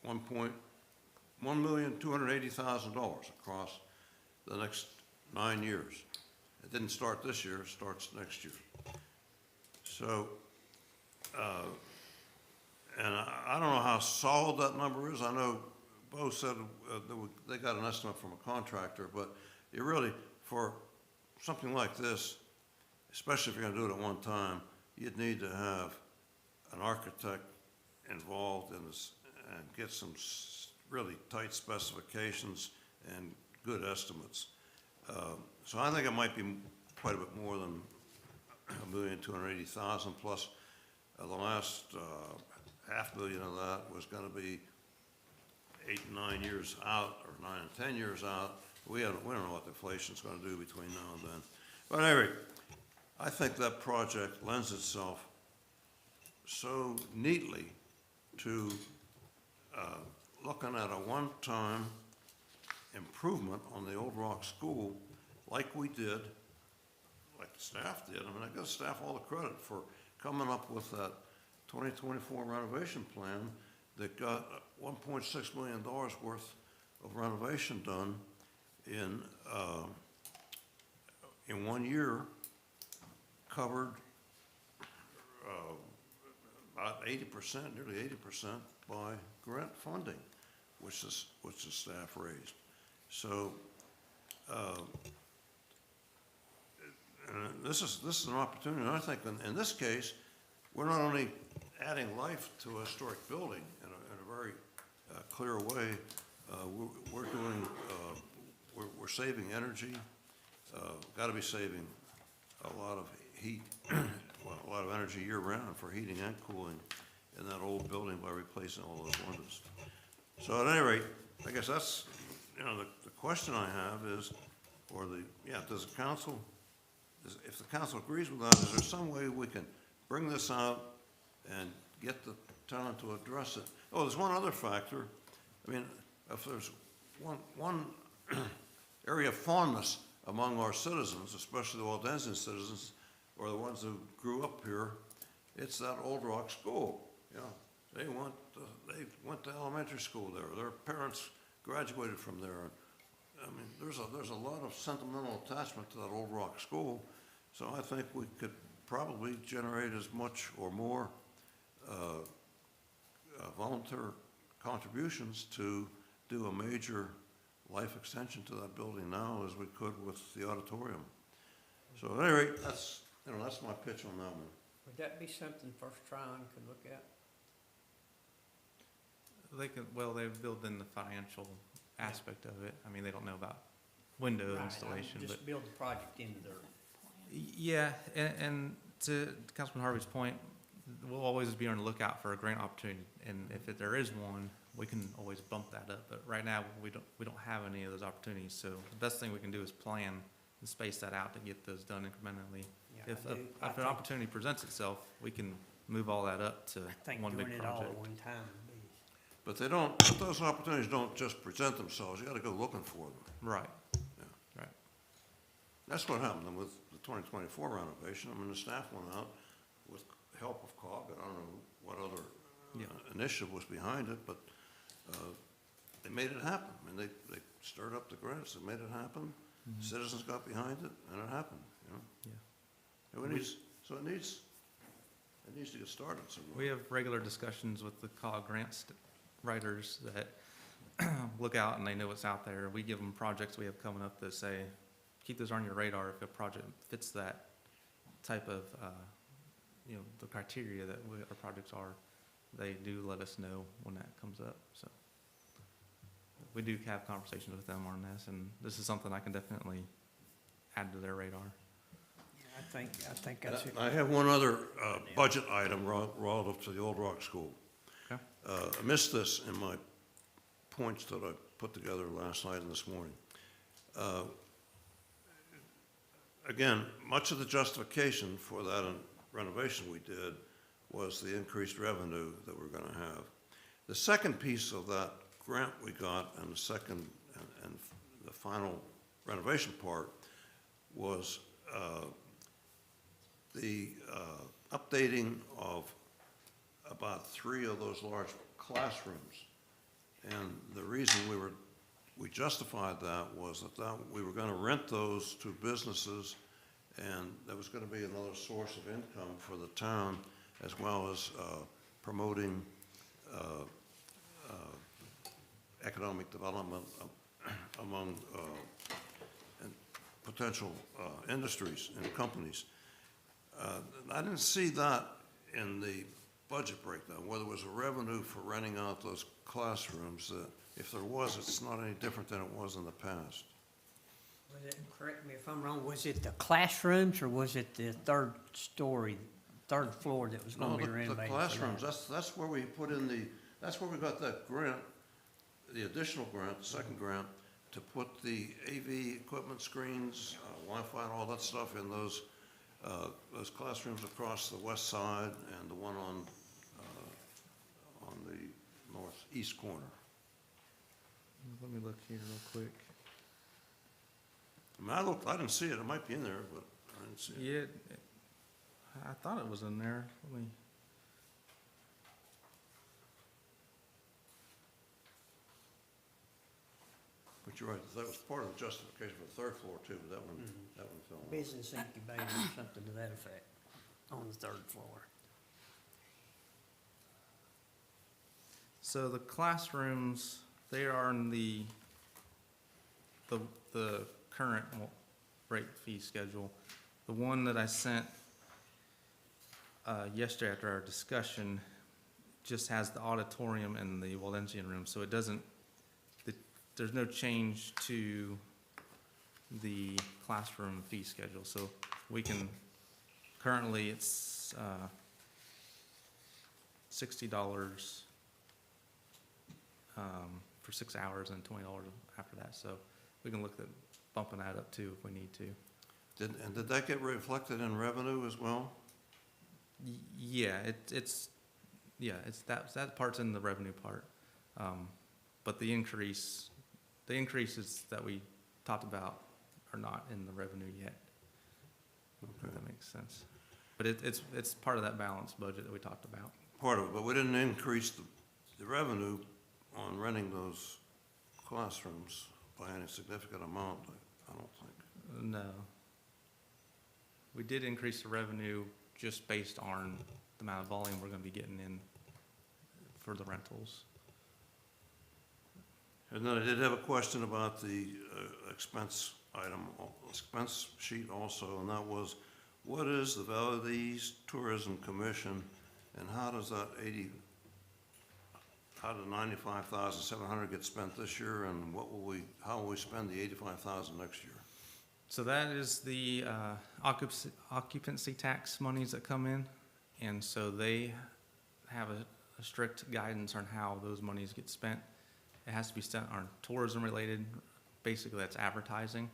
$1,280,000 across the next 9 years. It didn't start this year, it starts next year. So, and I don't know how solid that number is. I know Bo said they got an estimate from a contractor, but you really, for something like this, especially if you're gonna do it at one time, you'd need to have an architect involved in this and get some really tight specifications and good estimates. So I think it might be quite a bit more than $1,280,000 plus the last $500,000 of that was going to be 8 and 9 years out, or 9 and 10 years out. We don't know what the inflation's going to do between now and then. But anyway, I think that project lends itself so neatly to looking at a one-time improvement on the Old Rock School like we did, like the staff did. I mean, I give staff all the credit for coming up with that 2024 renovation plan that got $1.6 million worth of renovation done in 1 year, covered about 80%, nearly 80% by grant funding, which the staff raised. So, and this is an opportunity. And I think in this case, we're not only adding life to a historic building in a very clear way. We're saving energy. Got to be saving a lot of heat, well, a lot of energy year-round for heating and cooling in that old building by replacing all those windows. So at any rate, I guess that's, the question I have is, does the council, if the council agrees with that, is there some way we can bring this out and get the town to address it? Oh, there's one other factor. I mean, if there's one area of fondness among our citizens, especially the Valdese citizens, or the ones who grew up here, it's that Old Rock School. They went to elementary school there. Their parents graduated from there. I mean, there's a lot of sentimental attachment to that Old Rock School. So I think we could probably generate as much or more volunteer contributions to do a major life extension to that building now as we could with the auditorium. So at any rate, that's my pitch on that one. Would that be something First Tryon could look at? They build in the financial aspect of it. I mean, they don't know about window Right, installation, but. just build the project into their, Yeah, and to Councilman Harvey's point, we'll always be on the lookout for a grant opportunity, and if there is one, we can always bump that up, but right now, we don't have any of those opportunities, so the best thing we can do is plan and space that out to get those done incrementally. yeah, If I an think, opportunity presents itself, we can move all that up to I think one big doing it all project. at one time would be. But but those opportunities don't just present themselves, you gotta go looking for them. Right, Yeah. right. That's what happened with the 2024 renovation. I mean, the staff went out with help of COG, I don't know what other Yeah. initiative was behind it, but they made it happen. I mean, they stirred up the grants, they made it happen. Citizens got behind it, and it happened, you know? Yeah. And it needs to get started somewhere. We have regular discussions with the COG grants writers that look out and they know what's out there. We give them projects we have coming up that say, keep those on your radar if a project fits that type of, the criteria that our projects are. They do let us know when that comes up, so. We do have conversations with them on this, and this is something I can definitely add to their radar. I think that's it. I have one other budget item relative to the Old Rock School. Okay. I missed this in my points that I put together last night and this morning. Again, much of the justification for that renovation we did was the increased revenue that we're going to have. The second piece of that grant we got, and the second and the final renovation part, was the updating of about 3 of those large classrooms. And the reason we justified that was that we were gonna rent those to businesses, and that was gonna be another source of income for the town, as well as promoting economic development among and potential industries and companies. I didn't see that in the budget breakdown, whether it was a revenue for renting out those classrooms. If there was, it's not any different than it was in the past. Was it, correct me if I'm wrong, was it the classrooms or was it the third floor that was No, gonna be the renovated? for classrooms, that? that's where we put in that's where we got that grant, the additional grant, the second grant, to put the AV equipment screens, Wi-Fi and all that stuff in those classrooms across the west side and the one on the northeast corner. Let me look here real quick. I mean, I didn't see it, it might be in there, but I didn't see it. Yeah, I thought it was in there. Let me. But you're right, that was part of the justification for the third floor too, but that one fell off. Business incubator or something to that effect on the third floor. So the classrooms, they are in the current rate fee schedule. The one that I sent yesterday after our discussion just has the auditorium and the Waldensian room, so it doesn't, there's no change to the classroom fee schedule. So we can, currently it's $60 for 6 hours and $20 after that. So we can look at bumping that up too if we need to. Did that get reflected in revenue as well? Yeah, it's that part's in the revenue part. But the increases that we talked about are not in the revenue yet. If that makes sense. But it's part of that balanced budget that we talked about. Part of it, but we didn't increase the revenue on renting those classrooms by any significant amount, I don't think. No. We did increase the revenue just based on the amount of volume we're gonna be getting in for the rentals. And then I did have a question about the expense sheet also, and that was, what is the Valdese Tourism Commission, and how does that how did 95,700 get spent this year, and how will we spend the 85,000 next year? So that is the occupancy tax monies that come in, and so they have a strict guidance on how those monies get spent. It has to be spent on tourism related, basically that's advertising.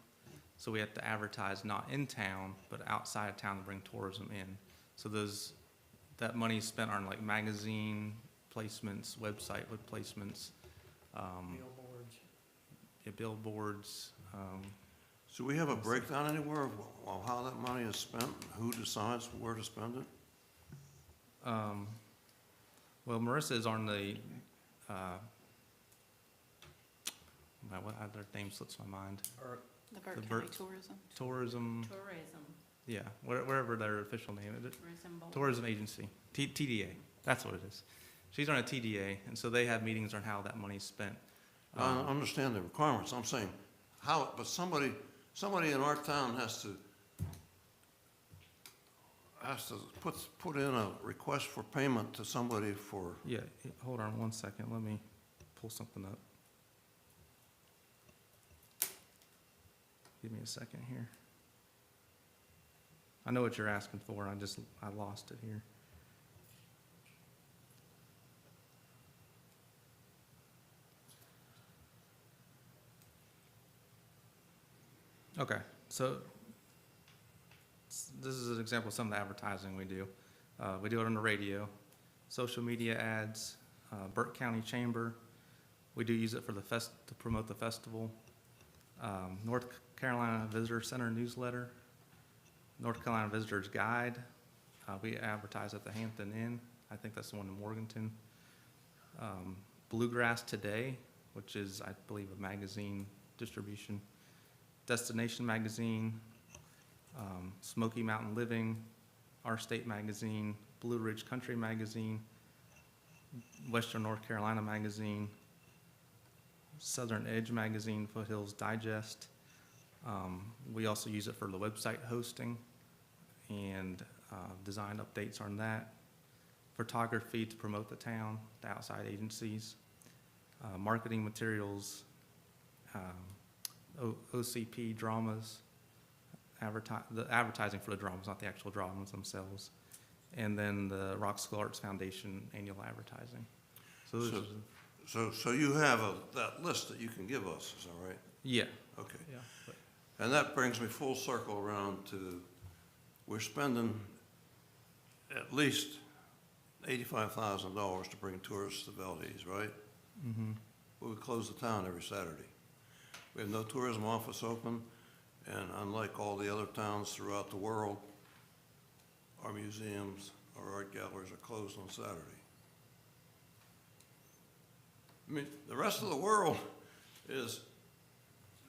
So we have to advertise not in town, but outside of town to bring tourism in. So that money is spent on like magazine placements, website placements, Billboards. billboards. So we have a breakdown anywhere of how that money is spent, who decides where to spend it? Well, Marissa is on the, what other name slips my mind? The Burke The County Burke- Tourism. Tourism, Tourism, yeah, wherever their official name is. tourism board. Tourism Agency, TDA, that's what it is. She's on a TDA, and so they have meetings on how that money's spent. I understand the requirements, I'm saying how, but somebody in our town has to put in a request for payment to somebody for, Yeah, hold on one second, let me pull something up. Give me a second here. I know what you're asking for, I lost it here. Okay, so this is an example of some of the advertising we do. We do it on the radio, social media ads, Burke County Chamber. We do use it for to promote the festival. North Carolina Visitor Center newsletter, North Carolina Visitors Guide. We advertise at the Hampton Inn. I think that's the one in Morganton. Bluegrass Today, which is, I believe, a magazine distribution. Destination Magazine, Smoky Mountain Living, Our State Magazine, Blue Ridge Country Magazine, Western North Carolina Magazine, Southern Edge Magazine, Foothills Digest. We also use it for the website hosting and design updates on that. Photography to promote the town, the outside agencies. Marketing materials, OCP dramas, the advertising for the dramas, not the actual dramas themselves. And then the Roxville Arts Foundation annual advertising. So those are, so you have that list that you can give us, is that right? yeah, Okay. yeah. But And that brings me full circle around to, we're spending at least $85,000 to bring tourists to Valdese, right? But we close the town every Saturday. We have no tourism office open, and unlike all the other towns throughout the world, our museums, our art galleries are closed on Saturday. I mean, the rest of the world is,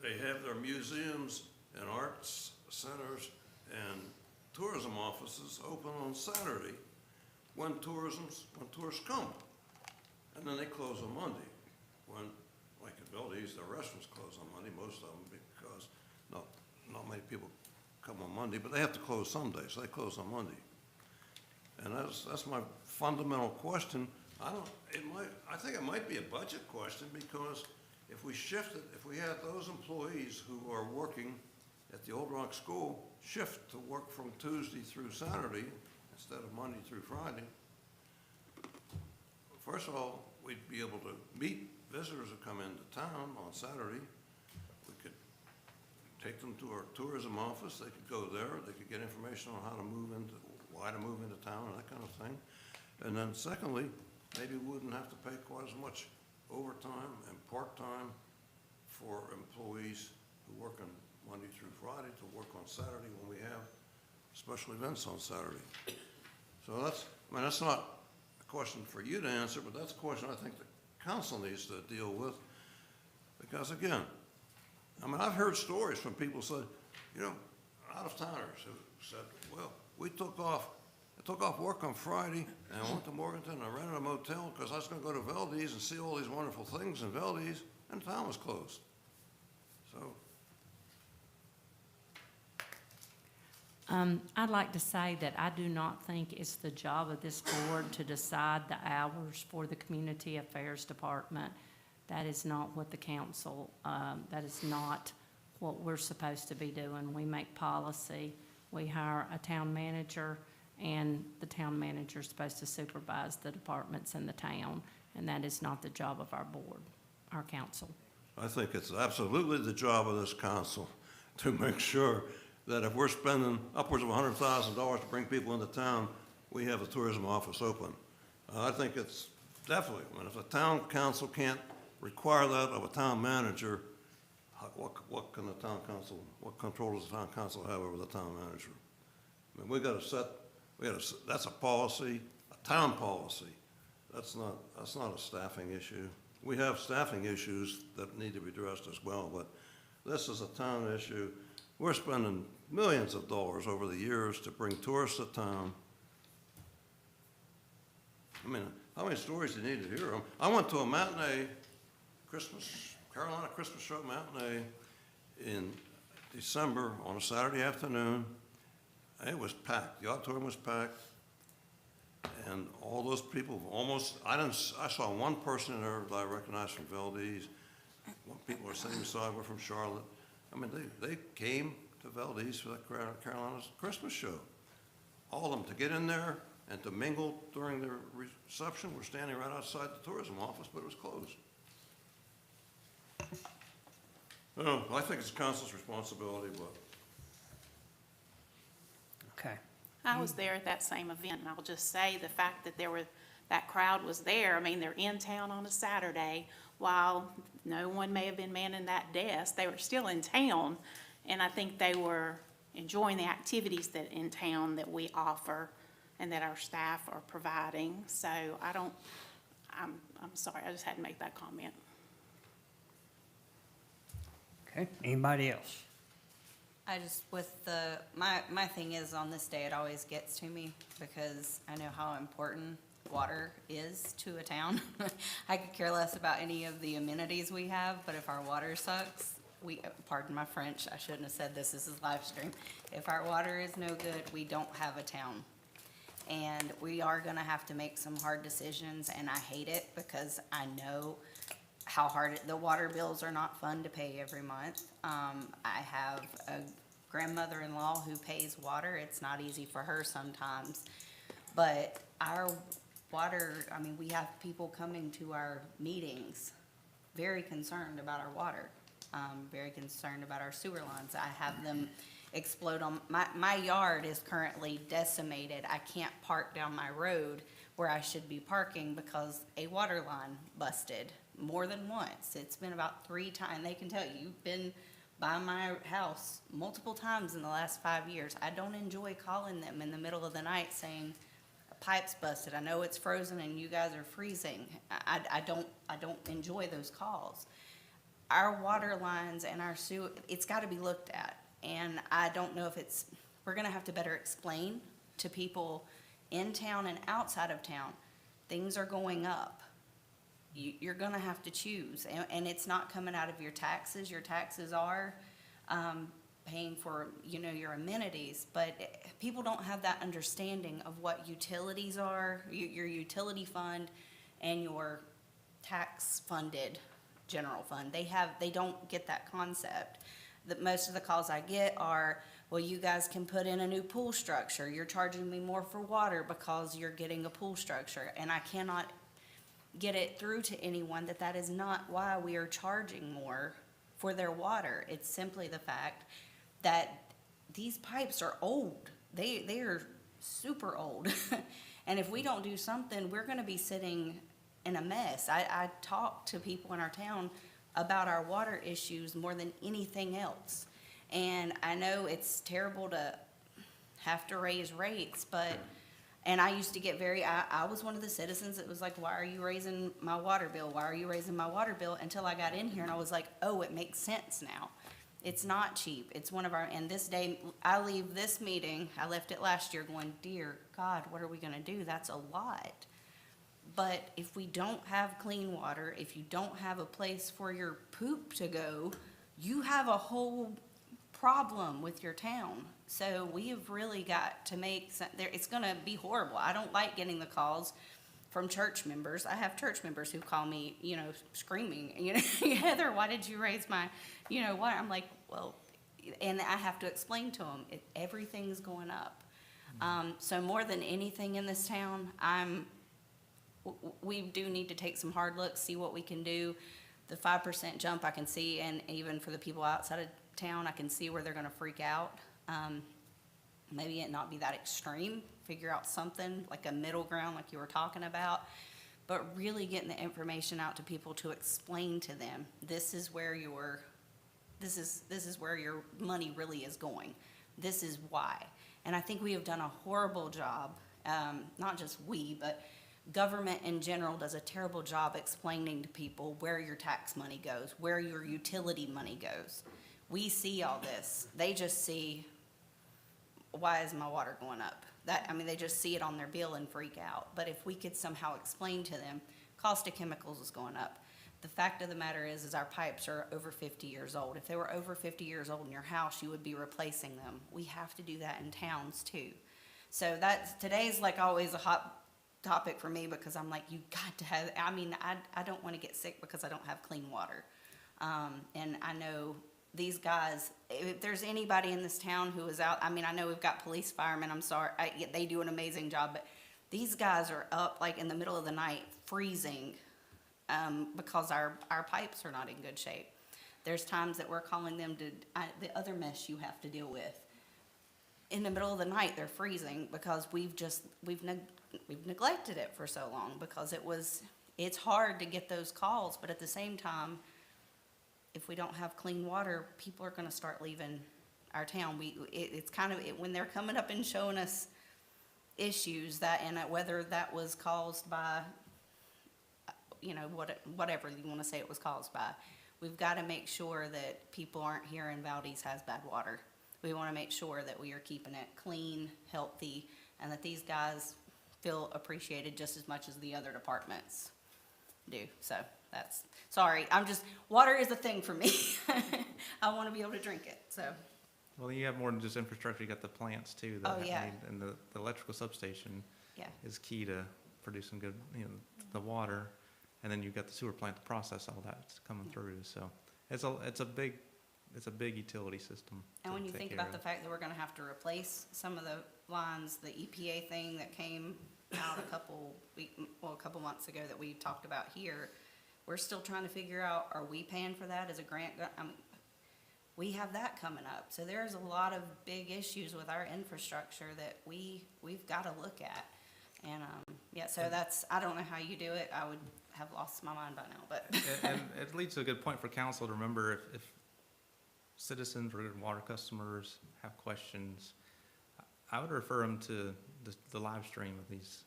they have their museums and arts centers and tourism offices open on Saturday when tourists come. And then they close on Monday. When, like at Valdese, the restaurants close on Monday, most of them, because not many people come on Monday, but they have to close some days, so they close on Monday. And that's my fundamental question. I think it might be a budget question, because if we shifted, if we had those employees who are working at the Old Rock School shift to work from Tuesday through Saturday instead of Monday through Friday, first of all, we'd be able to meet visitors who come into town on Saturday. We could take them to our tourism office. They could go there. They could get information on why to move into town and that kind of thing. And then secondly, maybe we wouldn't have to pay quite as much overtime and part-time for employees who work on Monday through Friday to work on Saturday when we have special events on Saturday. So that's not a question for you to answer, but that's a question I think the council needs to deal with. Because again, I've heard stories from people say, out-of-towners who said, well, I took off work on Friday, and I went to Morganton, and I rented a motel because I was going to go to Valdese and see all these wonderful things in Valdese, and the town was closed. So, I'd like to say that I do not think it's the job of this board to decide the hours for the Community Affairs Department. That is not what the council, that is not what we're supposed to be doing. We make policy, we hire a town manager, and the town manager is supposed to supervise the departments in the town, and that is not the job of our board, our council. I think it's absolutely the job of this council to make sure that if we're spending upwards of $100,000 to bring people into town, we have the tourism office open. I think it's definitely, if the town council can't require that of a town manager, what can the town council, what control does the town council have over the town manager? I mean, that's a policy, a town policy. That's not a staffing issue. We have staffing issues that need to be addressed as well, but this is a town issue. We're spending millions of dollars over the years to bring tourists to town. I mean, how many stories do you need to hear? I went to a matinee, Carolina Christmas show matinee in December on a Saturday afternoon. It was packed. The auditorium was packed. And all those people I saw one person in there that I recognized from Valdese. One people were sitting beside were from Charlotte. I mean, they came to Valdese for the Carolina's Christmas show. All of them to get in there and to mingle during the reception. We're standing right outside the tourism office, but it was closed. No, I think it's council's responsibility, but Okay. I was there at that same event, and I'll just say the fact that that crowd was there, I mean, they're in town on a Saturday, while no one may have been manning that desk, they were still in town, and I think they were enjoying the activities that in town that we offer and that our staff are providing. So I'm sorry, I just had to make that comment. Okay, anybody else? I just, my thing is on this day, it always gets to me because I know how important water is to a town. I could care less about any of the amenities we have, but if our water sucks, pardon my French, I shouldn't have said this is live stream. If our water is no good, we don't have a town. And we are gonna have to make some hard decisions, and I hate it because I know how hard the water bills are not fun to pay every month. I have a grandmother-in-law who pays water. It's not easy for her sometimes. But our water, I mean, we have people coming to our meetings very concerned about our water, very concerned about our sewer lines. I have them explode on, my yard is currently decimated. I can't park down my road where I should be parking because a water line busted more than once. It's been about 3 times. They can tell you, you've been by my house multiple times in the last 5 years. I don't enjoy calling them in the middle of the night saying, a pipe's busted. I know it's frozen and you guys are freezing. I don't enjoy those calls. Our water lines and our sewer, it's got to be looked at. And I don't know if we're going to have to better explain to people in town and outside of town. Things are going up. You're going to have to choose, and it's not coming out of your taxes. Your taxes are paying for, your amenities, but people don't have that understanding of what utilities are, your utility fund, and your tax-funded general fund. They don't get that concept. Most of the calls I get are, well, you guys can put in a new pool structure. You're charging me more for water because you're getting a pool structure, and I cannot get it through to anyone that is not why we are charging more for their water. It's simply the fact that these pipes are old. They are super old. And if we don't do something, we're going to be sitting in a mess. I talk to people in our town about our water issues more than anything else. And I know it's terrible to have to raise rates, and I used to get I was one of the citizens that was like, why are you raising my water bill? Why are you raising my water bill? Until I got in here and I was like, oh, it makes sense now. It's not cheap. It's and this day, I leave this meeting, I left it last year going, dear God, what are we gonna do? That's a lot. But if we don't have clean water, if you don't have a place for your poop to go, you have a whole problem with your town. So we have really got to make, it's gonna be horrible. I don't like getting the calls from church members. I have church members who call me, you know, screaming, you know, Heather, why did you raise my, you know, what? I'm like, well, and I have to explain to them, everything's going up. So more than anything in this town, we do need to take some hard looks, see what we can do. The 5% jump I can see, and even for the people outside of town, I can see where they're gonna freak out. Maybe it not be that extreme, figure out something like a middle ground like you were talking about, but really getting the information out to people to explain to them, this is where your money really is going. This is why. And I think we have done a horrible job, not just we, but government in general does a terrible job explaining to people where your tax money goes, where your utility money goes. We see all this. They just see, why is my water going up? They just see it on their bill and freak out. But if we could somehow explain to them, cost of chemicals is going up. The fact of the matter is our pipes are over 50 years old. If they were over 50 years old in your house, you would be replacing them. We have to do that in towns too. So today's like always a hot topic for me, because I'm like, you got to have, I don't want to get sick because I don't have clean water. And I know these guys, if there's anybody in this town who is out, I know we've got police, firemen, I'm sorry, they do an amazing job, but these guys are up like in the middle of the night freezing because our pipes are not in good shape. There's times that we're calling them to, the other mess you have to deal with. In the middle of the night, they're freezing because we've neglected it for so long, because it's hard to get those calls, but at the same time, if we don't have clean water, people are gonna start leaving our town. It's kind of, when they're coming up and showing us issues and whether that was caused by, you know, whatever you wanna say it was caused by, we've gotta make sure that people aren't hearing Valdese has bad water. We wanna make sure that we are keeping it clean, healthy, and that these guys feel appreciated just as much as the other departments do. So water is a thing for me. I want to be able to drink it, so. Well, you have more than just infrastructure, you got the plants too. Oh, yeah. And the electrical substation Yeah. is key to producing good, the water. And then you've got the sewer plant to process all that coming through, so it's a big utility system. And when you take think care about the of. fact that we're gonna have to replace some of the lines, the EPA thing that came out a couple months ago that we talked about here, we're still trying to figure out, are we paying for that as a grant? We have that coming up. So there's a lot of big issues with our infrastructure that we've gotta look at. And, so I don't know how you do it. I would have lost my mind by now, but. And it leads to a good point for council to remember, if citizens or water customers have questions, I would refer them to the live stream of these,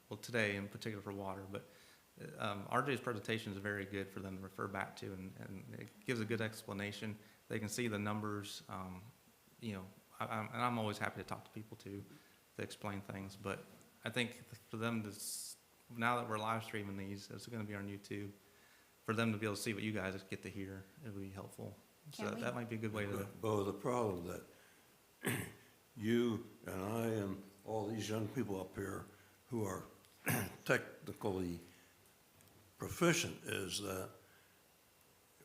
well, today in particular for water, but RJ's presentation is very good for them to refer back to, and it gives a good explanation. They can see the numbers, and I'm always happy to talk to people to explain things, but I think for them now that we're live streaming these, it's gonna be on YouTube, for them to be able to see what you guys get to hear, it would be helpful. So that might be a good way to. But the problem that you and I and all these young people up here who are technically proficient is that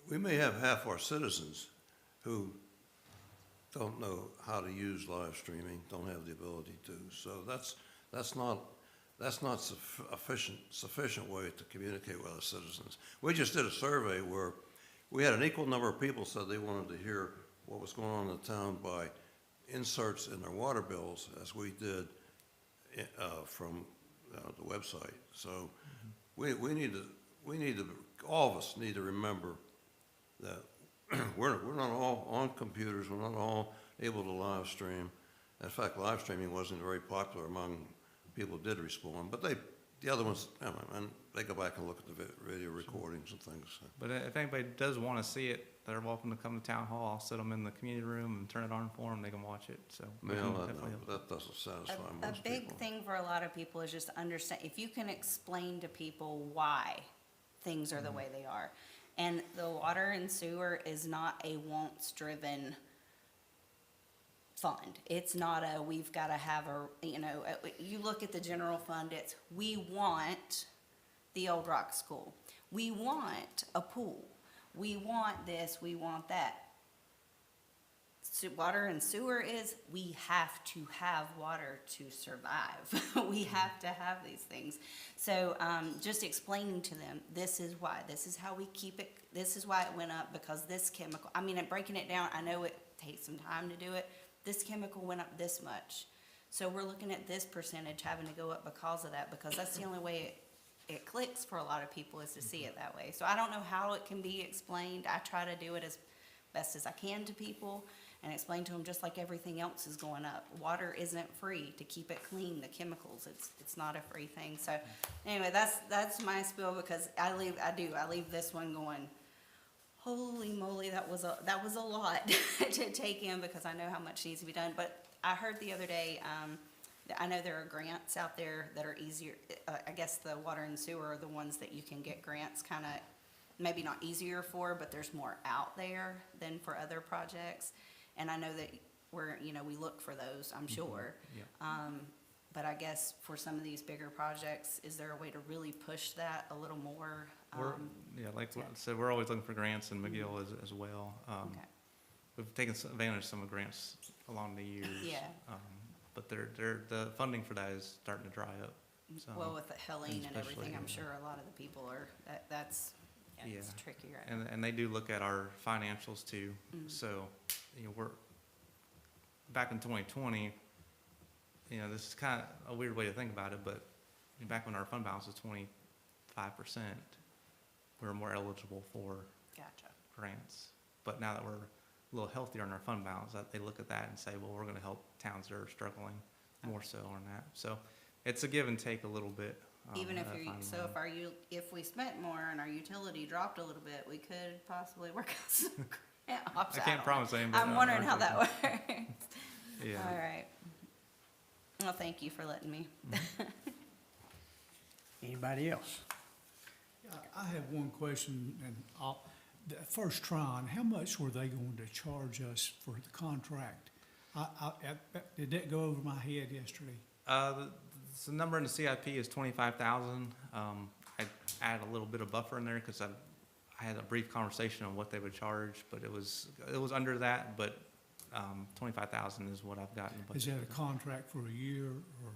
we may have half our citizens who don't know how to use live streaming, don't have the ability to. So that's not sufficient way to communicate with our citizens. We just did a survey where we had an equal number of people said they wanted to hear what was going on in the town by inserts in their water bills as we did from the website. So we need to, all of us need to remember that we're not all on computers, we're not all able to live stream. In fact, live streaming wasn't very popular among people who did respond, but the other ones, and they go back and look at the video recordings and things. But if anybody does want to see it, they're welcome to come to town hall. I'll sit them in the community room and turn it on for them. They can watch it. So That doesn't satisfy most A big people. thing for a lot of people is just understand, if you can explain to people why things are the way they are. And the water and sewer is not a wants-driven fund. It's not a, we've gotta have a, you know, you look at the general fund, it's, we want the Old Rock School. We want a pool. We want this, we want that. Water and sewer is, we have to have water to survive. We have to have these things. So, just explaining to them, this is why, this is how we keep it, this is why it went up, because this chemical, I mean, and breaking it down, I know it takes some time to do it. This chemical went up this much. So we're looking at this percentage having to go up because of that, because that's the only way it clicks for a lot of people, is to see it that way. So I don't know how it can be explained. I try to do it as best as I can to people and explain to them, just like everything else is going up. Water isn't free. To keep it clean, the chemicals, it's not a free thing. So anyway, that's my spiel, because I leave this one going, holy moly, that was a lot to take in, because I know how much needs to be done. But I heard the other day, I know there are grants out there that are easier. I guess the water and sewer are the ones that you can get grants kind of, maybe not easier for, but there's more out there than for other projects. And I know that we look for those, I'm sure. Yeah. But I guess for some of these bigger projects, is there a way to really push that a little more? Like I said, we're always looking for grants in McGill as well. Okay. We've taken advantage of some of grants along the years. Yeah. But the funding for that is starting to dry up. So, Well, with the Helene and especially, everything, I'm yeah. sure a lot of the people are, it's Yeah. tricky right now. And they do look at our financials too. Mhm. So, we're, back in 2020, this is kind of a weird way to think about it, but back when our fund balance was 25%, we were more eligible for Gotcha. grants. But now that we're a little healthier in our fund balance, they look at that and say, well, we're gonna help towns that are struggling more so on that. So it's a give and take a little bit. Even if I find so if we spent more and our utility dropped a little bit, we could possibly work out some grant options. I can't promise anything. but I'm wondering how our- that works. Yeah. All right. Well, thank you for letting me. Anybody else? I have one question, and the first Tron, how much were they going to charge us for the contract? Did that go over my head yesterday? The number in the CIP is 25,000. I add a little bit of buffer in there because I had a brief conversation on what they would charge, but it was under that, but 25,000 is what I've gotten. Is that a contract for a year, or?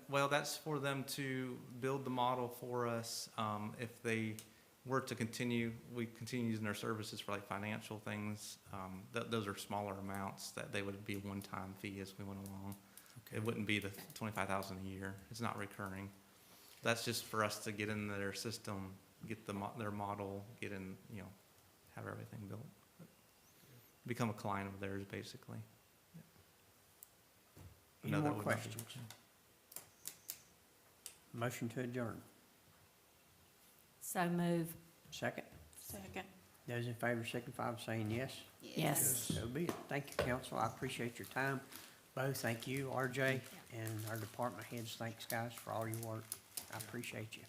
Well, that's for them to build the model for us. If they were to continue using their services for like financial things, those are smaller amounts that they would be a one-time fee as we went along. Okay. It wouldn't be the 25,000 a year. It's not recurring. That's just for us to get in their system, get their model, get in, have everything built. Become a client of theirs, basically. Any No, that more would not be- questions? Motion to adjourn. So move. Second. Second. Those in favor signify by saying yes. Yes. So be it. Thank you, council. I appreciate your time. Both, thank you, RJ, and our department heads. Thanks, guys, for all your work. I appreciate you.